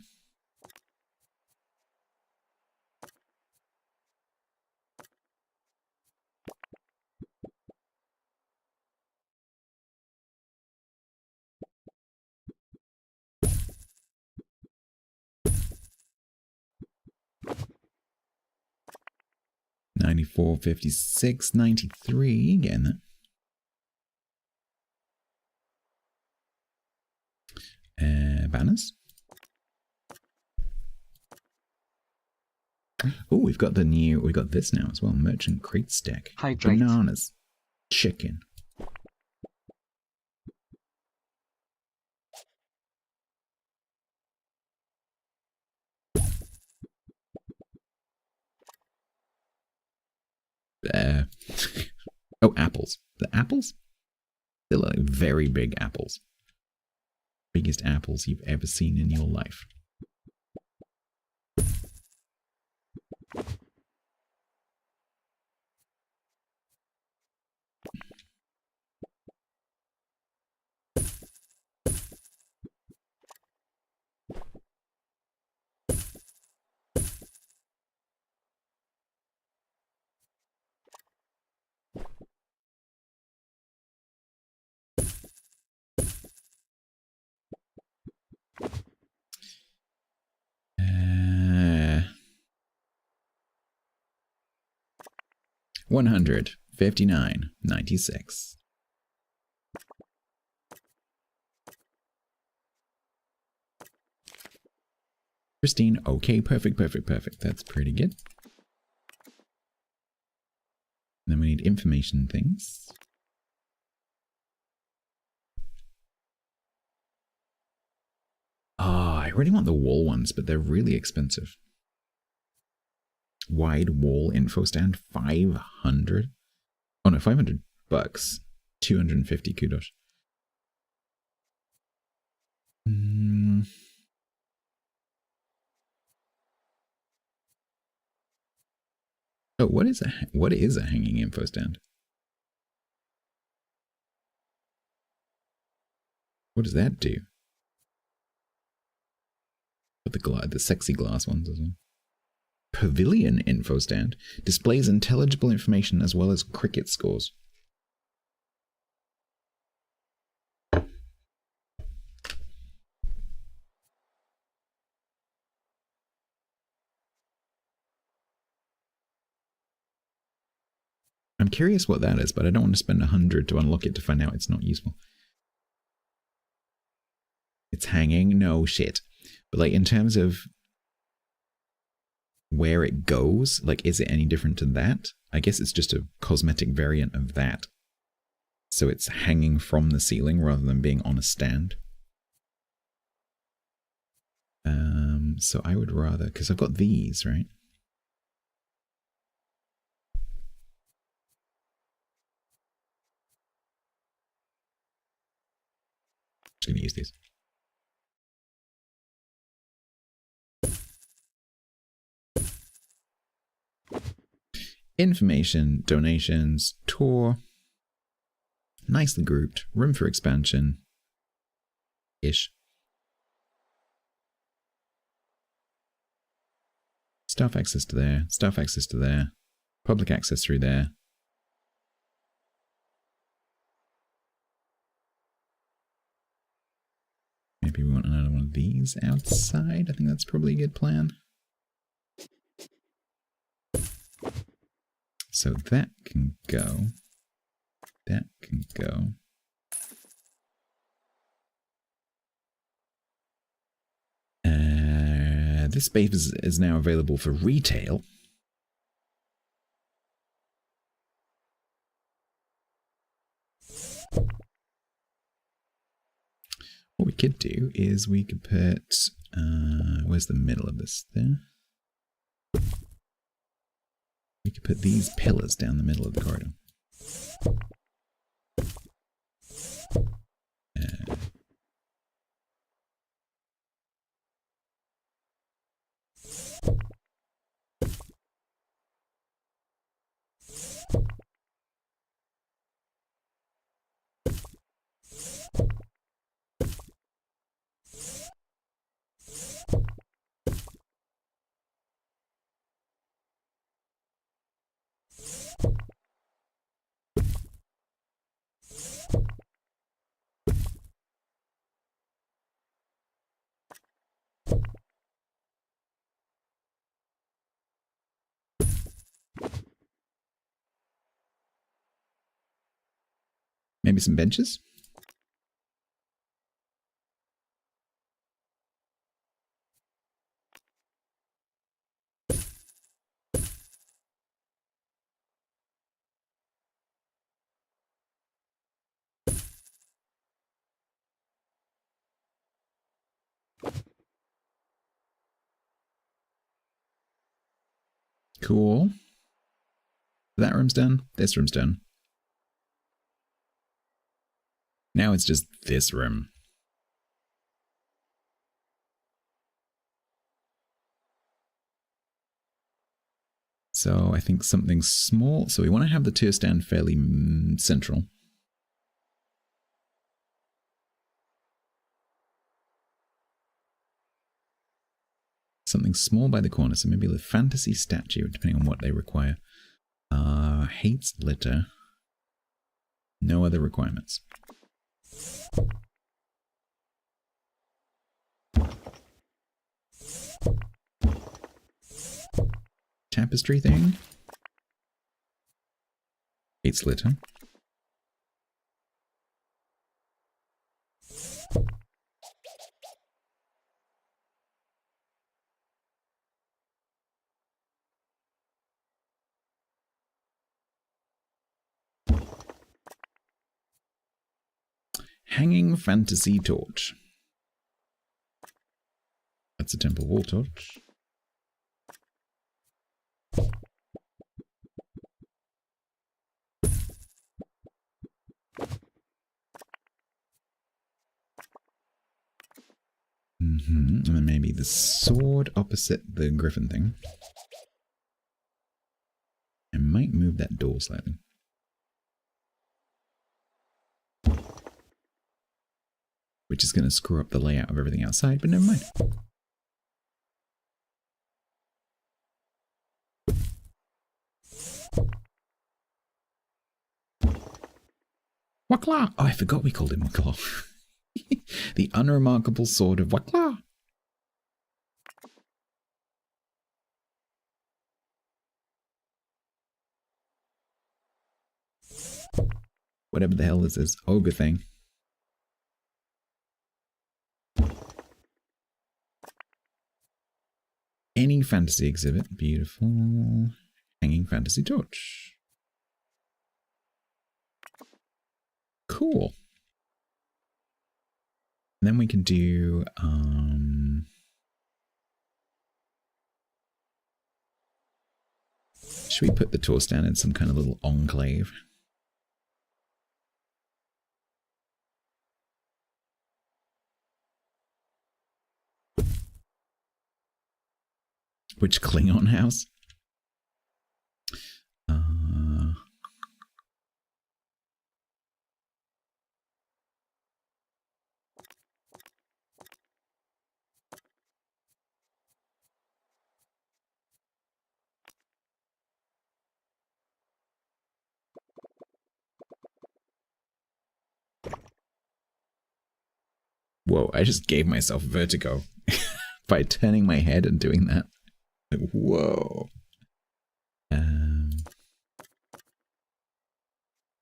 $94, $56, $93. Getting that. Banners. Oh, we've got this now as well. Merchant crate stack. Hydrate. Bananas. Chicken. Oh, apples. The apples? They're like very big apples. Biggest apples you've ever seen in your life. $159.96. Christine, okay, perfect. That's pretty good. Then we need information things. I really want the wall ones, but they're really expensive. Wide wall info stand, 500. Oh no, $500. 250 kudos. Oh, what is a hanging info stand? What does that do? But the sexy glass ones as well. Pavilion info stand displays intelligible information as well as cricket scores. I'm curious what that is, but I don't want to spend 100 to unlock it to find out it's not useful. It's hanging? No shit. But like in terms of where it goes. Like, is it any different to that? I guess it's just a cosmetic variant of that. So it's hanging from the ceiling rather than being on a stand. So I would rather, because I've got these, right? Just going to use these. Information, donations, tour. Nicely grouped. Room for expansion. Ish. Staff access to there. Staff access to there. Public access through there. Maybe we want another one of these outside. I think that's probably a good plan. So that can go. That can go. This space is now available for retail. What we could do is we could put, where's the middle of this there? We could put these pillars down the middle of the corridor. Maybe some benches? Cool. That room's done. This room's done. Now it's just this room. So I think something small. So we want to have the tier stand fairly central. Something small by the corner. So maybe the fantasy statue, depending on what they require. Hates litter. No other requirements. Tapestry thing. Hates litter. Hanging fantasy torch. That's a temple wall torch. And then maybe the sword opposite the griffin thing. I might move that door slightly. Which is going to screw up the layout of everything outside, but never mind. Wakla! Oh, I forgot we called him Wakla. The unremarkable sword of Wakla. Whatever the hell this is. Ogre thing. Any fantasy exhibit. Beautiful. Hanging fantasy torch. Cool. And then we can do should we put the torch down in some kind of little enclave? Which Klingon house? Whoa, I just gave myself vertigo by turning my head and doing that. Whoa.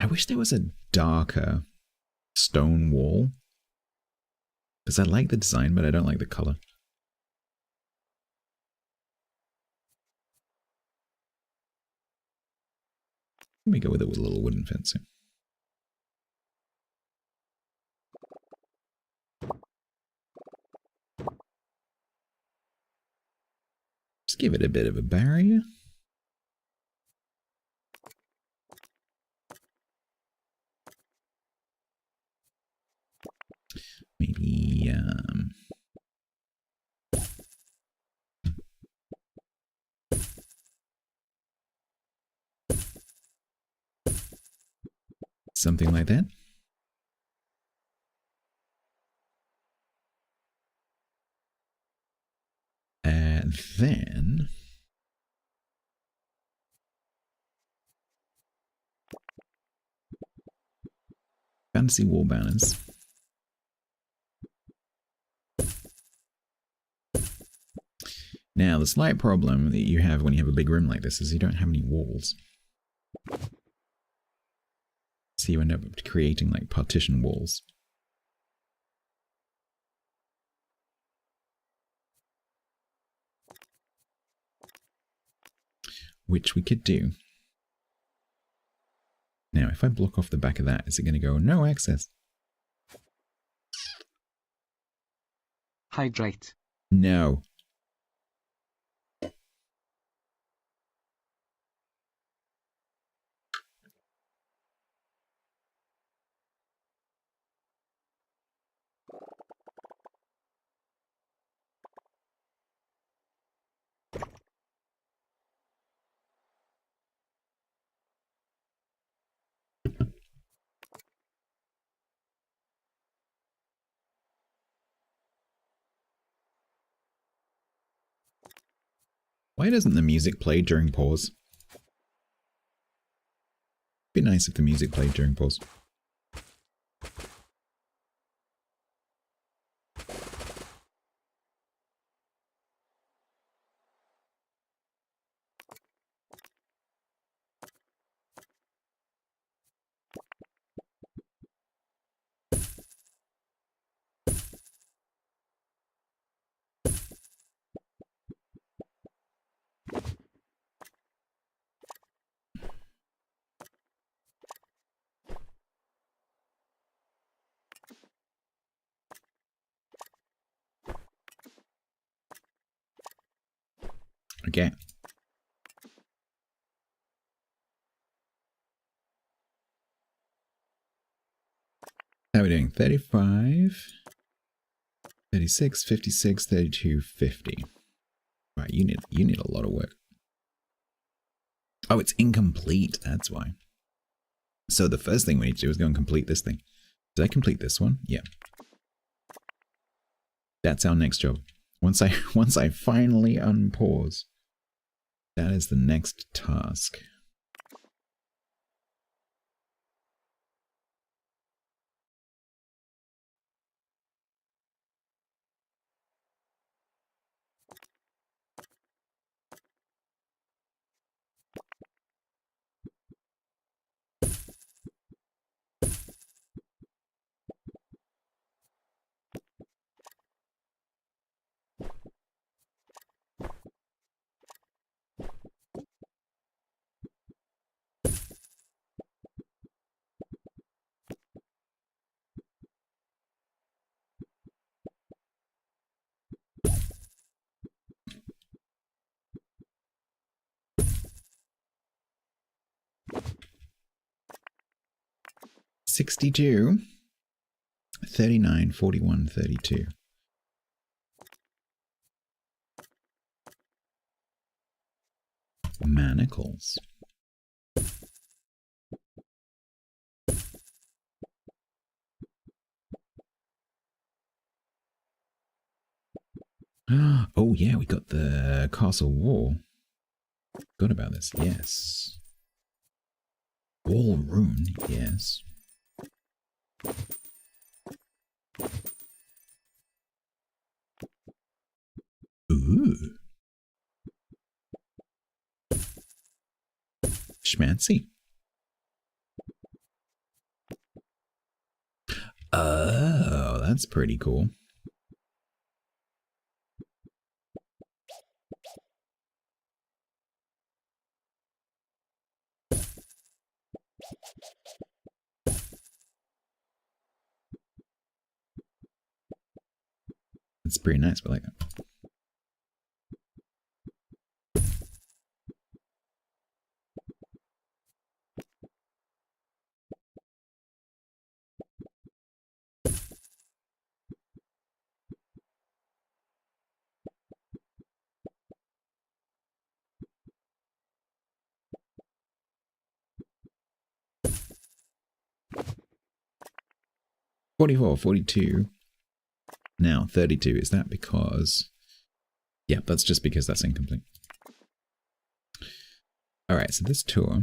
I wish there was a darker stone wall. Because I like the design, but I don't like the color. Let me go with it with a little wooden fencing. Just give it a bit of a barrier. Maybe, something like that. And then fantasy wall banners. Now, the slight problem that you have when you have a big room like this is you don't have any walls. So you end up creating like partition walls. Which we could do. Now, if I block off the back of that, is it going to go no access? Hydrate. No. Why doesn't the music play during pause? Be nice if the music played during pause. Okay. How are we doing? 35, 36, 56, 32, 50. Right, you need a lot of work. Oh, it's incomplete. That's why. So the first thing we need to do is go and complete this thing. Did I complete this one? Yeah. That's our next job. Once I finally unpause, that is the next task. 62, 39, 41, 32. Manacles. Oh yeah, we got the castle wall. Forgot about this. Yes. Wall rune. Yes. Ooh. Schmancy. Oh, that's pretty cool. It's pretty nice, but like that. $44, $42. Now 32. Is that because? Yeah, that's just because that's incomplete. All right, so this tour.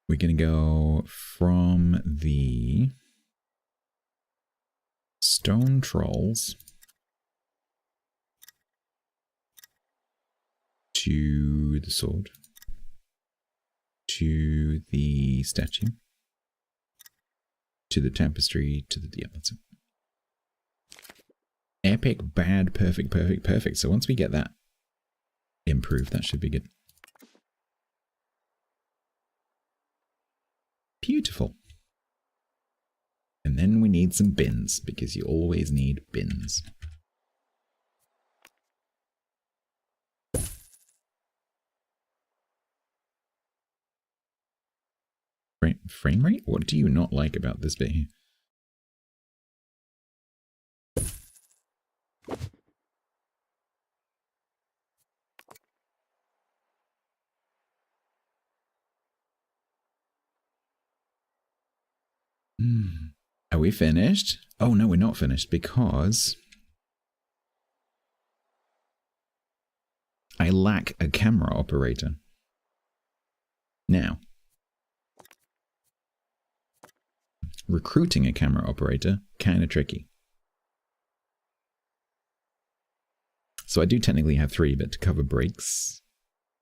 We're going to go from the stone trolls to the sword to the statue to the tapestry to the... Yeah, that's it. Epic, bad, perfect, perfect, perfect. So once we get that improved, that should be good. Beautiful. And then we need some bins, because you always need bins. Frame rate? What do you not like about this bit here? Are we finished? Oh no, we're not finished because I lack a camera operator. Now, recruiting a camera operator, kind of tricky. So I do technically have 3, but to cover breaks.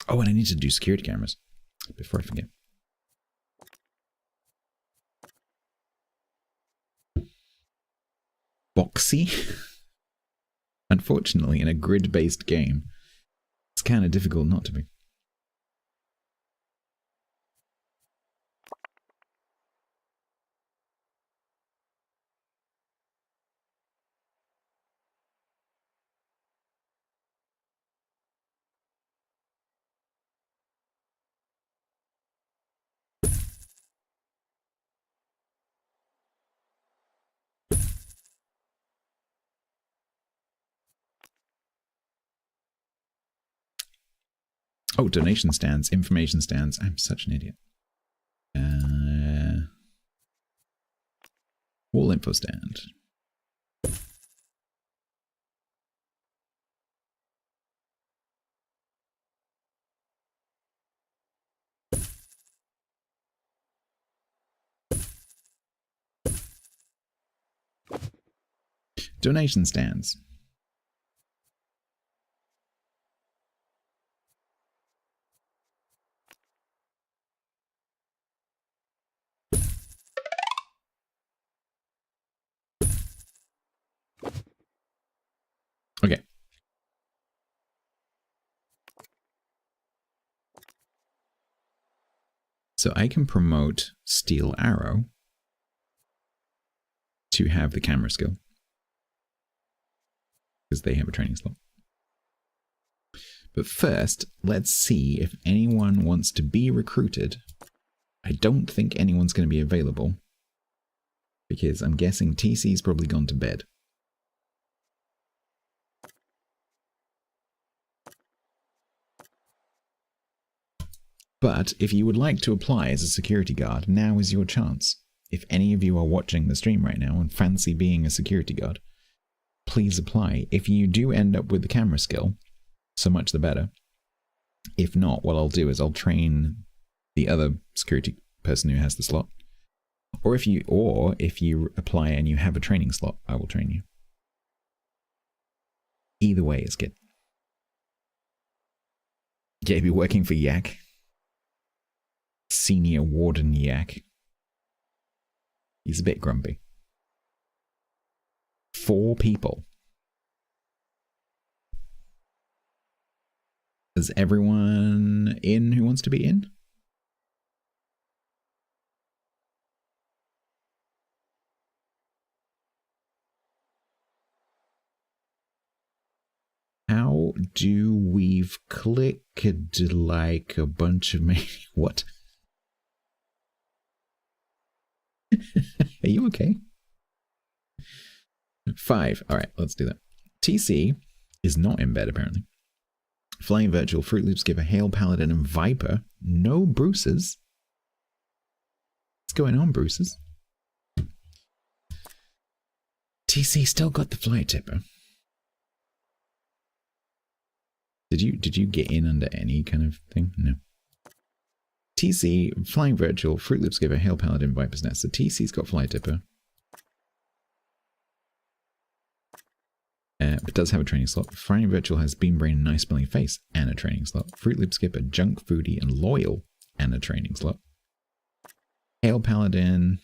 Oh, and I need to do security cameras before I forget. Boxy? Unfortunately, in a grid-based game, it's kind of difficult not to be. Oh, donation stands, information stands. I'm such an idiot. Wall info stand. Donation stands. Okay. So I can promote Steel Arrow to have the camera skill, because they have a training slot. But first, let's see if anyone wants to be recruited. I don't think anyone's going to be available, because I'm guessing TC's probably gone to bed. But if you would like to apply as a security guard, now is your chance. If any of you are watching the stream right now and fancy being a security guard, please apply. If you do end up with the camera skill, so much the better. If not, what I'll do is I'll train the other security person who has the slot. Or if you apply and you have a training slot, I will train you. Either way is good. Yeah, you'll be working for Yak. Senior Warden Yak. He's a bit grumpy. 4 people. Is everyone in who wants to be in? How do we've clicked like a bunch of what? Are you okay? 5. All right, let's do that. TC is not in bed, apparently. Flying Virtual, Fruit Loops Giver, Hail Paladin, and Viper. No Bruces. What's going on, Bruces? TC still got the Fly Tipper. Did you get in under any kind of thing? No. TC, Flying Virtual, Fruit Loops Giver, Hail Paladin, Viper's Nest. So TC's got Fly Tipper. But does have a training slot. Flying Virtual has Beam Brain and Nice Smelling Face and a training slot. Fruit Loop Skipper, Junk Foodie, and Loyal and a training slot. Hail Paladin,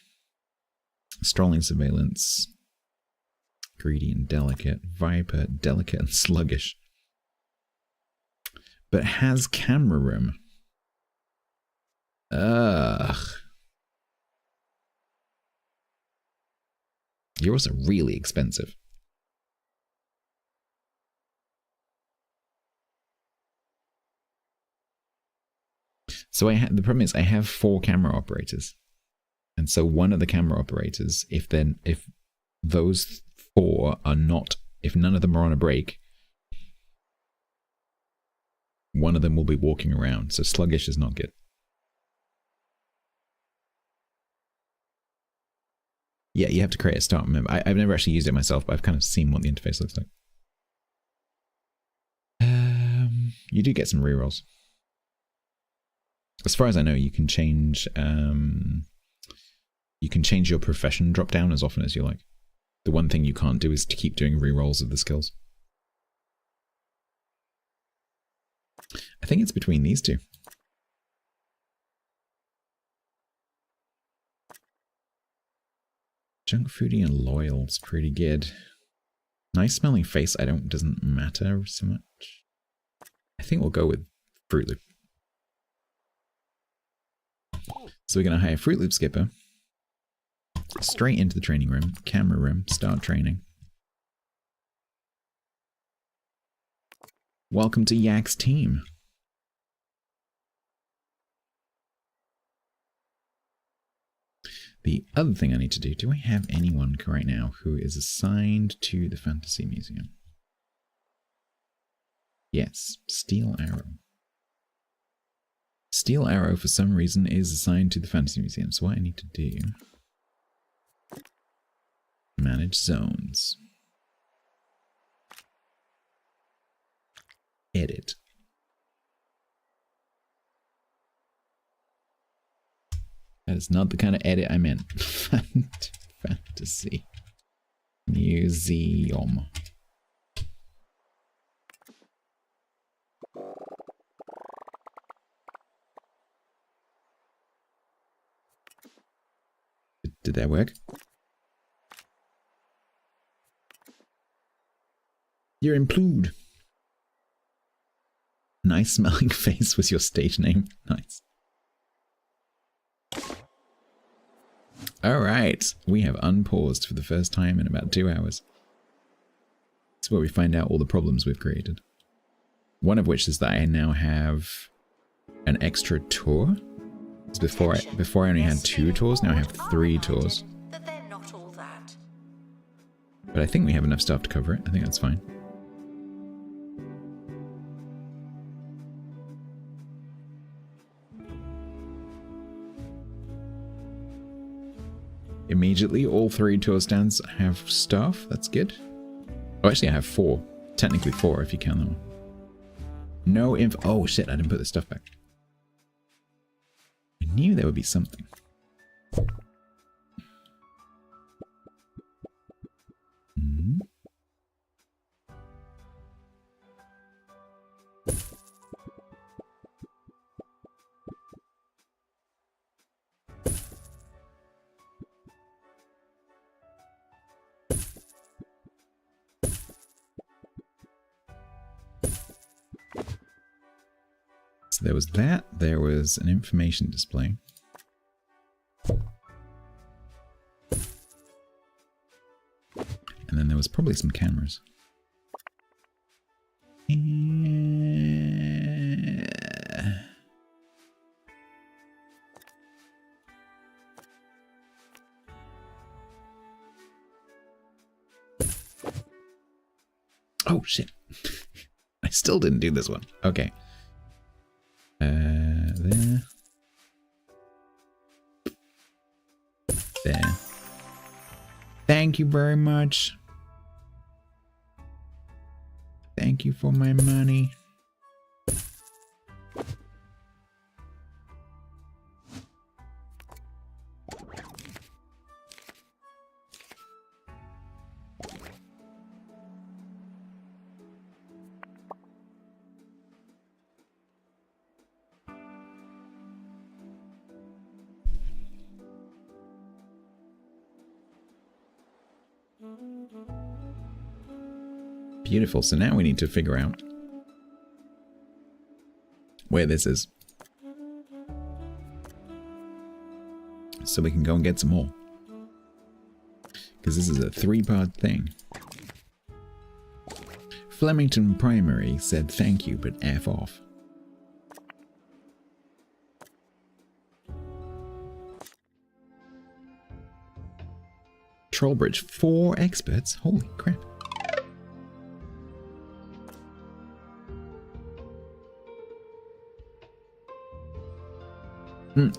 Strolling Surveillance, Greedy and Delicate, Viper, Delicate and Sluggish. But has Camera Room. Ugh. You're also really expensive. So the problem is I have 4 camera operators. And so one of the camera operators, if those 4 are not, if none of them are on a break, one of them will be walking around. So Sluggish is not good. Yeah, you have to create a start member. I've never actually used it myself, but I've kind of seen what the interface looks like. You do get some rerolls. As far as I know, you can change your profession drop down as often as you like. The one thing you can't do is to keep doing rerolls of the skills. I think it's between these two. Junk Foodie and Loyal's pretty good. Nice Smelling Face doesn't matter so much. I think we'll go with Fruit Loop. So we're going to hire Fruit Loop Skipper. Straight into the training room. Camera room. Start training. Welcome to Yak's team. The other thing I need to do I have anyone right now who is assigned to the Fantasy Museum? Yes, Steel Arrow. Steel Arrow, for some reason, is assigned to the Fantasy Museum. So what I need to do... Manage zones. Edit. That is not the kind of edit I meant. Fantasy Museum. Did that work? You're employed. Nice Smelling Face was your stage name. Nice. Alright, we have unpaused for the first time in about 2 hours. That's where we find out all the problems we've created. One of which is that I now have an extra tour. Before I only had 2 tours, now I have 3 tours. That they're not all that. But I think we have enough stuff to cover it. I think that's fine. Immediately, all 3 tour stands have stuff. That's good. Oh, actually, I have 4. Technically 4 if you count them. No info. Oh shit! I didn't put the stuff back. I knew there would be something. Hmm. So there was that. There was an information display. And then there was probably some cameras. Oh shit. I still didn't do this one. Okay. There. There. Thank you very much. Thank you for my money. Beautiful. So now we need to figure out where this is, so we can go and get some more, because this is a 3-part thing. Flemington Primary said thank you, but F off. Trollbridge, 4 experts? Holy crap.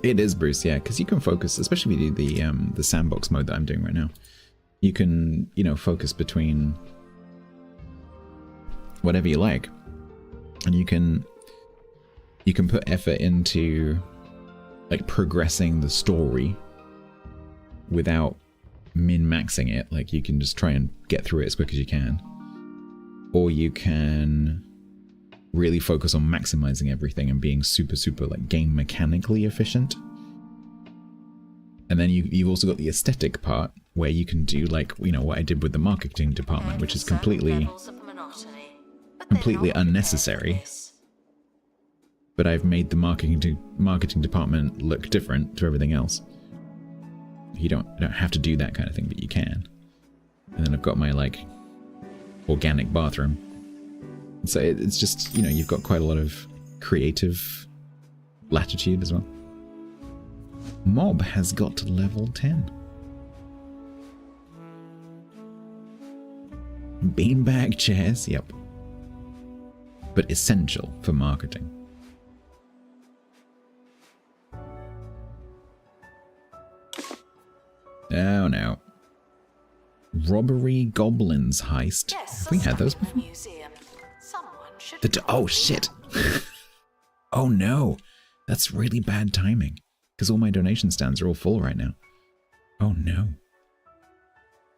It is, Bruce, yeah, because you can focus, especially if you do the sandbox mode that I'm doing right now. You can, you know, focus between whatever you like, and you can put effort into like progressing the story without min-maxing it. Like, you can just try and get through it as quick as you can, or you can really focus on maximizing everything and being super like game mechanically efficient. And then you've also got the aesthetic part where you can do, like, you know, what I did with the marketing department, which is completely unnecessary. But I've made the marketing department look different to everything else. You don't have to do that kind of thing, but you can. And then I've got my, like, organic bathroom. So it's just, you know, you've got quite a lot of creative latitude as well. Mob has got to level 10. Beanbag chairs, yep. But essential for marketing. Oh no. Robbery Goblins heist. Yes, have we had those before? Oh shit! Oh no! That's really bad timing, because all my donation stands are all full right now. Oh no.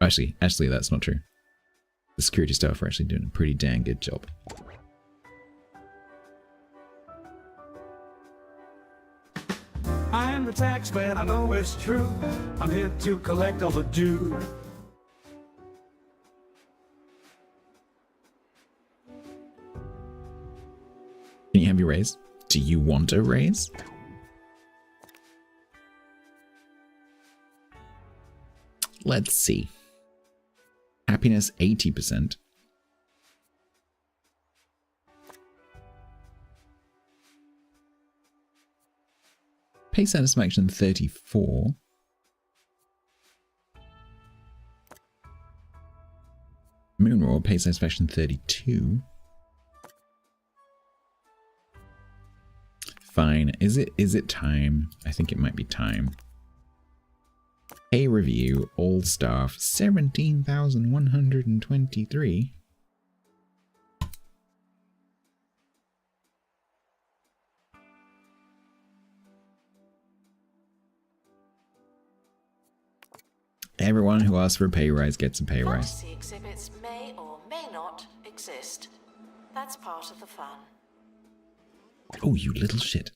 Actually, that's not true. The security staff are actually doing a pretty dang good job. I am the tax man, I know it's true. I'm here to collect all the due. Can you have your raise? Do you want a raise? Let's see. Happiness 80%. Pay satisfaction 34. Moonroar, pay satisfaction 32. Fine. Is it time? I think it might be time. Pay review, all staff, 17,123. Everyone who asks for a pay rise gets a pay rise. Fantasy exhibits may or may not exist. That's part of the fun. Oh, you little shit.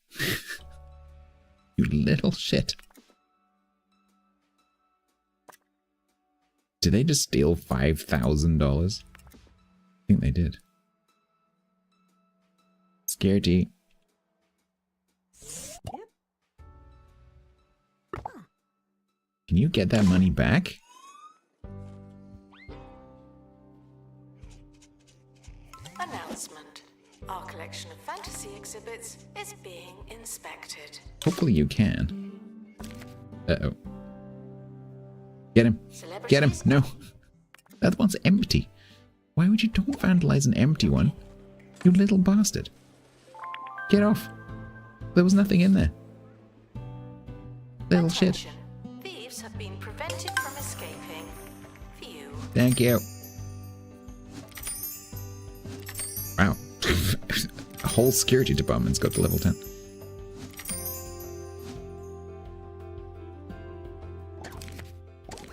You little shit. Did they just steal $5,000? I think they did. Scaredy. Can you get that money back? Announcement. Our collection of fantasy exhibits is being inspected. Hopefully you can. Uh-oh. Get him. Get him. No. That one's empty. Why would you don't vandalize an empty one? You little bastard. Get off. There was nothing in there. Little shit. Thieves have been prevented from escaping. Phew. Thank you. Wow. A whole security department's got to level 10.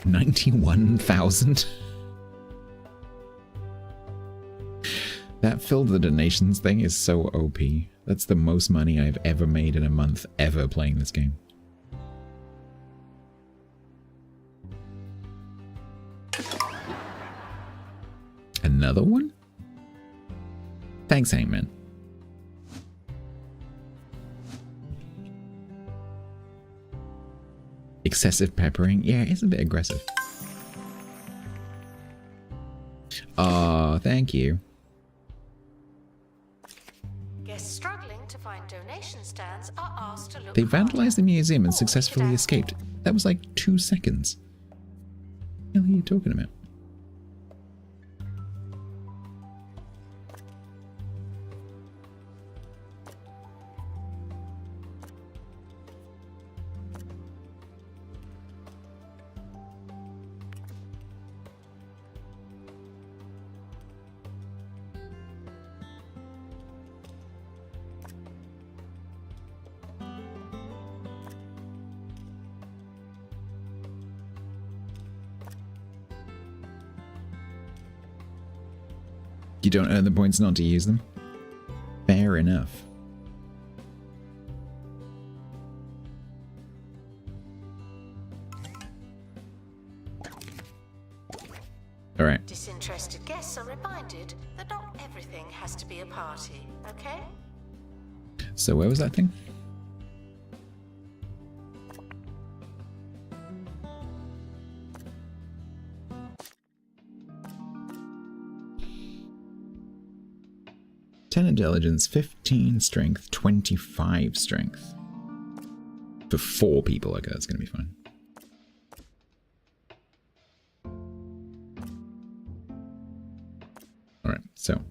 $91,000. That fill the donations thing is so OP. That's the most money I've ever made in a month ever playing this game. Another one? Thanks, Hangman. Excessive peppering? Yeah, it's a bit aggressive. Aw, thank you. Guests struggling to find donation stands are asked to look They harder. vandalized the museum and Or successfully get out. escaped. That was like 2 seconds. What the hell are you talking about? You don't earn the points not to use them? Fair enough. Alright, Disinterested guests are reminded that not everything has to be a party, okay? so where was that thing? Ten intelligence, 15 strength, 25 strength. For 4 people, okay, that's gonna be fine. Alright, so.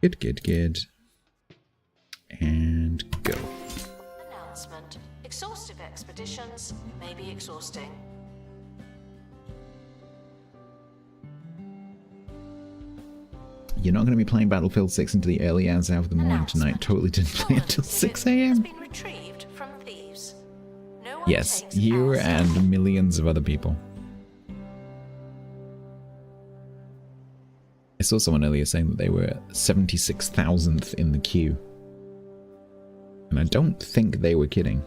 Good. And go. Announcement. Exhaustive expeditions may be exhausting. You're not going to be playing Battlefield 6 into the early hours of the morning tonight. Announcement. Totally didn't play Stolen until 6 exhibit has a.m. been retrieved from thieves. No one Yes, takes you our stuff. and millions of other people. I saw someone earlier saying that they were 76,000th in the queue. And I don't think they were kidding.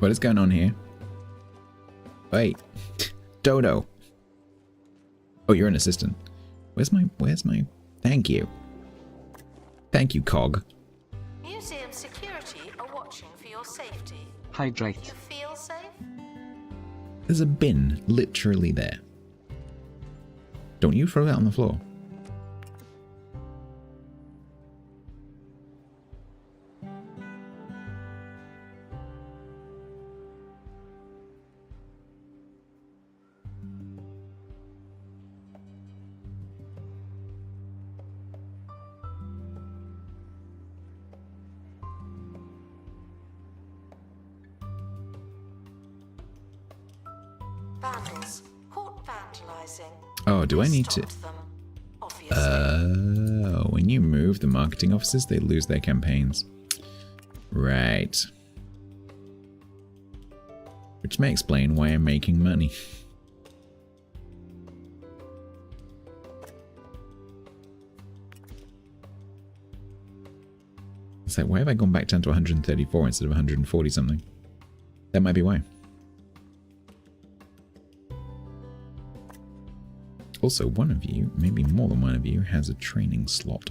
What is going on here? Wait. Dodo. Oh, you're an assistant. Where's my... Thank you. Thank you, Cog. Museum security are watching for your safety. Hydrate. You feel safe? There's a bin literally there. Don't you throw that on the floor. Vandals caught vandalizing. Oh, do I need to... Stopped them, obviously. When you move the marketing offices, they lose their campaigns. Right. Which may explain why I'm making money. It's like, why have I gone back down to 134 instead of 140 something? That might be why. Also, one of you, maybe more than one of you, has a training slot.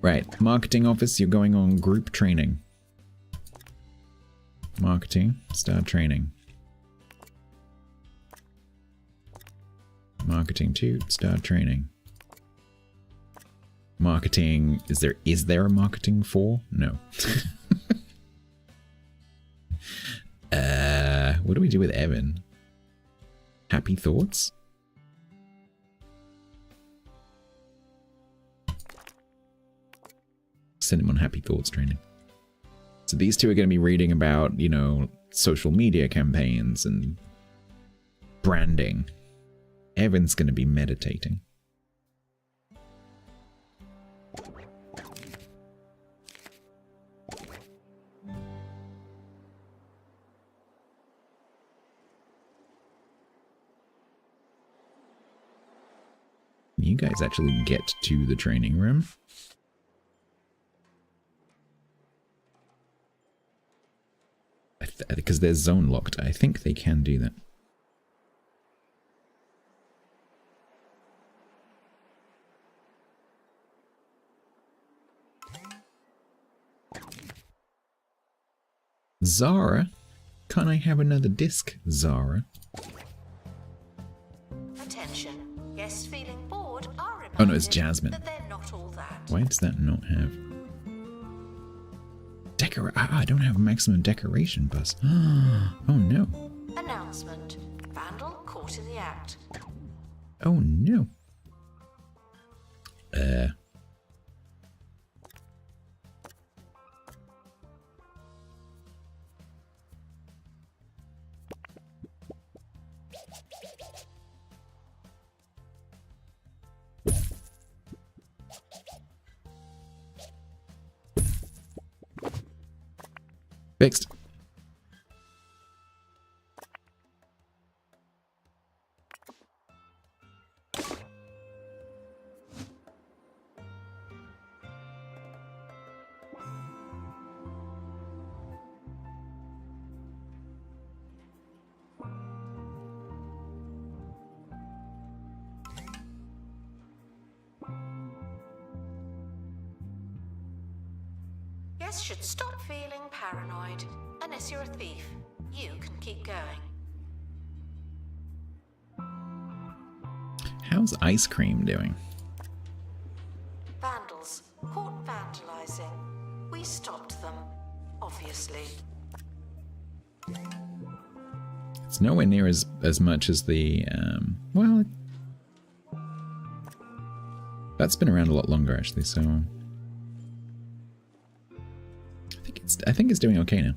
Right, marketing office, you're going on group training. Marketing, start training. Marketing 2, start training. Marketing, is there a marketing 4? No. What do we do with Evan? Happy thoughts? Send him on Happy Thoughts training. So these two are going to be reading about, you know, social media campaigns and branding. Evan's going to be meditating. You guys actually get to the training room. Because they're zone locked. I think they can do that. Zara? Can't I have another disc, Zara? Attention. Guests feeling bored are reminded Oh no, it's Jasmine. that they're not all that. Why does that not have... I don't have a maximum decoration bus. Oh no. Announcement. Vandal caught in the act. Oh no. Fixed. Guests should stop feeling paranoid. Unless you're a thief, you can keep going. How's ice cream doing? Vandals caught vandalizing. We stopped them, obviously. It's nowhere near as much as the well, that's been around a lot longer actually, so I think it's doing okay now.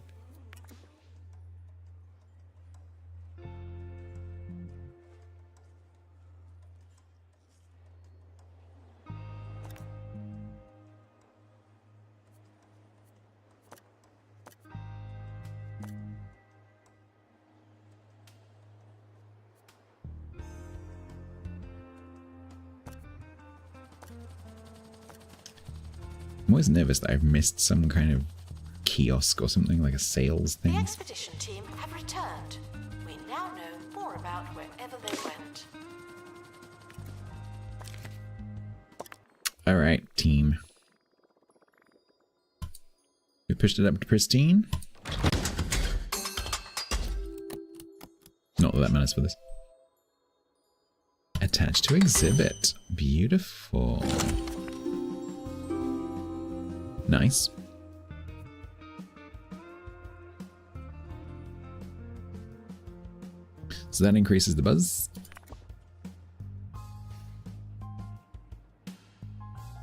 I'm always nervous that I've missed some kind of kiosk or something, like a sales The thing. expedition team have returned. We now know more about wherever they went. Alright, team. We pushed it up to pristine. Not that that matters for this. Attached to exhibit. Beautiful. Nice. So that increases the buzz.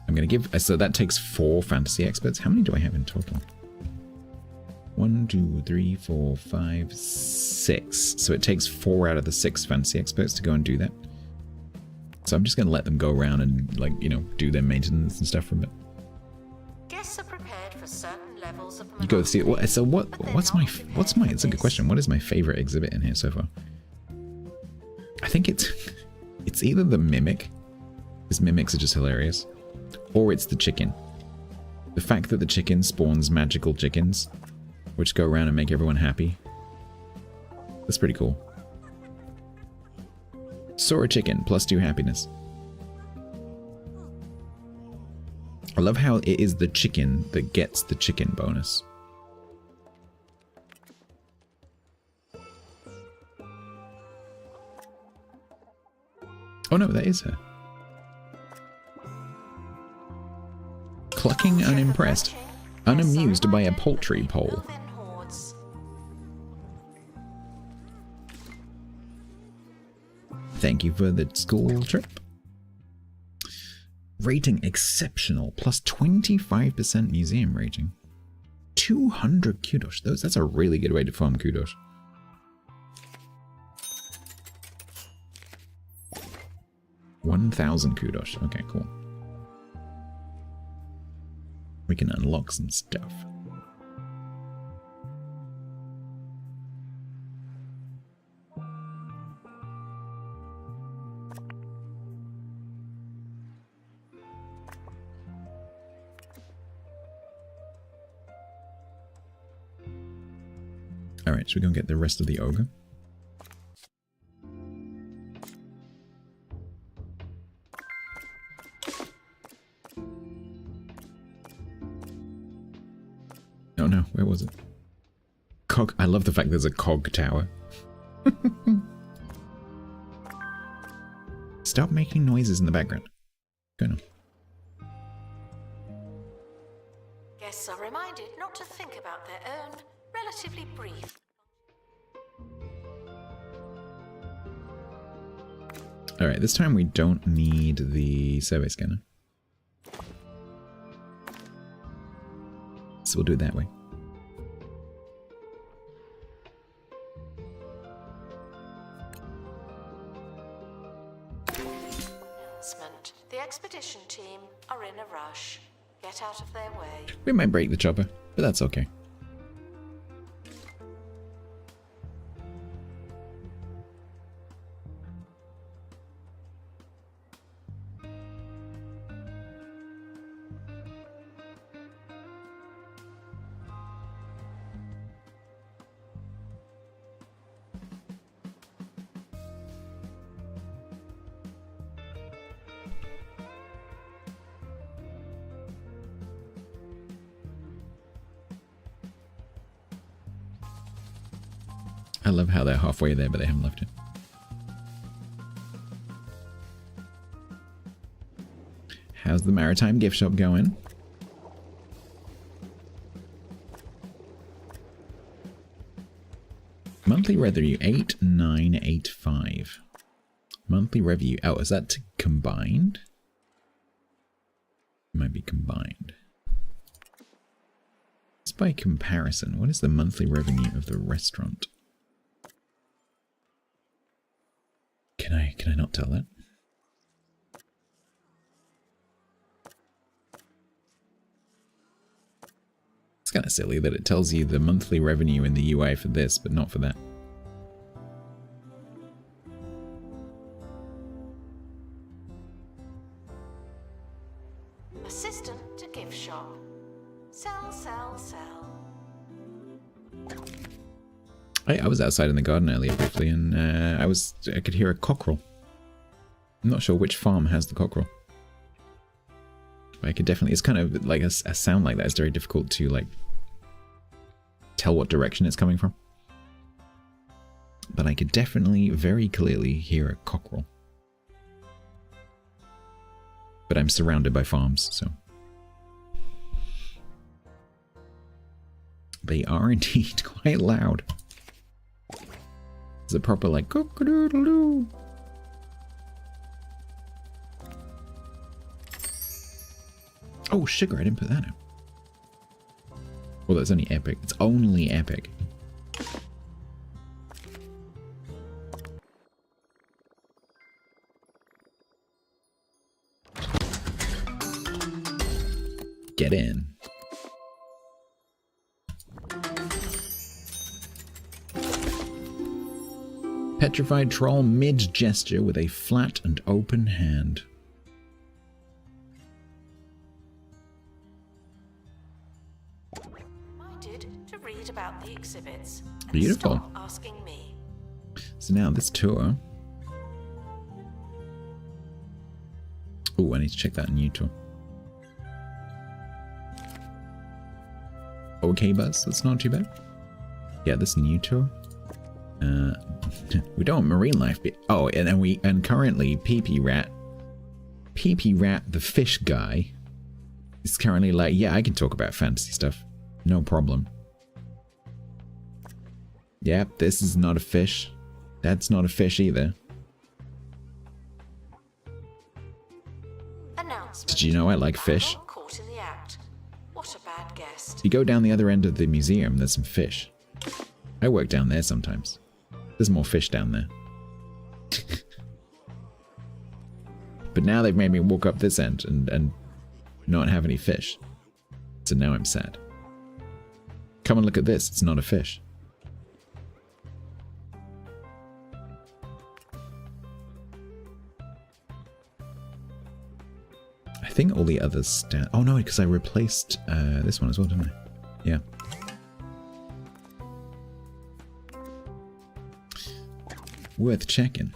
I'm going to give... So that takes 4 fantasy experts. How many do I have in total? 1, 2, 3, 4, 5, 6. So it takes 4 out of the 6 fantasy experts to go and do that. So I'm just going to let them go around and, like, you know, do their maintenance and stuff for a bit. Guests are prepared for certain levels of You go see it. What's my... It's a good question. What is my favorite exhibit in here so far? I think it's either the mimic, because mimics are just hilarious, or it's the chicken. The fact that the chicken spawns magical chickens, which go around and make everyone happy. That's pretty cool. Saw a chicken, +2 happiness. I love how it is the chicken that gets the chicken bonus. Oh no, that is her. Clucking unimpressed, unamused by a poultry pole. Thank you for the school trip. Rating exceptional, +25% museum rating. 200 kudos. That's a really good way to farm kudos. $1,000 kudos. Okay, cool. We can unlock some stuff. Alright, should we go and get the rest of the ogre? Oh no, where was it? Cog. I love the fact there's a cog tower. Stop making noises in the background. Go on. Guests are reminded not to think about their own relatively brief. Alright, this time we don't need the survey scanner. So we'll do it that way. Announcement. The expedition team are in a rush. Get out of their way. We might break the chopper, but that's okay. I love how they're halfway there, but they haven't left it. How's the Maritime gift shop going? Monthly revenue 8985. Monthly revenue. Oh, is that combined? It might be combined. Just by comparison, what is the monthly revenue of the restaurant? Can I not tell that? It's kind of silly that it tells you the monthly revenue in the UI for this, but not for that. Assistant to gift shop. Sell, sell, sell. I was outside in the garden earlier briefly, and I could hear a cockerel. I'm not sure which farm has the cockerel. But I could definitely, it's kind of like a sound like that. It's very difficult to like tell what direction it's coming from. But I could definitely very clearly hear a cockerel. But I'm surrounded by farms, so. They are indeed quite loud. It's a proper like cock-a-doodle-doo. Oh, sugar, I didn't put that out. Well, that's only epic. It's only epic. Get in. Petrified troll mid-gesture with a flat and open hand. Minded to read about the exhibits. And Beautiful. Stop asking me. So now this tour. Oh, I need to check that new tour. Okay, Buzz, that's not too bad. Yeah, this new tour. We don't want marine life. Oh, and currently PP Rat the fish guy is currently like, yeah, I can talk about fantasy stuff, no problem. Yep, this is not a fish. That's not a fish either. Did you know I like fish? Caught in the act. What a bad guest. If you go down the other end of the museum, there's some fish. I work down there sometimes. There's more fish down there. But now they've made me walk up this end and not have any fish. So now I'm sad. Come and look at this. It's not a fish. I think all the others... Oh no, because I replaced this one as well, didn't I? Yeah. Worth checking.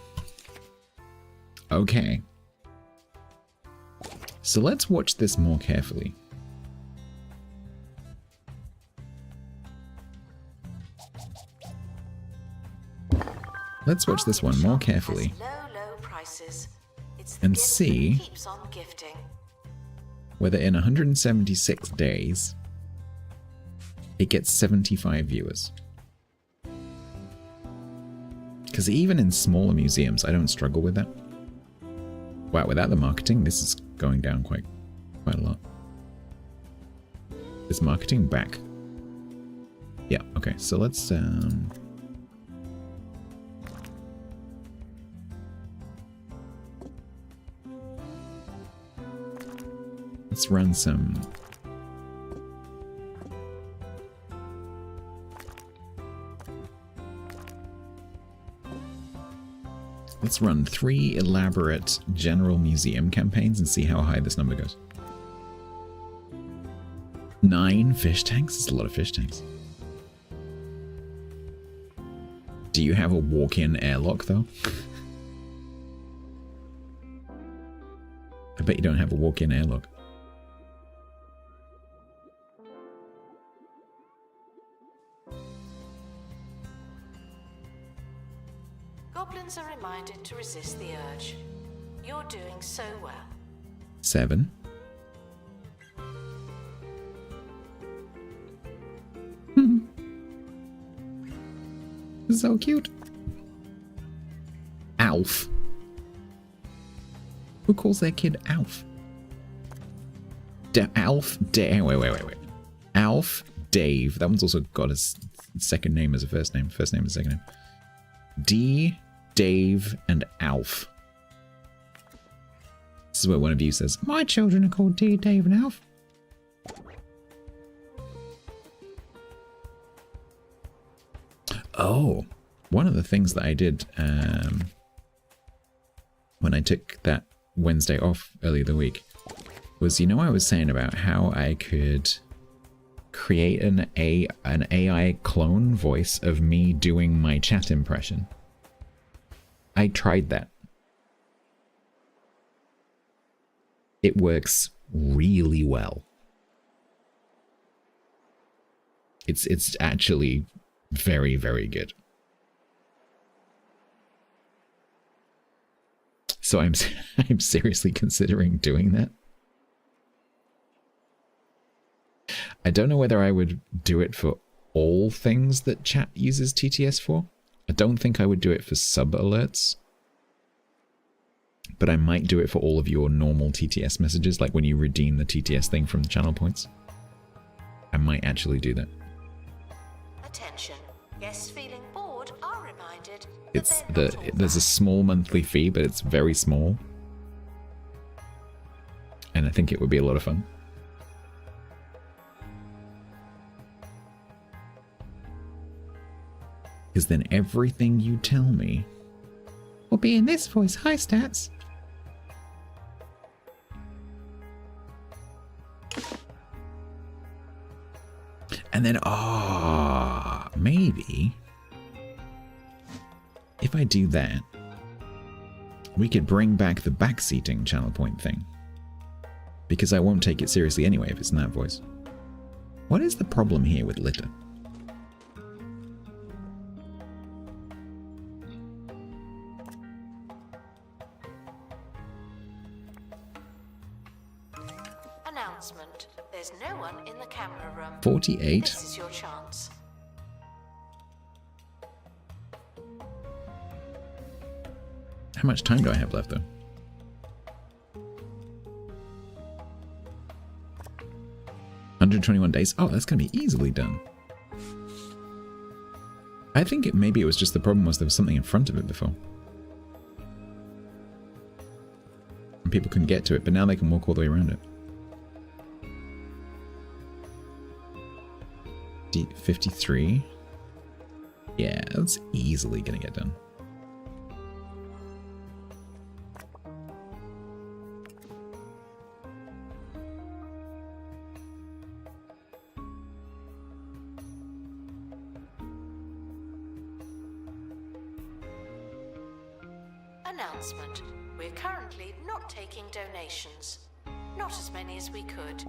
Okay. So let's watch this more carefully. Let's watch this one more carefully. Low prices. It's the And gift see that keeps on gifting. whether in 176 days it gets 75 viewers. Because even in smaller museums, I don't struggle with that. Wow, without the marketing, this is going down quite a lot. Is marketing back? Yeah, okay, so let's run some Let's run 3 elaborate general museum campaigns and see how high this number goes. 9 fish tanks? That's a lot of fish tanks. Do you have a walk-in airlock, though? I bet you don't have a walk-in airlock. Goblins are reminded to resist the urge. You're doing so well. 7. So cute. Alf. Who calls their kid Alf? Alf, Dave. Wait. Alf, Dave. That one's also got a second name as a first name. First name as a second name. D, Dave, and Alf. This is where one of you says, my children are called D, Dave, and Alf. Oh, one of the things that I did when I took that Wednesday off earlier the week was, you know, I was saying about how I could create an AI clone voice of me doing my chat impression. I tried that. It works really well. It's actually very, very good. So I'm seriously considering doing that. I don't know whether I would do it for all things that chat uses TTS for. I don't think I would do it for sub alerts. But I might do it for all of your normal TTS messages, like when you redeem the TTS thing from the channel points. I might actually do that. Attention. Guests feeling bored are reminded that It's they're not all there's a small monthly fee, but it's very small. And I think it would be a lot of fun. Because then everything you tell me will be in this voice. Hi, Stats. And then, maybe if I do that, we could bring back the backseating channel point thing. Because I won't take it seriously anyway if it's in that voice. What is the problem here with litter? Announcement. There's no one in the camera room. 48. This is your chance. How much time do I have left, though? $121 days. Oh, that's going to be easily done. I think maybe it was just the problem was there was something in front of it before. And people couldn't get to it, but now they can walk all the way around it. 53. Yeah, that's easily going to get done. Announcement. We're currently not taking donations. Not as many as we could.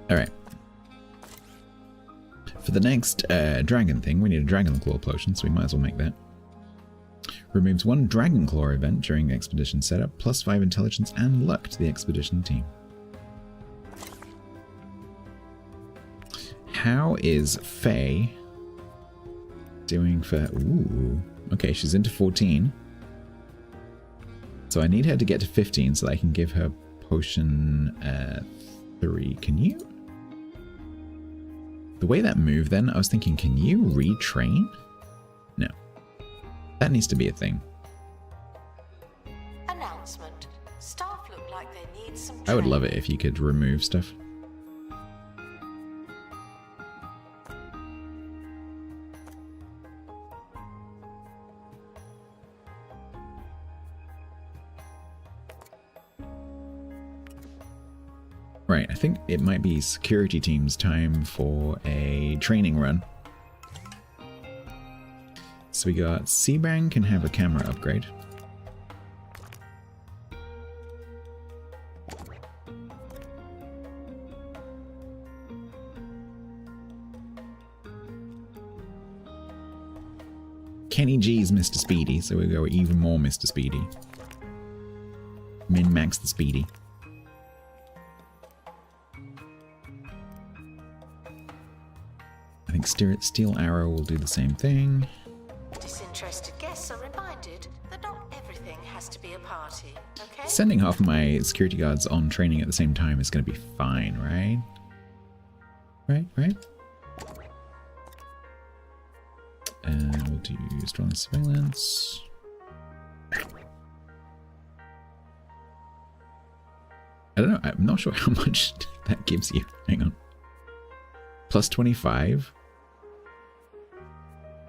Alright. For the next dragon thing, we need a Dragon Claw potion, so we might as well make that. Removes 1 Dragon Claw event during the expedition setup, plus 5 intelligence and luck to the expedition team. How is Faye doing for... Ooh. Okay, she's into 14. So I need her to get to 15 so that I can give her potion 3. Can you... The way that moved then, I was thinking, can you retrain? No. That needs to be a thing. Announcement. Staff look like they need some I would love it training. if you could remove stuff. Right, I think it might be security team's time for a training run. So we got Seabang can have a camera upgrade. Kenny G's Mr. Speedy, so we go even more Mr. Speedy. Min-max the Speedy. I think Steel Arrow will do the same thing. Disinterested guests are reminded that not everything has to be a party, okay? Sending half of my security guards on training at the same time is going to be fine, right? Right? And we'll do strong surveillance. I don't know, I'm not sure how much that gives you. Hang on. Plus 25.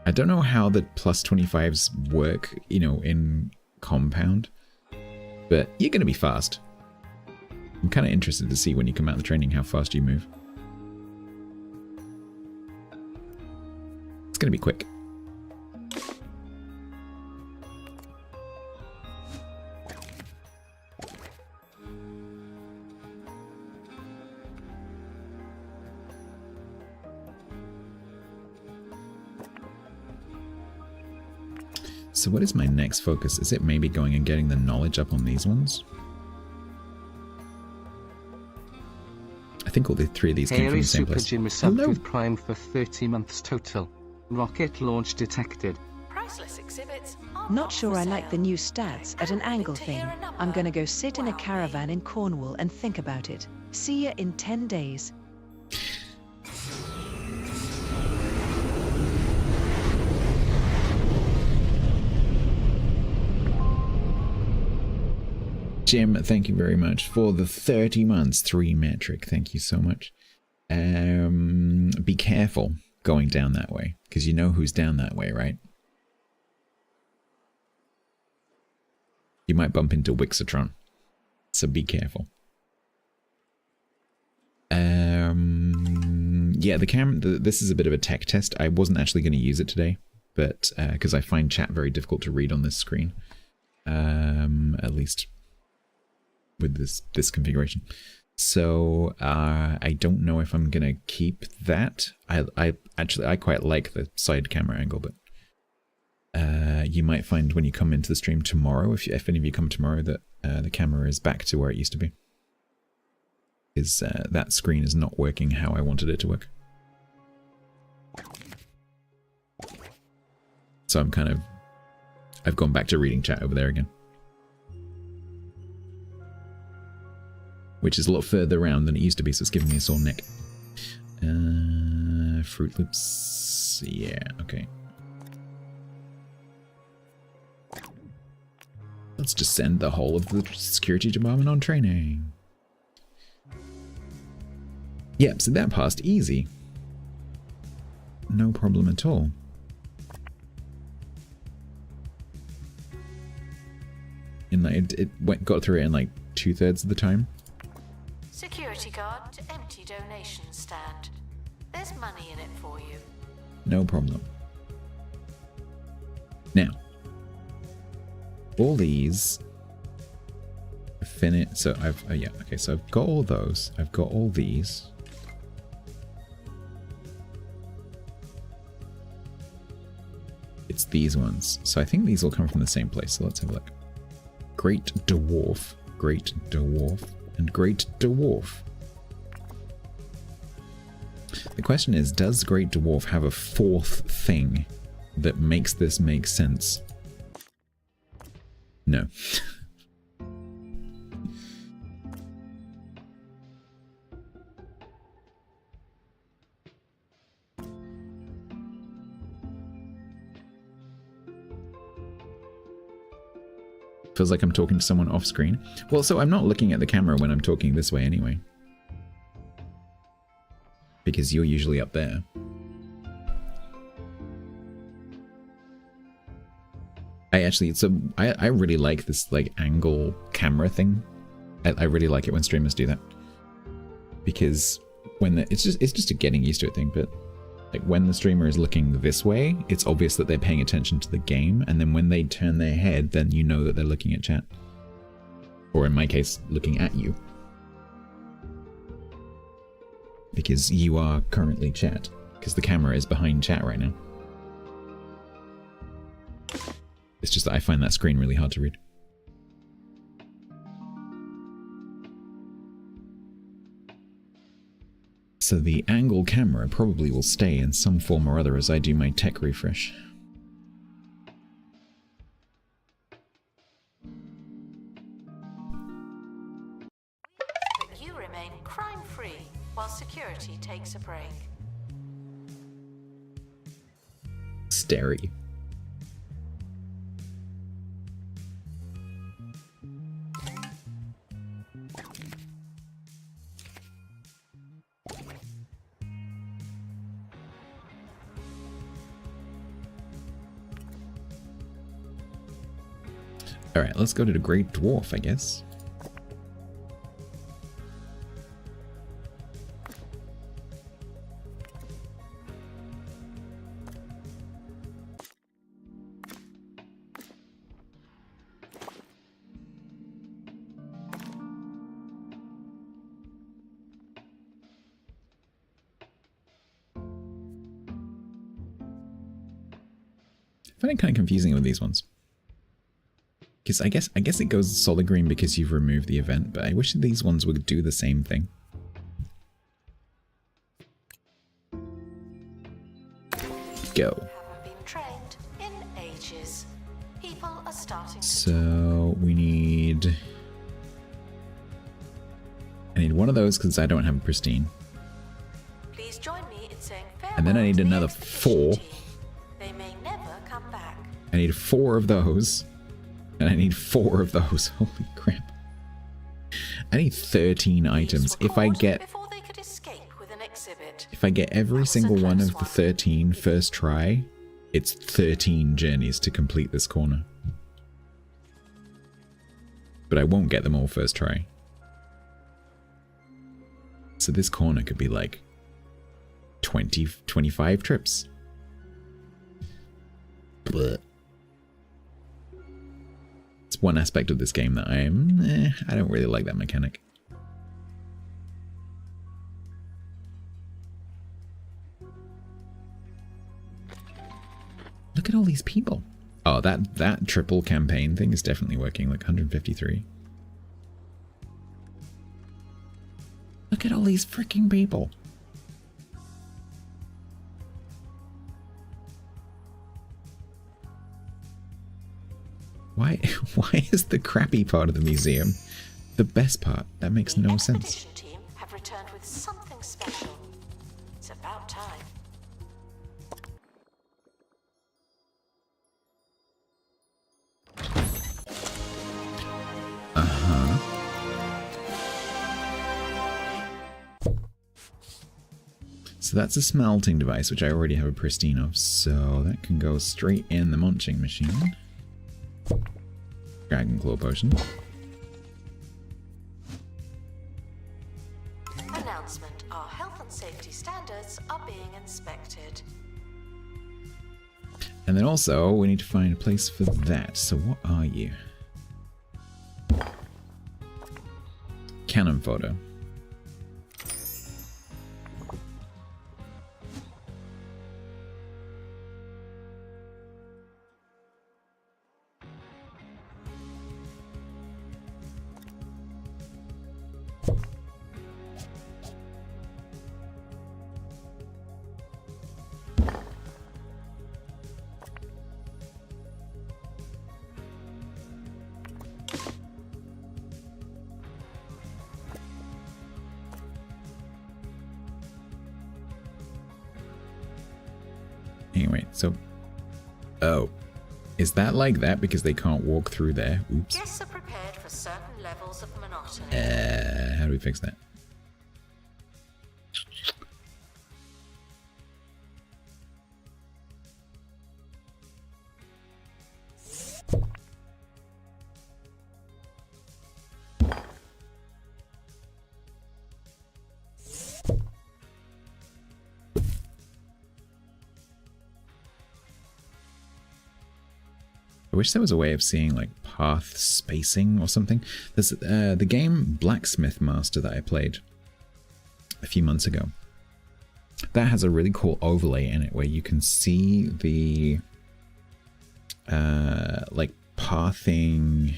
I don't know how the plus 25s work, you know, in compound, but you're going to be fast. I'm kind of interested to see when you come out of the training how fast you move. It's going to be quick. So what is my next focus? Is it maybe going and getting the knowledge up on these ones? I think all the three of these came from the same place. Super Gym resubbed with Prime for 30 months total. Rocket launch detected. Priceless exhibits. Not sure I like the new stats at an angle thing. I'm gonna go sit in a caravan in Cornwall and think about it. See ya in 10 days. Jim, thank you very much for the 30 months, 3 metric. Thank you so much. Be careful going down that way, because you know who's down that way, right? You might bump into Wixatron, so be careful. Yeah, the camera, this is a bit of a tech test. I wasn't actually going to use it today, but because I find chat very difficult to read on this screen. At least with this configuration. So I don't know if I'm gonna keep that. I quite like the side camera angle, but you might find when you come into the stream tomorrow, if any of you come tomorrow, that the camera is back to where it used to be. Is that screen is not working how I wanted it to work. So I've gone back to reading chat over there again. Which is a lot further around than it used to be, so it's giving me a sore neck. Fruit Loops. Yeah, okay. Let's just send the whole of the security department on training. Yep, so that passed easy. No problem at all. In like, it got through it in like 2/3 of the time. Security guard to empty donation stand. There's money in it for you. No problem. Now, all these finish. So I've yeah, okay. So I've got all those. I've got all these. It's these ones. So I think these all come from the same place. So let's have a look. Great Dwarf, Great Dwarf, and Great Dwarf. The question is, does Great Dwarf have a fourth thing that makes this make sense? No. Feels like I'm talking to someone off screen. Well, so I'm not looking at the camera when I'm talking this way anyway. Because you're usually up there. I really like this like angle camera thing. I really like it when streamers do that. Because when it's just a getting used to it thing, but like when the streamer is looking this way, it's obvious that they're paying attention to the game, and then when they turn their head, then you know that they're looking at chat. Or in my case, looking at you. Because you are currently chat. Because the camera is behind chat right now. It's just that I find that screen really hard to read. So the angle camera probably will stay in some form or other as I do my tech refresh. But you remain crime-free while security takes a break. Stary. Alright, let's go to the Great Dwarf, I guess. I find it kind of confusing with these ones. Because I guess it goes solid green because you've removed the event, but I wish these ones would do the same thing. Go. Haven't been trained in ages. People are starting to So we need... I need one of those because I don't have a pristine. Please join me in saying And then I need farewell to the another expedition 4. team. They may never come back. I need 4 of those. And I need 4 of those. Holy crap. I need 13 items. These were If I caught get... before they could escape with an exhibit. If I get every single one of the 13 first try, it's 13 journeys to complete this corner. But I won't get them all first try. So this corner could be like 20, 25 trips. Blech. It's one aspect of this game that I don't really like that mechanic. Look at all these people. Oh, that triple campaign thing is definitely working, like 153. Look at all these freaking people. Why is the crappy part of the museum the best part? That makes no sense. The expedition team have returned with something special. It's about time. So that's a smelting device, which I already have a pristine of, so that can go straight in the munching machine. Dragon Claw Potion. Announcement. Our health and safety standards are being inspected. And then also, we need to find a place for that. So what are you? Cannon photo. Anyway, so... Oh. Is that like that because they can't walk through there? Oops. Guests are prepared for certain levels of monotony. How do we fix that? I wish there was a way of seeing like path spacing or something. There's the game Blacksmith Master that I played a few months ago. That has a really cool overlay in it where you can see the like pathing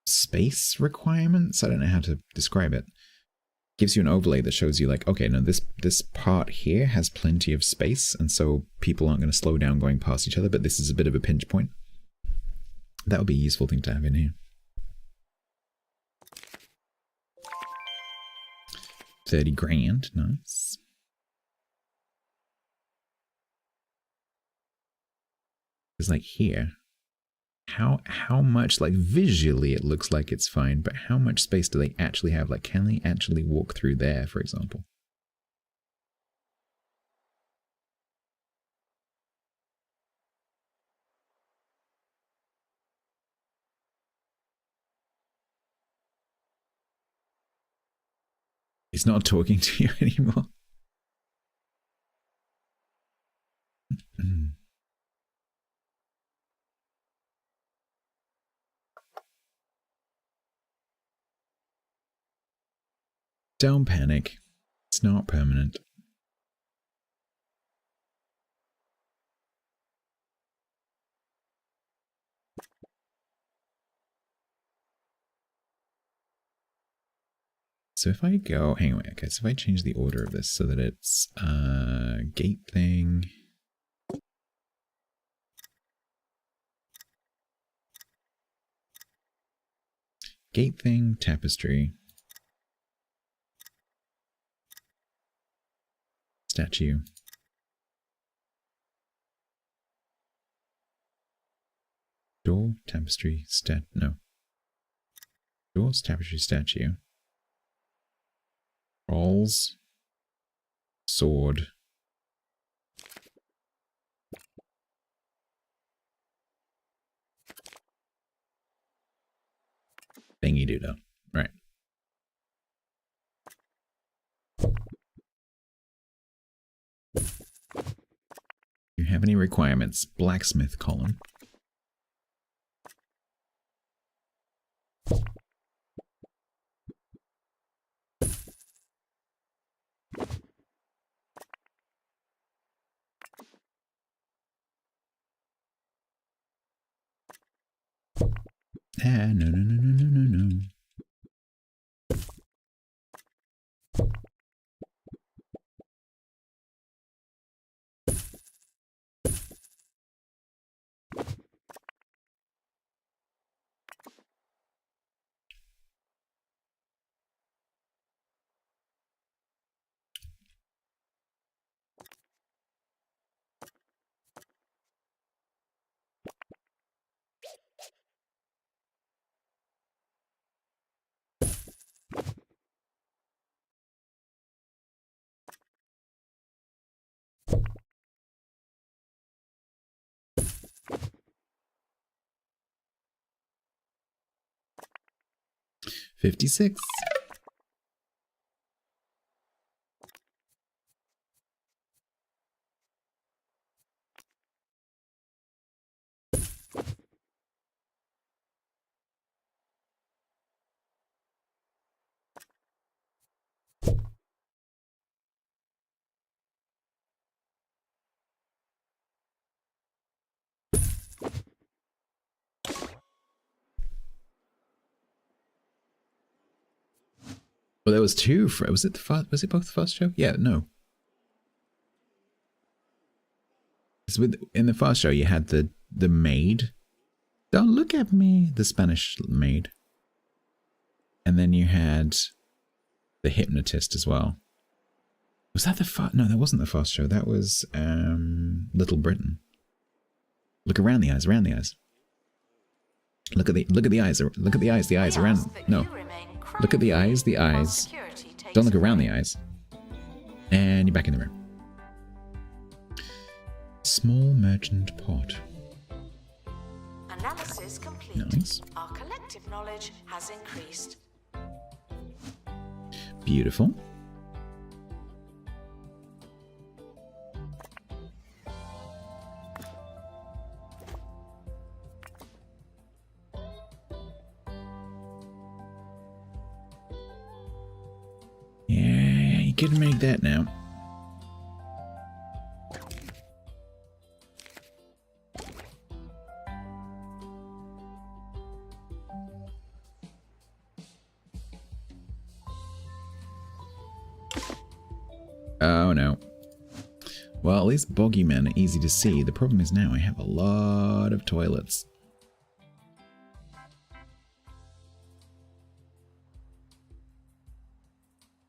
space requirements. I don't know how to describe it. Gives you an overlay that shows you like, okay, no, this part here has plenty of space, and so people aren't going to slow down going past each other, but this is a bit of a pinch point. That would be a useful thing to have in here. 30 grand, nice. It's like here. How much, like visually it looks like it's fine, but how much space do they actually have? Like, can they actually walk through there, for example? He's not talking to you anymore. Don't panic. It's not permanent. So if I go, hang on, okay, so if I change the order of this so that it's gate thing, tapestry, statue, door, tapestry, doors, tapestry, statue, rolls, sword, thingy doodle. Right. Do you have any requirements? Blacksmith column. Ah, no. 56. Well, there was two. Was it both the first show? Yeah, no. In the first show, you had the maid. Don't look at me, the Spanish maid. And then you had the hypnotist as well. Was that the first? No, that wasn't the first show. That was Little Britain. Look around the eyes. Around the eyes. Look at the eyes. Look at the eyes. The eyes around. No. Look at the eyes. The eyes. Don't look around the eyes. And you're back in the room. Small merchant pot. Analysis complete. Nice. Our collective knowledge has increased. Beautiful. Yeah, you can make that now. Oh no. Well, at least bogeymen are easy to see. The problem is now I have a lot of toilets.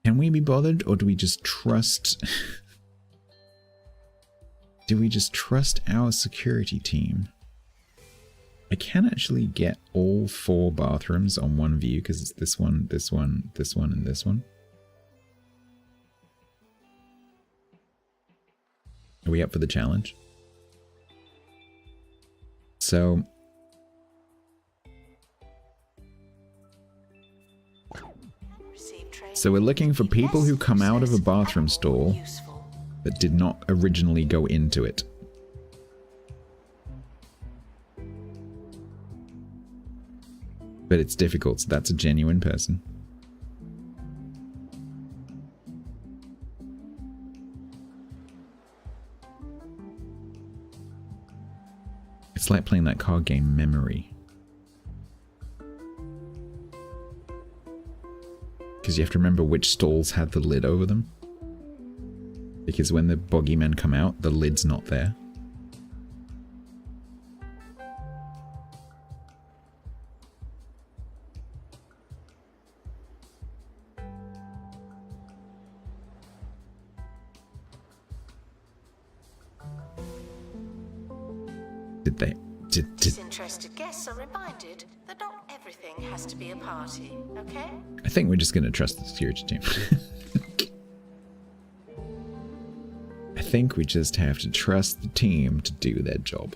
Can we be bothered, or do we just trust... do we just trust our security team? I can actually get all 4 bathrooms on one view, because it's this one, this one, this one, and this one. Are we up for the challenge? So... So we're looking for people who come out of a bathroom stall that did not originally go into it. But it's difficult, so that's a genuine person. It's like playing that card game Memory. Because you have to remember which stalls had the lid over them. Because when the boogeymen come out, the lid's not there. Disinterested guests are reminded that not everything has to be a party, okay? I think we're just going to trust the security team. I think we just have to trust the team to do their job.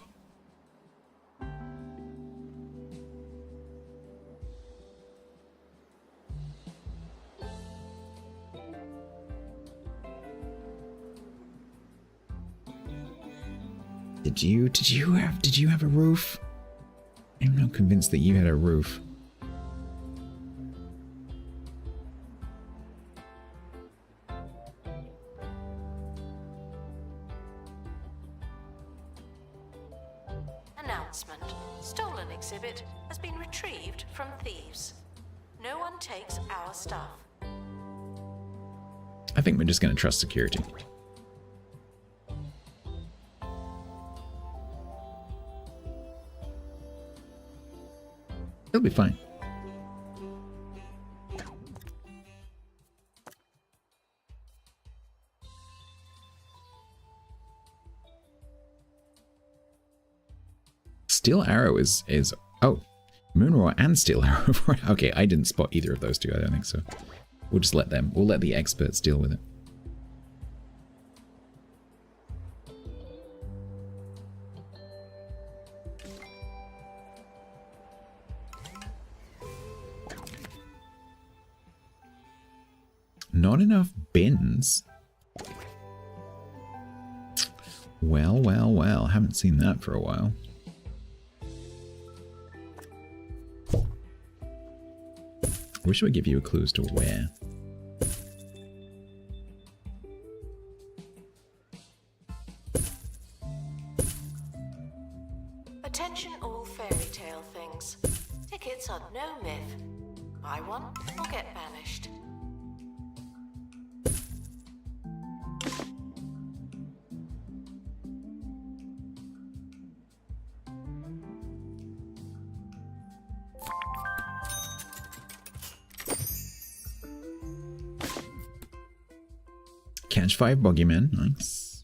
Did you have a roof? I'm not convinced that you had a roof. Announcement. Stolen exhibit has been retrieved from thieves. No one takes our stuff. I think we're just going to trust security. It'll be fine. Steel Arrow is oh, Moonroar and Steel Arrow. Okay, I didn't spot either of those two. I don't think so. We'll just let them. We'll let the experts deal with it. Not enough bins? Well, well, well. Haven't seen that for a while. I wish I would give you a clue as to where. Attention all fairy tale things. Tickets are no myth. Buy one or get banished. Catch 5 boogeymen. Nice.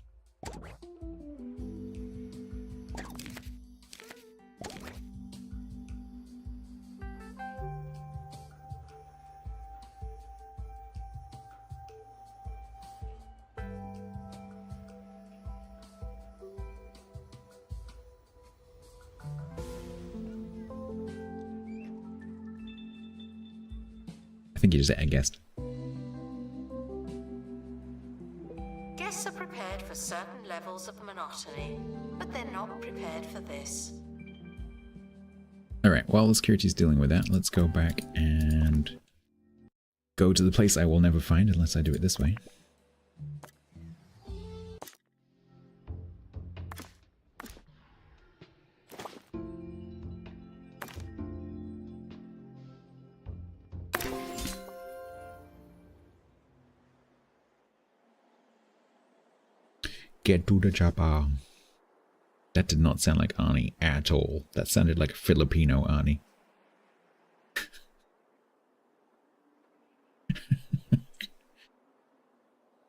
I think you just guessed. Guests are prepared for certain levels of monotony, but they're not prepared for this. Alright, while the security's dealing with that, let's go back and go to the place I will never find unless I do it this way. Get to the chopper. That did not sound like Arnie at all. That sounded like a Filipino Arnie.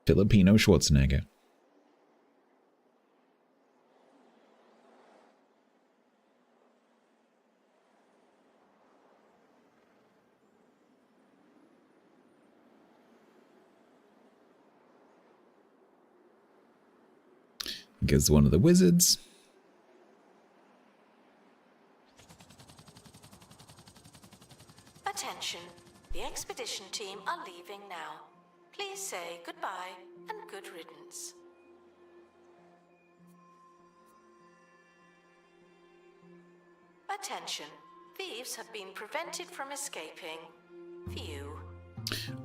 Filipino Schwarzenegger. Goes one of the wizards. Attention. The expedition team are leaving now. Please say goodbye and good riddance. Attention. Thieves have been prevented from escaping. View.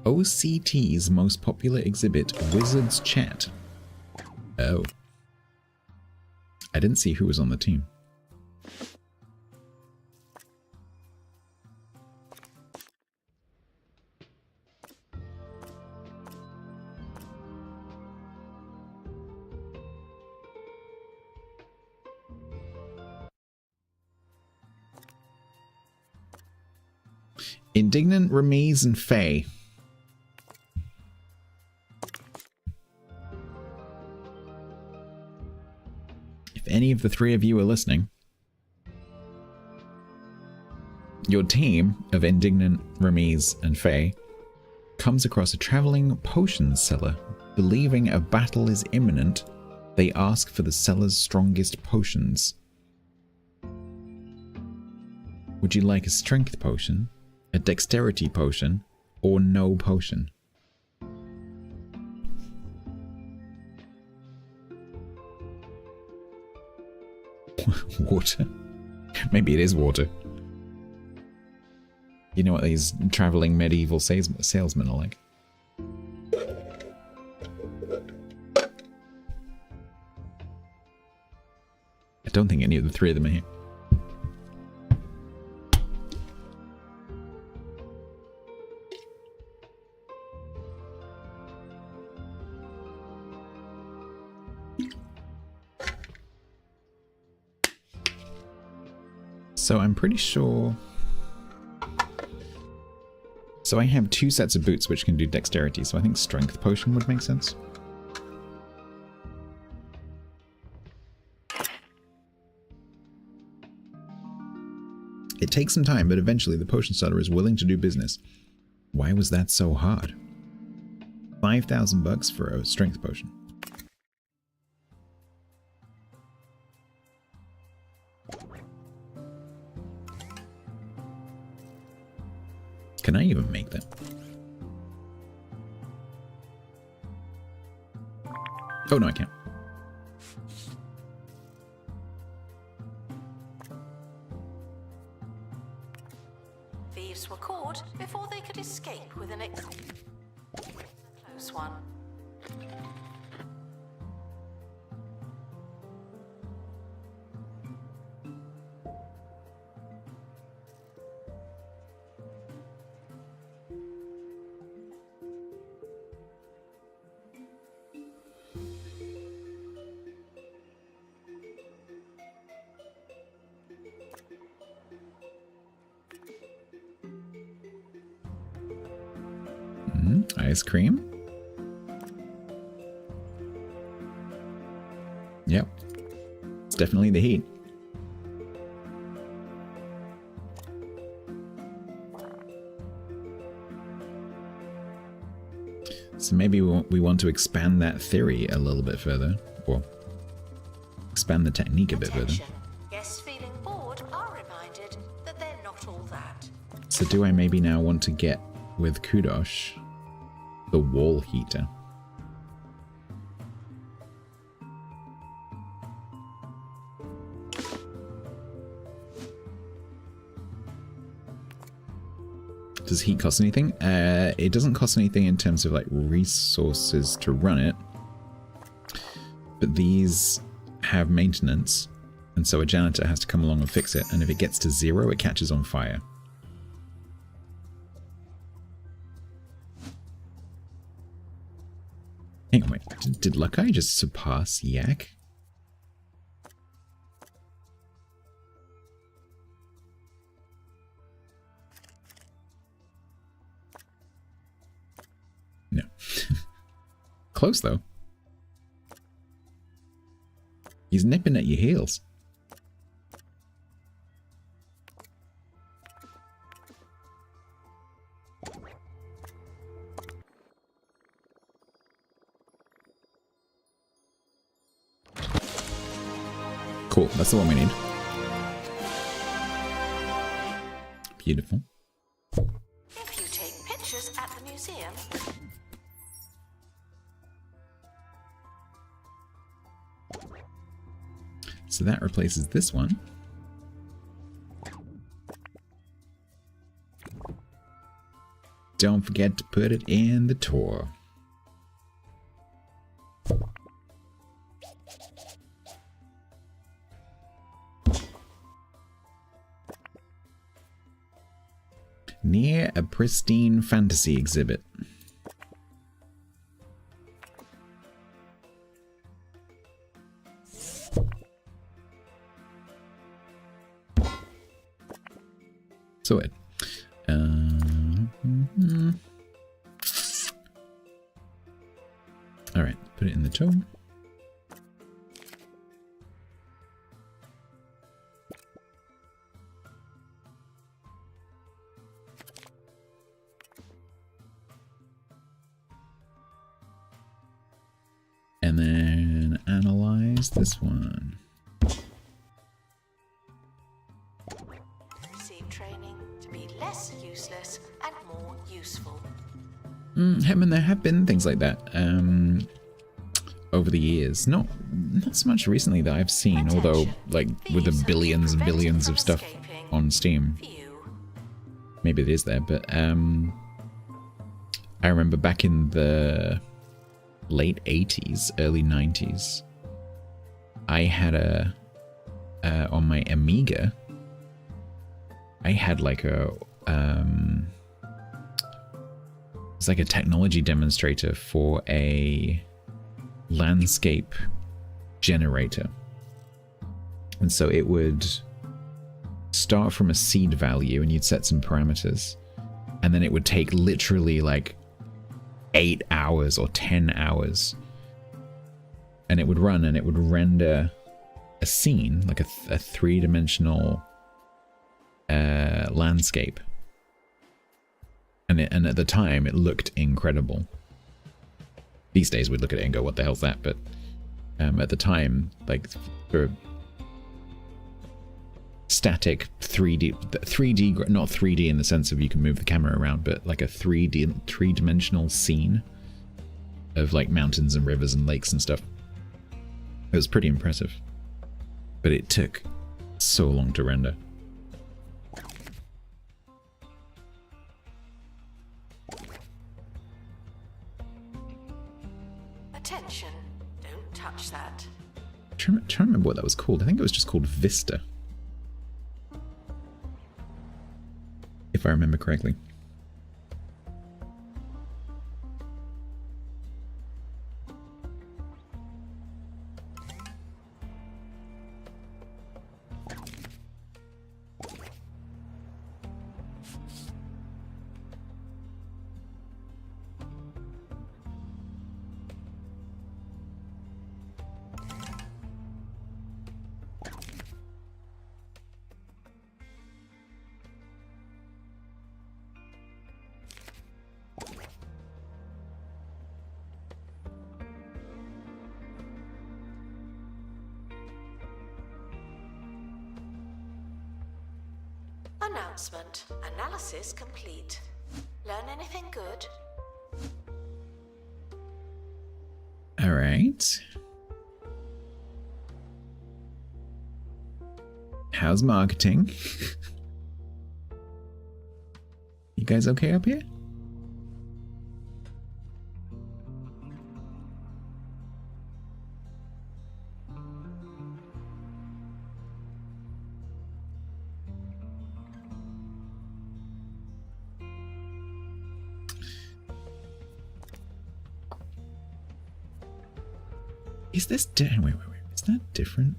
OCT's most popular exhibit, Wizards Chat. Oh. I didn't see who was on the team. Indignant, Ramiz, and Faye. If any of the three of you are listening, your team of Indignant, Ramiz, and Faye comes across a traveling potions seller. Believing a battle is imminent, they ask for the seller's strongest potions. Would you like a strength potion, a dexterity potion, or no potion? Water? Maybe it is water. You know what these traveling medieval salesmen are like. I don't think any of the three of them are here. So I'm pretty sure... So I have 2 sets of boots which can do dexterity, so I think strength potion would make sense. It takes some time, but eventually the potion seller is willing to do business. Why was that so hard? 5,000 bucks for a strength potion. Can I even make that? Oh no, I can't. Thieves were caught before they could escape with an close one. Ice cream. Yep. It's definitely the heat. So maybe we want to expand that theory a little bit further, or expand the technique a bit further. Guests feeling bored are reminded that they're not all that. So do I maybe now want to get with Kudosh the wall heater? Does heat cost anything? It doesn't cost anything in terms of like resources to run it, but these have maintenance, and so a janitor has to come along and fix it, and if it gets to 0 it catches on fire. Anyway, did Luckeye just surpass Yak? No. Close, though. He's nipping at your heels. Cool, that's the one we need. Beautiful. If you take museum. So that replaces this one. Don't forget to put it in the tour. Near a pristine fantasy exhibit. So it. All right, put it in the toe. And then analyze this one. Receive training to be less useless and more useful. I mean, there have been things like that over the years. Not so much recently that I've seen, although like with the billions and billions of stuff on Steam, maybe it is there. But I remember back in the late 80s, early 90s, I had on my Amiga, I had like a it's like a technology demonstrator for a landscape generator. And so it would start from a seed value and you'd set some parameters, and then it would take literally like 8 hours or 10 hours, and it would run and it would render a scene, like a three-dimensional landscape. And at the time, it looked incredible. These days, we'd look at it and go, what the hell's that? But at the time, like, for static 3D, not 3D in the sense of you can move the camera around, but like a three-dimensional scene of like mountains and rivers and lakes and stuff. It was pretty impressive. But it took so long to render. Attention, don't touch that. Trying to remember what that was called. I think it was just called Vista, if I remember correctly. Announcement. Analysis complete. Learn anything good? All right. How's marketing? You guys okay up here? Is this wait, is that different?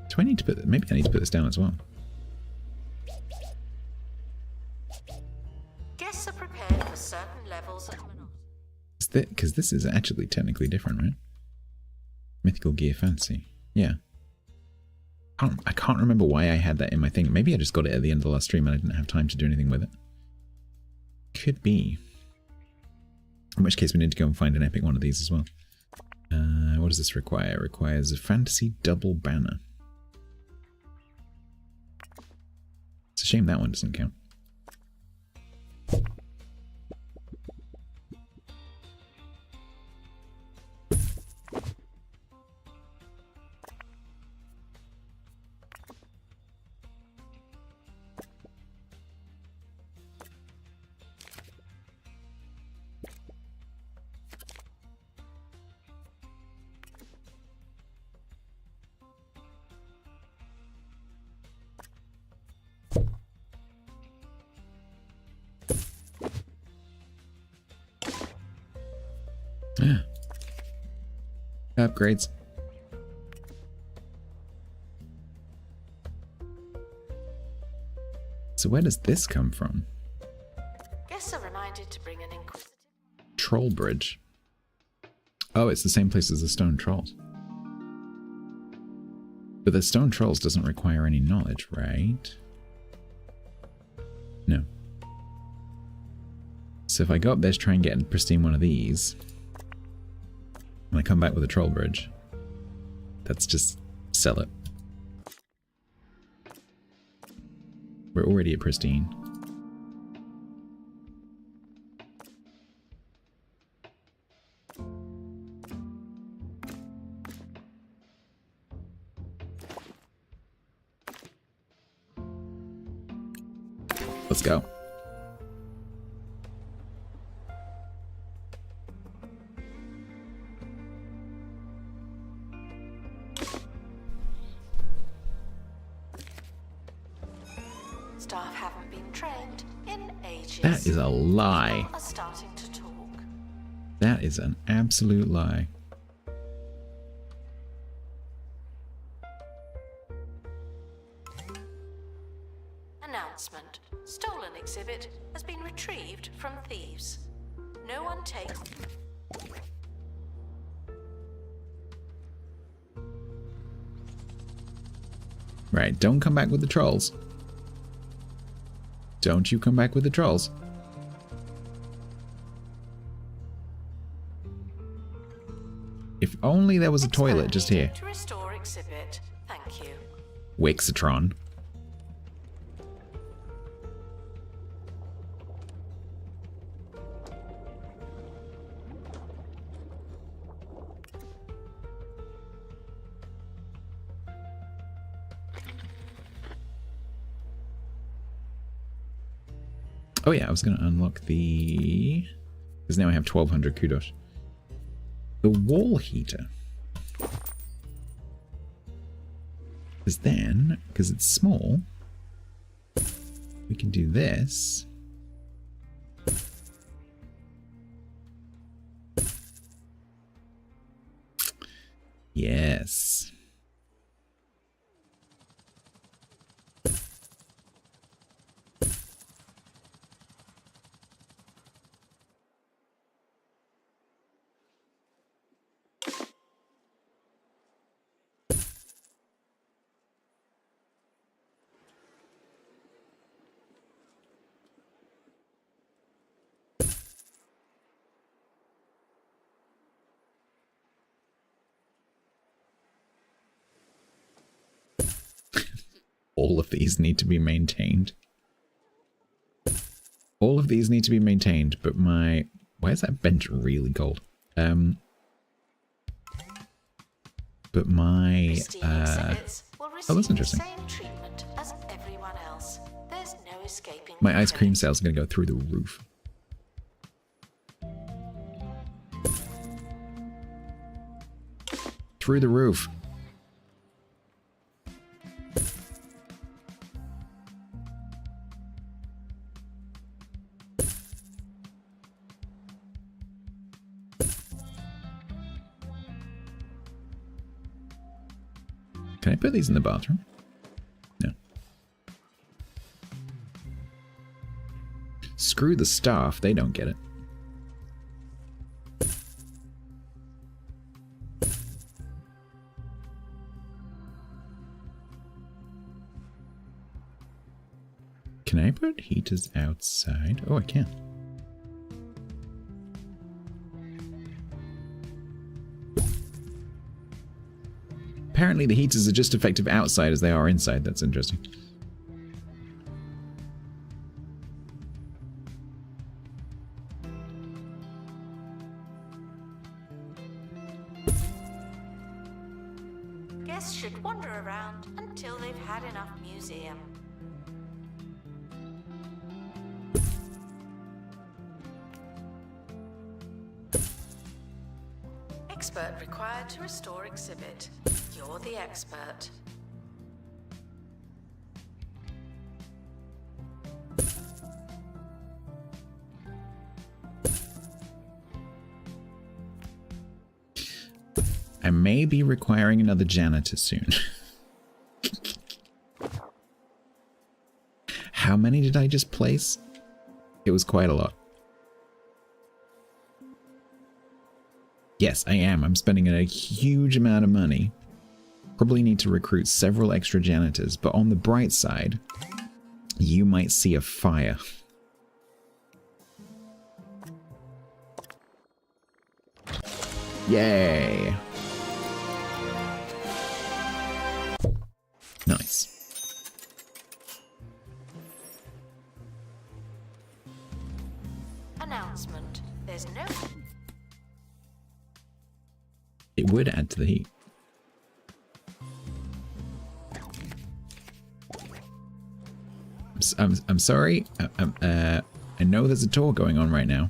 Do I need to put, maybe I need to put this down as well. Guests are prepared for certain levels of monotony. Is that, because this is actually technically different, right? Mythical Gear Fantasy. Yeah. I can't remember why I had that in my thing. Maybe I just got it at the end of the last stream and I didn't have time to do anything with it. Could be. In which case we need to go and find an epic one of these as well. What does this require? It requires a fantasy double banner. Shame that one doesn't count. Yeah. Upgrades. So where does this come from? Guests are reminded to bring an inquisitive Troll Bridge. Oh, it's the same place as the Stone Trolls. But the Stone Trolls doesn't require any knowledge, right? No. So if I go up there to try and get a pristine one of these, and I come back with a Troll Bridge, that's just sell it. We're already at pristine. Let's go. staff haven't been trained in ages. That is a lie. People are starting to talk. That is an absolute lie. Announcement. Stolen exhibit has been retrieved from thieves. No one takes... Right, don't come back with the trolls. Don't you come back with the trolls. If only there was a toilet just here. To restore exhibit. Thank you. Wixatron. Oh yeah, I was going to unlock the... Because now I have 1200 kudos. The wall heater. Because then, because it's small, we can do this. Yes. All of these need to be maintained. All of these need to be maintained, but my... Why is that bench really cold? But my... oh, that's interesting. My ice cream sales are going to go through the roof. Through the roof. Can I put these in the bathroom? No. Screw the staff, they don't get it. Can I put heaters outside? Oh, I can. Apparently the heaters are just effective outside as they are inside. That's interesting. Guests should wander around until they've had enough museum. Expert required to restore exhibit. You're the expert. I may be requiring another janitor soon. How many did I just place? It was quite a lot. Yes, I am. I'm spending a huge amount of money. Probably need to recruit several extra janitors, but on the bright side, you might see a fire. Yay! Nice. Announcement. There's no... It would add to the heat. I'm sorry. I know there's a tour going on right now,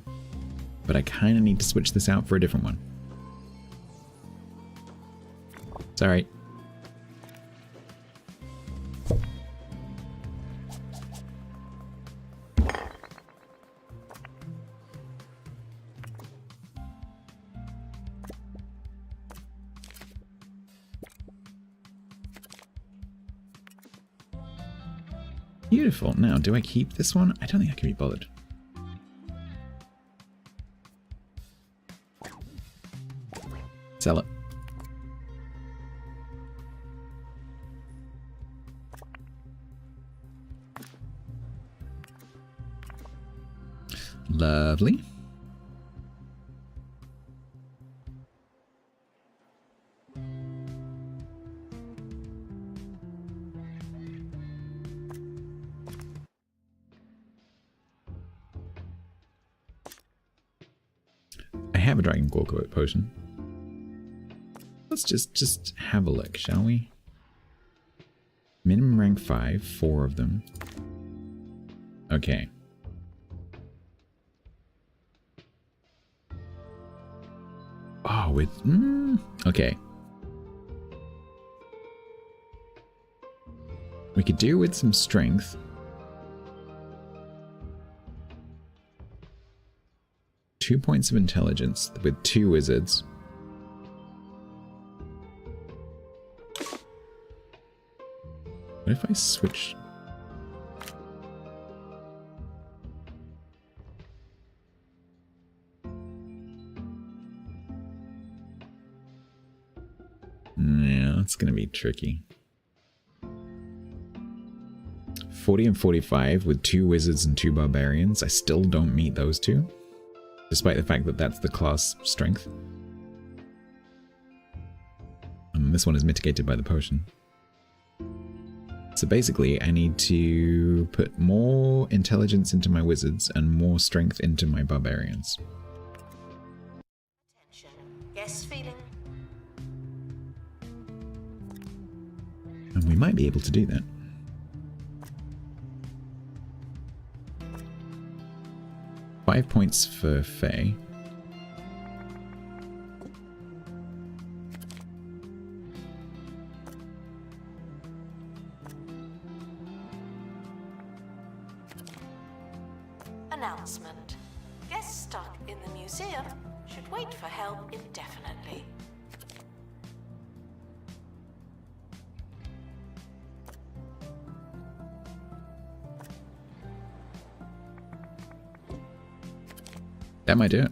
but I kind of need to switch this out for a different one. Sorry. Beautiful. Now, do I keep this one? I don't think I can be bothered. Sell it. Lovely. I have a Dragon Gorgo potion. Let's just have a look, shall we? Minimum rank 5, 4 of them. Okay. Oh, with... okay. We could do with some strength. Two points of intelligence with 2 wizards. What if I switch... Yeah, it's gonna be tricky. 40 and 45 with 2 wizards and 2 barbarians. I still don't meet those two, despite the fact that that's the class strength. And this one is mitigated by the potion. So basically, I need to put more intelligence into my wizards and more strength into my barbarians. Attention. Guests feeling... And we might be able to do that. Five points for Faye. Announcement. Guests stuck in the museum should wait for help indefinitely. That might do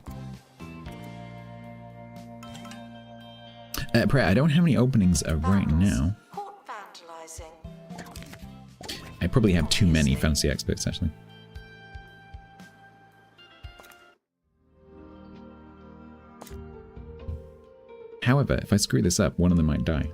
it. Prayer, I don't have any openings right now. Court vandalizing. I probably have too many fancy experts, actually. However, if I screw this up, one of them might die.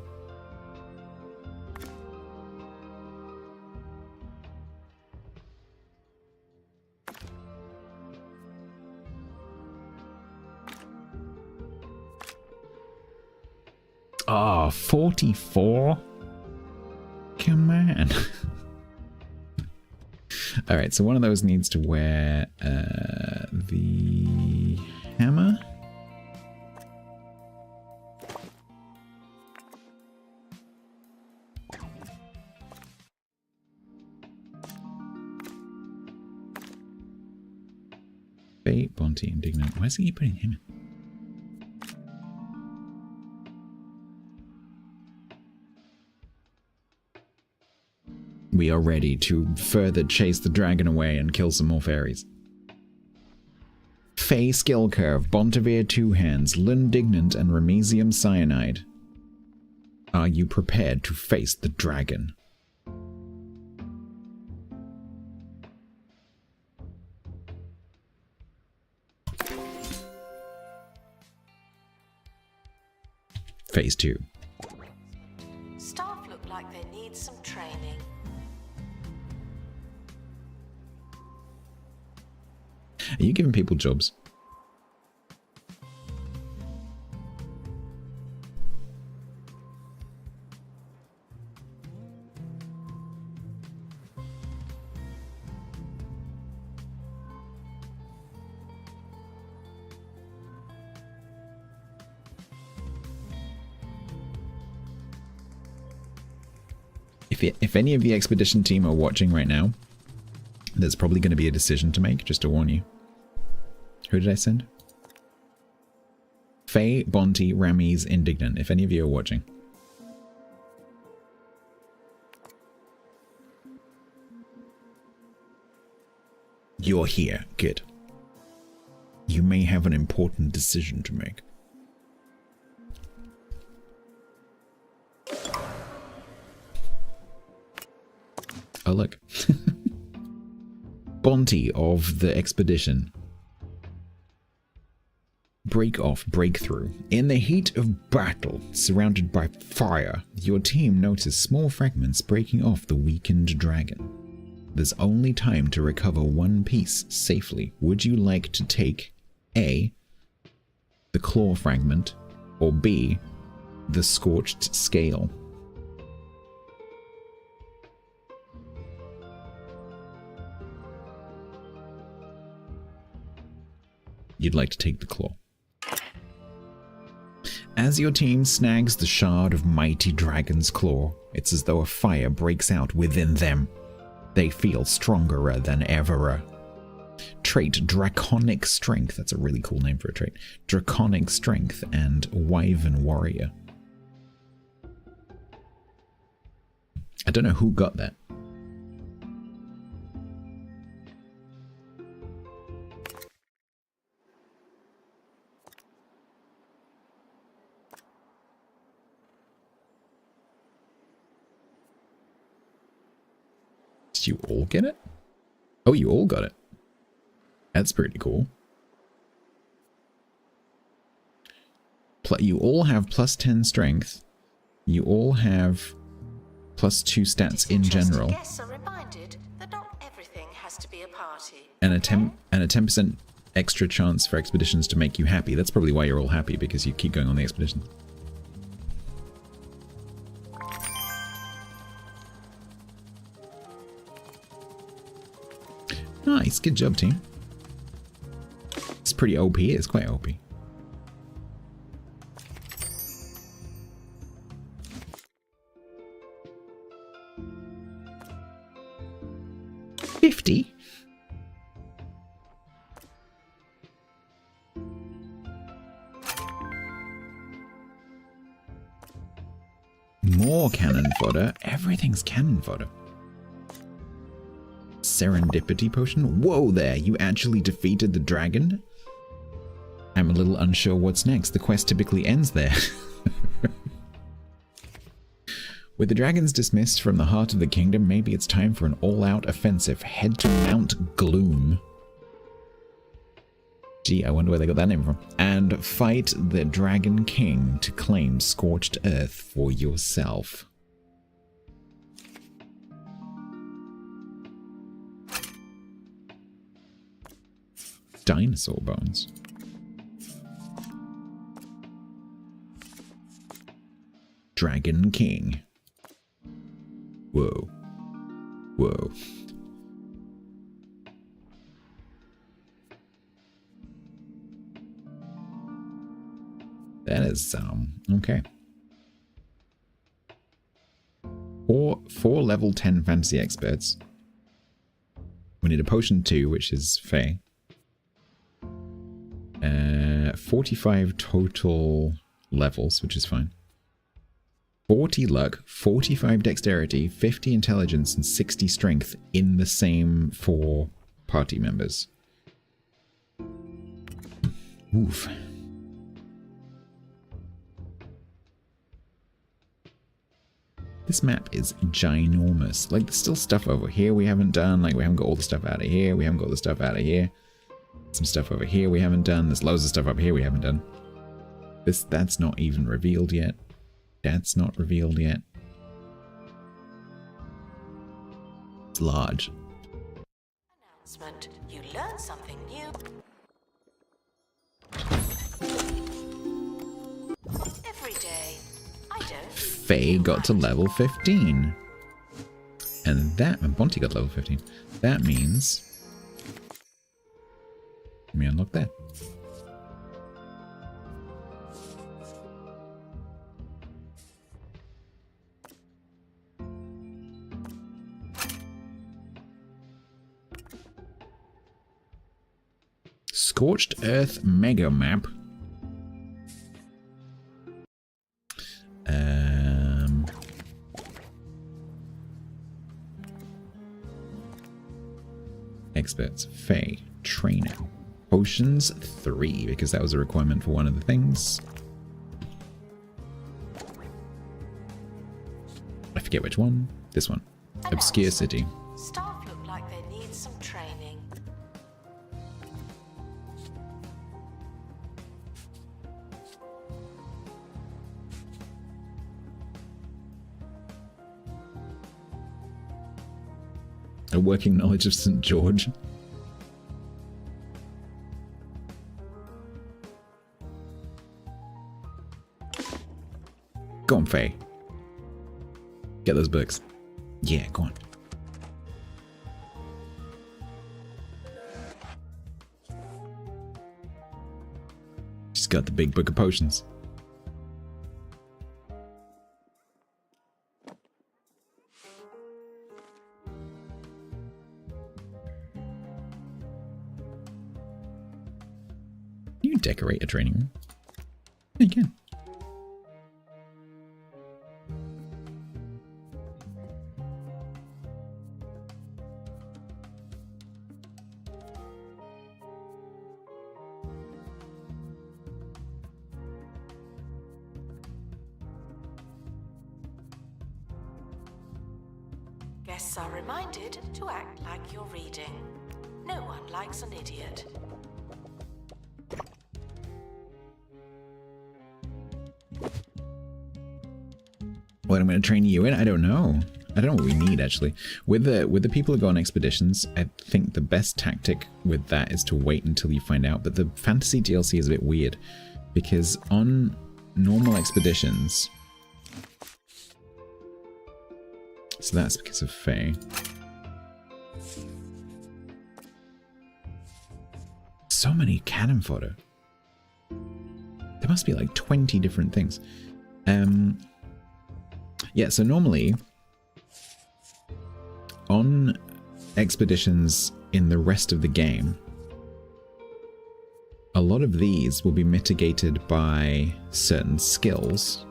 Oh, 44? Come on. Alright, so one of those needs to wear the hammer. Fate, Bonte, Indignant. Why is he putting him in? We are ready to further chase the dragon away and kill some more fairies. Fey Skill Curve, Bontevere Two Hands, Lundignant, and Remesium Cyanide. Are you prepared to face the dragon? Phase 2. Staff look like they need some training. Are you giving people jobs? If any of the expedition team are watching right now, there's probably going to be a decision to make, just to warn you. Who did I send? Faye, Bonte, Ramies, Indignant. If any of you are watching. You're here. Good. You may have an important decision to make. Oh, look. Bonte of the expedition. Break off, breakthrough. In the heat of battle, surrounded by fire, your team notice small fragments breaking off the weakened dragon. There's only time to recover one piece safely. Would you like to take A, the claw fragment, or B, the scorched scale? You'd like to take the claw. As your team snags the shard of mighty dragon's claw, it's as though a fire breaks out within them. They feel stronger than ever. Trait Draconic Strength. That's a really cool name for a trait. Draconic Strength and Wyvern Warrior. I don't know who got that. Did you all get it? Oh, you all got it. That's pretty cool. You all have plus 10 strength. You all have plus 2 stats in general. Guests are reminded that not everything has to be a party. And a 10% extra chance for expeditions to make you happy. That's probably why you're all happy, because you keep going on the expedition. Nice, good job, team. It's pretty OP, it's quite OP. $50? More cannon fodder. Everything's cannon fodder. Serendipity potion? Whoa there, you actually defeated the dragon? I'm a little unsure what's next. The quest typically ends there. With the dragons dismissed from the heart of the kingdom, maybe it's time for an all-out offensive. Head to Mount Gloom. Gee, I wonder where they got that name from. And fight the Dragon King to claim Scorched Earth for yourself. Dinosaur bones. Dragon King. Whoa. Whoa. That is, okay. Four level 10 fantasy experts. We need a potion 2, which is Fae. 45 total levels, which is fine. 40 luck, 45 dexterity, 50 intelligence, and 60 strength in the same 4 party members. Oof. This map is ginormous. Like, there's still stuff over here we haven't done. Like, we haven't got all the stuff out of here. We haven't got the stuff out of here. Some stuff over here we haven't done. There's loads of stuff up here we haven't done. That's not even revealed yet. That's not revealed yet. It's large. Announcement. You learn something new. Every day. I don't. Faye got to level 15. And Bonte got to level 15. That means... Let me unlock that. Scorched Earth Mega Map. Experts. Fae. Training. Potions 3, because that was a requirement for one of the things. I forget which one. This one. Obscure City. Staff look like they need some training. A working knowledge of St. George. Go on, Faye. Get those books. Yeah, go on. She's got the big book of potions. You can decorate a training room. Yeah, you can. Guests are reminded to act like you're reading. No one likes an idiot. What I'm going to train you in? I don't know. I don't know what we need, actually. With the people who go on expeditions, I think the best tactic with that is to wait until you find out. But the fantasy DLC is a bit weird, because on normal expeditions... So that's because of Faye. So many cannon fodder. There must be like 20 different things. Yeah, so normally on expeditions in the rest of the game, a lot of these will be mitigated by certain skills.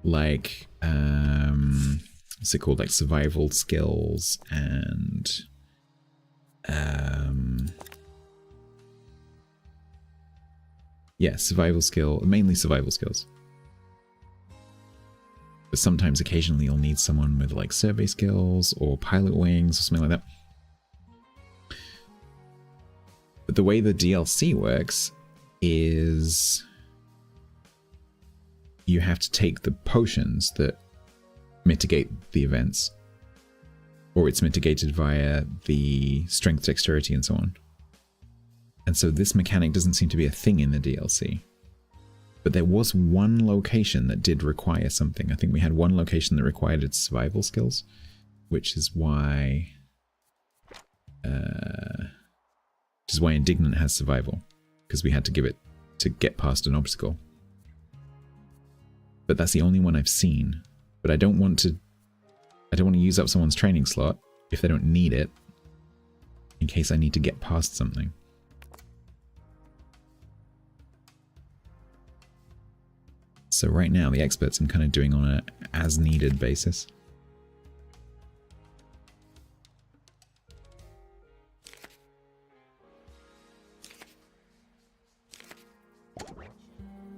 Like, what's it called? Like survival skills and yeah, survival skill, mainly survival skills. But sometimes, occasionally, you'll need someone with like survey skills or pilot wings or something like that. But the way the DLC works is you have to take the potions that mitigate the events, or it's mitigated via the strength, dexterity, and so on. And so this mechanic doesn't seem to be a thing in the DLC. But there was one location that did require something. I think we had one location that required its survival skills, which is why Indignant has survival, because we had to give it to get past an obstacle. But that's the only one I've seen. But I don't want to use up someone's training slot if they don't need it, in case I need to get past something. So right now, the experts I'm kind of doing on a as-needed basis.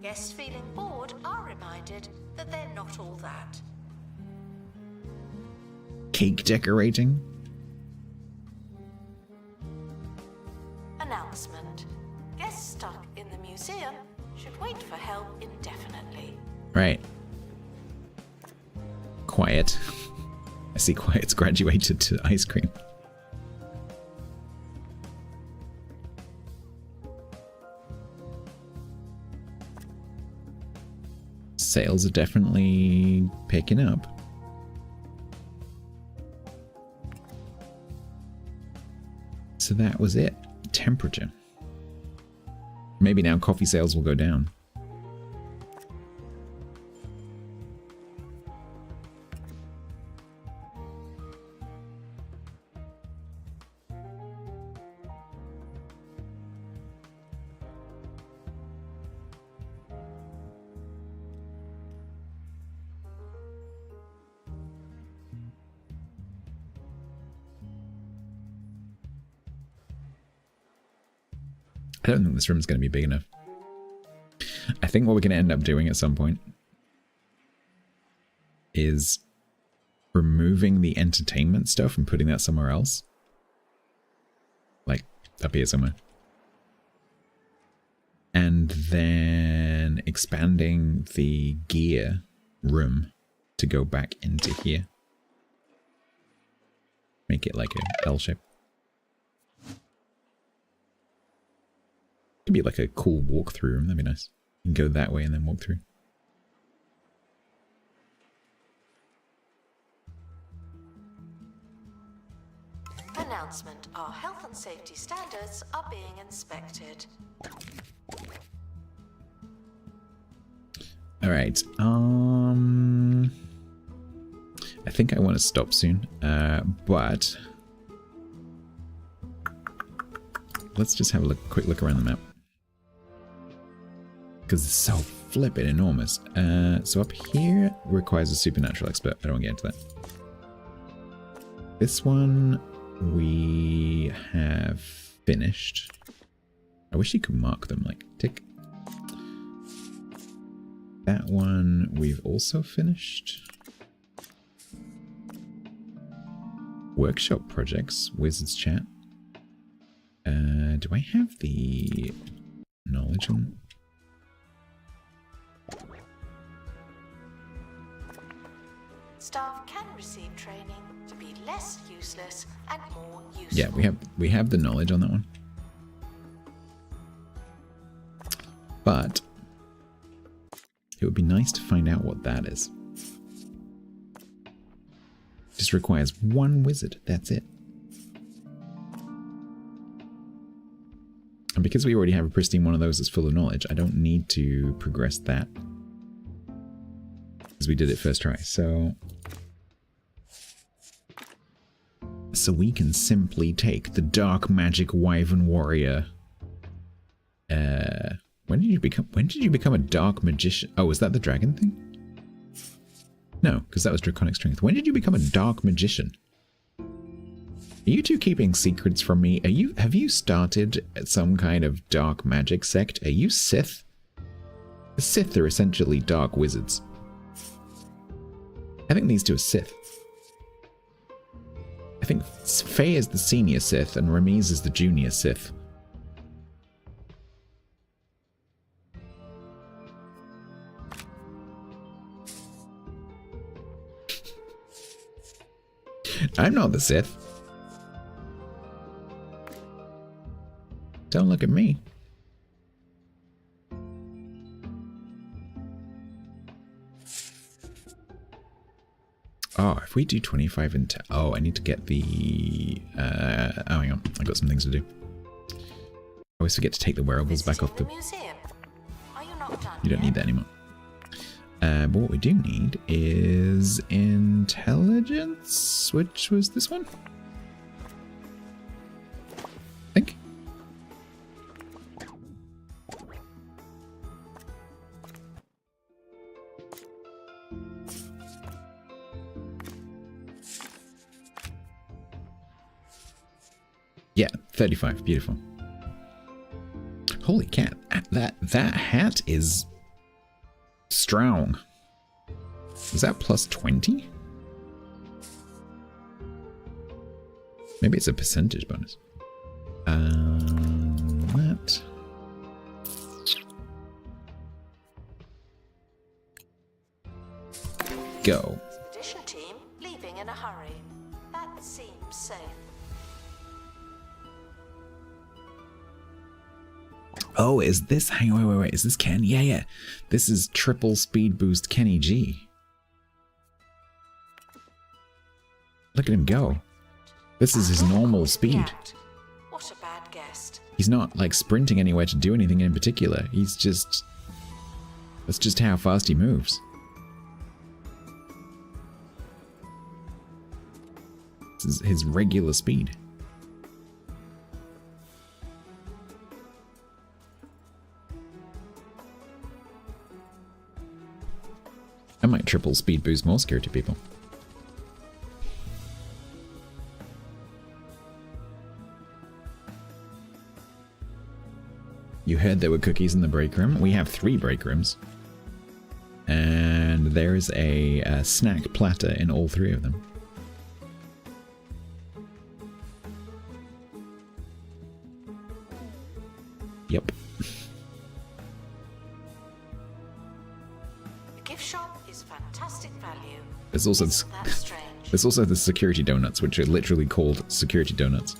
Guests feeling bored are reminded that they're not all that. Cake decorating? Announcement. Guests stuck in the museum should wait for help indefinitely. Right. Quiet. I see Quiet's graduated to ice cream. Sales are definitely picking up. So that was it. Temperature. Maybe now coffee sales will go down. I don't think this room's going to be big enough. I think what we're going to end up doing at some point is removing the entertainment stuff and putting that somewhere else. Like up here somewhere. And then expanding the gear room to go back into here. Make it like a L shape. Could be like a cool walk-through room, that'd be nice. You can go that way and then walk through. Announcement. Our health and safety standards are being inspected. Alright, I think I want to stop soon, but let's just have a quick look around the map. Because it's so flippin' enormous. So up here requires a supernatural expert. I don't want to get into that. This one we have finished. I wish you could mark them, like tick. That one we've also finished. Workshop projects, Wizards Chat. Do I have the knowledge on? Staff can receive training to be less useless and more useful. Yeah, we have the knowledge on that one. But it would be nice to find out what that is. Just requires one wizard, that's it. And because we already have a pristine one of those that's full of knowledge, I don't need to progress that. Because we did it first try, so we can simply take the Dark Magic Wyvern Warrior. When did you become a Dark Magician? Oh, was that the dragon thing? No, because that was Draconic Strength. When did you become a Dark Magician? Are you two keeping secrets from me? Have you started some kind of dark magic sect? Are you Sith? The Sith are essentially dark wizards. I think these two are Sith. I think Faye is the senior Sith and Ramiz is the junior Sith. I'm not the Sith. Don't look at me. Oh, if we do 25 and... Oh, I need to get the... oh, hang on. I got some things to do. I always forget to take the wearables back off the... museum. Are you not done You don't need that anymore. But what we do need is intelligence, which was this one? I think. Yeah, 35. Beautiful. Holy cat! That hat is strong. Is that plus 20? Maybe it's a percentage bonus. That. Go. Expedition team leaving in a hurry. That seems safe. Oh, is this... Hang on, wait. Is this Ken? Yeah. This is triple speed boost Kenny G. Look at him go. This is his normal speed. What a bad guest. He's not, like, sprinting anywhere to do anything in particular. He's just... That's just how fast he moves. This is his regular speed. I might triple speed boost more security people. You heard there were cookies in the break room. We have 3 break rooms. And there's a snack platter in all 3 of them. Yep. The gift shop is fantastic value. There's also Isn't that strange? there's also the security donuts, which are literally called security donuts.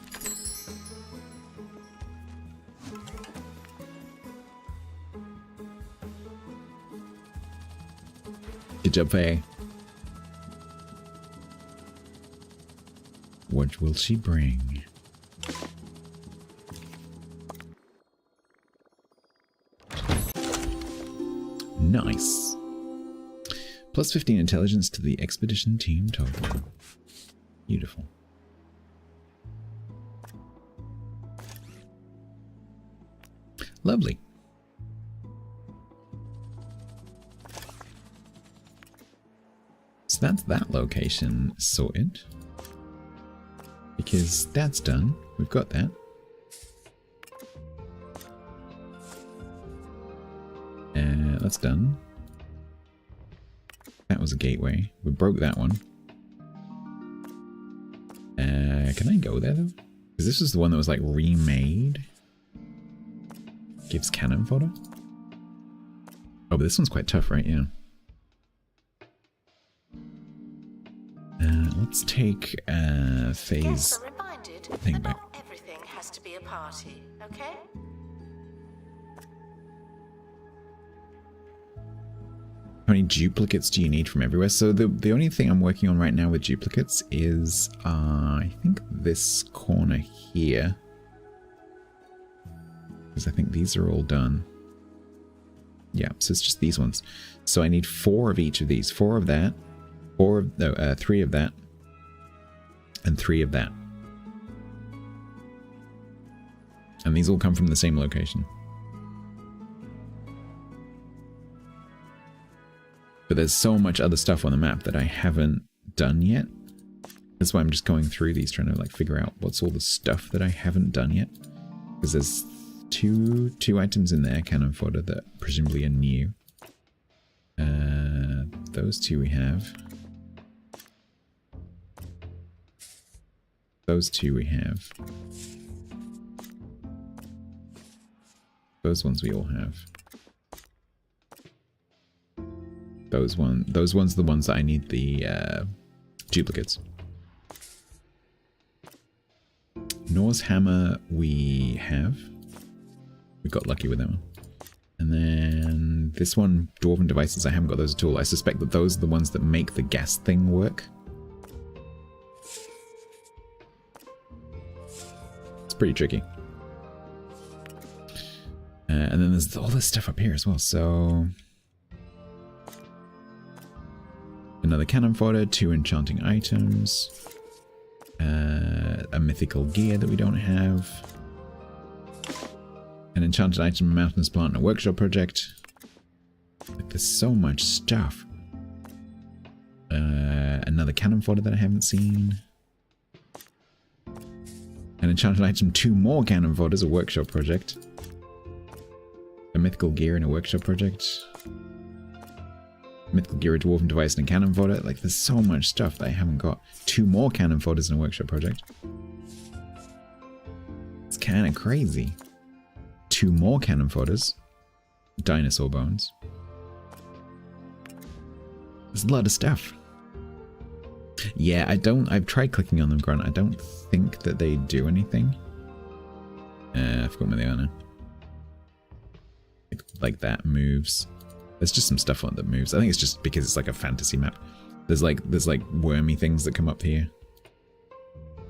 Good job, Faye. What will she bring? Nice. Plus 15 intelligence to the expedition team total. Beautiful. Lovely. So that's that location sorted. Because that's done. We've got that. That's done. That was a gateway. We broke that one. Can I go there though? Because this is the one that was like remade. Gives cannon fodder. Oh, but this one's quite tough, right? Yeah. Let's take phase thing back. Not everything has to be a party, okay? How many duplicates do you need from everywhere? So the only thing I'm working on right now with duplicates is I think this corner here. Because I think these are all done. Yeah, so it's just these ones. So I need 4 of each of these. 4 of that. 3 of that. And 3 of that. And these all come from the same location. But there's so much other stuff on the map that I haven't done yet. That's why I'm just going through these, trying to like figure out what's all the stuff that I haven't done yet. Because there's two items in there, cannon fodder, that presumably are new. Those 2 we have. Those 2 we have. Those ones we all have. Those ones are the ones that I need the duplicates. Nor's hammer we have. We got lucky with that one. And then this one, dwarven devices, I haven't got those at all. I suspect that those are the ones that make the gas thing work. pretty tricky. And then there's all this stuff up here as well. So another cannon fodder, 2 enchanting items, a mythical gear that we don't have, an enchanted item, a mountainous plant, and a workshop project. Like, there's so much stuff. Another cannon fodder that I haven't seen. An enchanted item, 2 more cannon fodders, a workshop project. A mythical gear and a workshop project. Mythical gear, a dwarven device, and a cannon fodder. Like, there's so much stuff that I haven't got. 2 more cannon fodders and a workshop project. It's kind of crazy. 2 more cannon fodders. Dinosaur bones. There's a lot of stuff. Yeah, I've tried clicking on them, Grant. I don't think that they do anything. I forgot where they are now. Like that moves. There's just some stuff on that moves. I think it's just because it's like a fantasy map. There's like wormy things that come up here.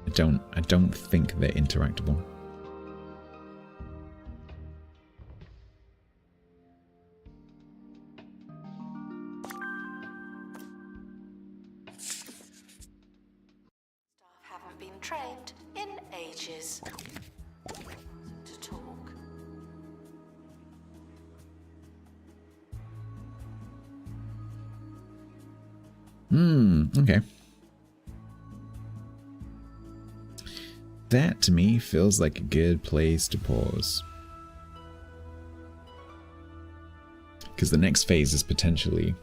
I don't think they're interactable. Haven't been trained in ages to talk. Okay. That to me feels like a good place to pause. Because the next phase is potentially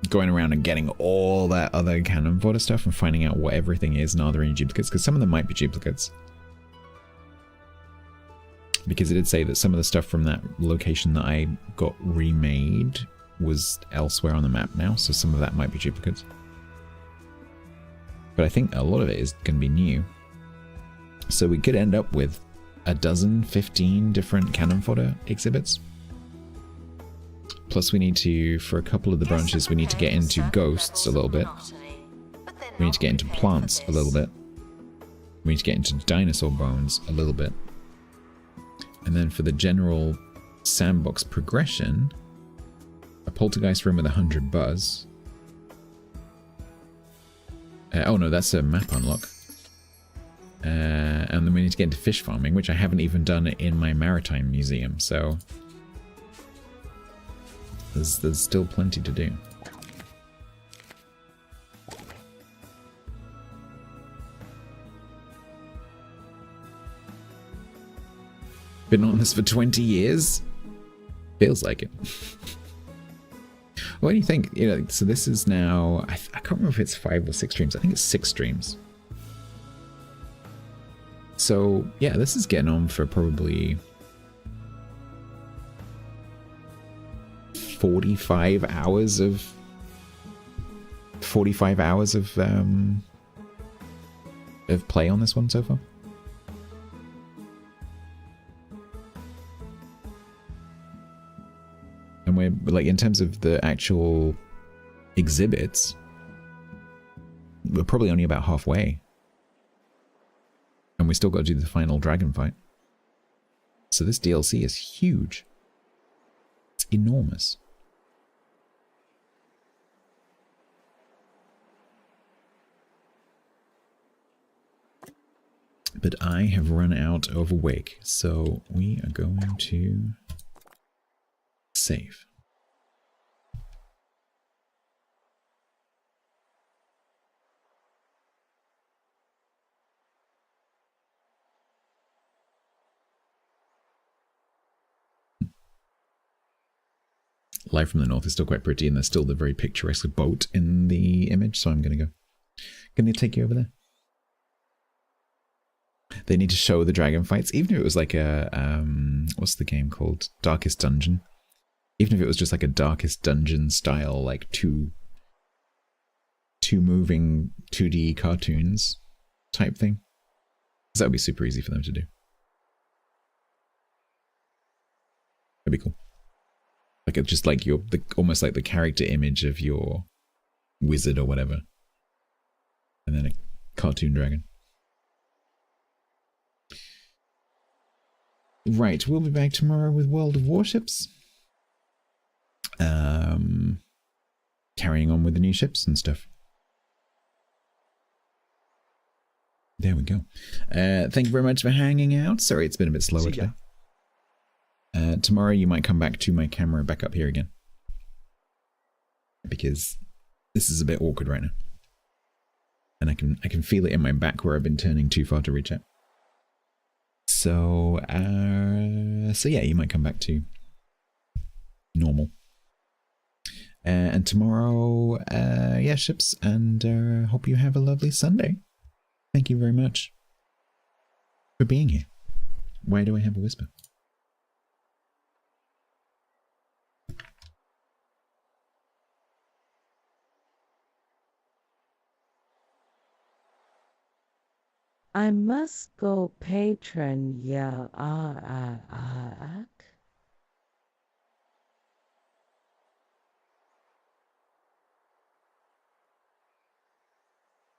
going around and getting all that other cannon fodder stuff and finding out what everything is and are there any duplicates, because some of them might be duplicates. Because it did say that some of the stuff from that location that I got remade was elsewhere on the map now, so some of that might be duplicates. But I think a lot of it is going to be new. So we could end up with 15 different cannon fodder exhibits. Plus we need to, for a couple of the branches, we need to get into ghosts a little bit. We need to get into plants a little bit. We need to get into dinosaur bones a little bit. And then for the general sandbox progression, a poltergeist room with 100 buzz. Oh no, that's a map unlock. And then we need to get into fish farming, which I haven't even done in my maritime museum, so there's still plenty to do. Been on this for 20 years? Feels like it. What do you think? You know, so this is now, I can't remember if it's 5 or 6 streams. I think it's 6 streams. So yeah, this is getting on for probably 45 hours of play on this one so far. And we're like, in terms of the actual exhibits, we're probably only about halfway. And we still got to do the final dragon fight. So this DLC is huge. It's enormous. But I have run out of wake, so we are going to save. Live from the north is still quite pretty, and there's still the very picturesque boat in the image, so I'm gonna go. Gonna take you over there. They need to show the dragon fights, even if it was like a what's the game called? Darkest Dungeon. Even if it was just like a Darkest Dungeon style, like two moving 2D cartoons type thing. Because that would be super easy for them to do. That'd be cool. Like it's just like almost like the character image of your wizard or whatever. And then a cartoon dragon. Right, we'll be back tomorrow with World of Warships. Carrying on with the new ships and stuff. There we go. Thank you very much for hanging out. Sorry, it's been a bit slower today. Tomorrow you might come back to my camera back up here again. Because this is a bit awkward right now. And I can feel it in my back where I've been turning too far to reach out. So yeah, you might come back to normal. And tomorrow, yeah, ships, and hope you have a lovely Sunday. Thank you very much for being here. Why do I have a whisper? I must go patron, yeah,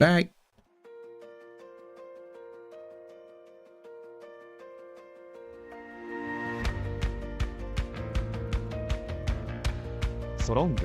Bye. Strong.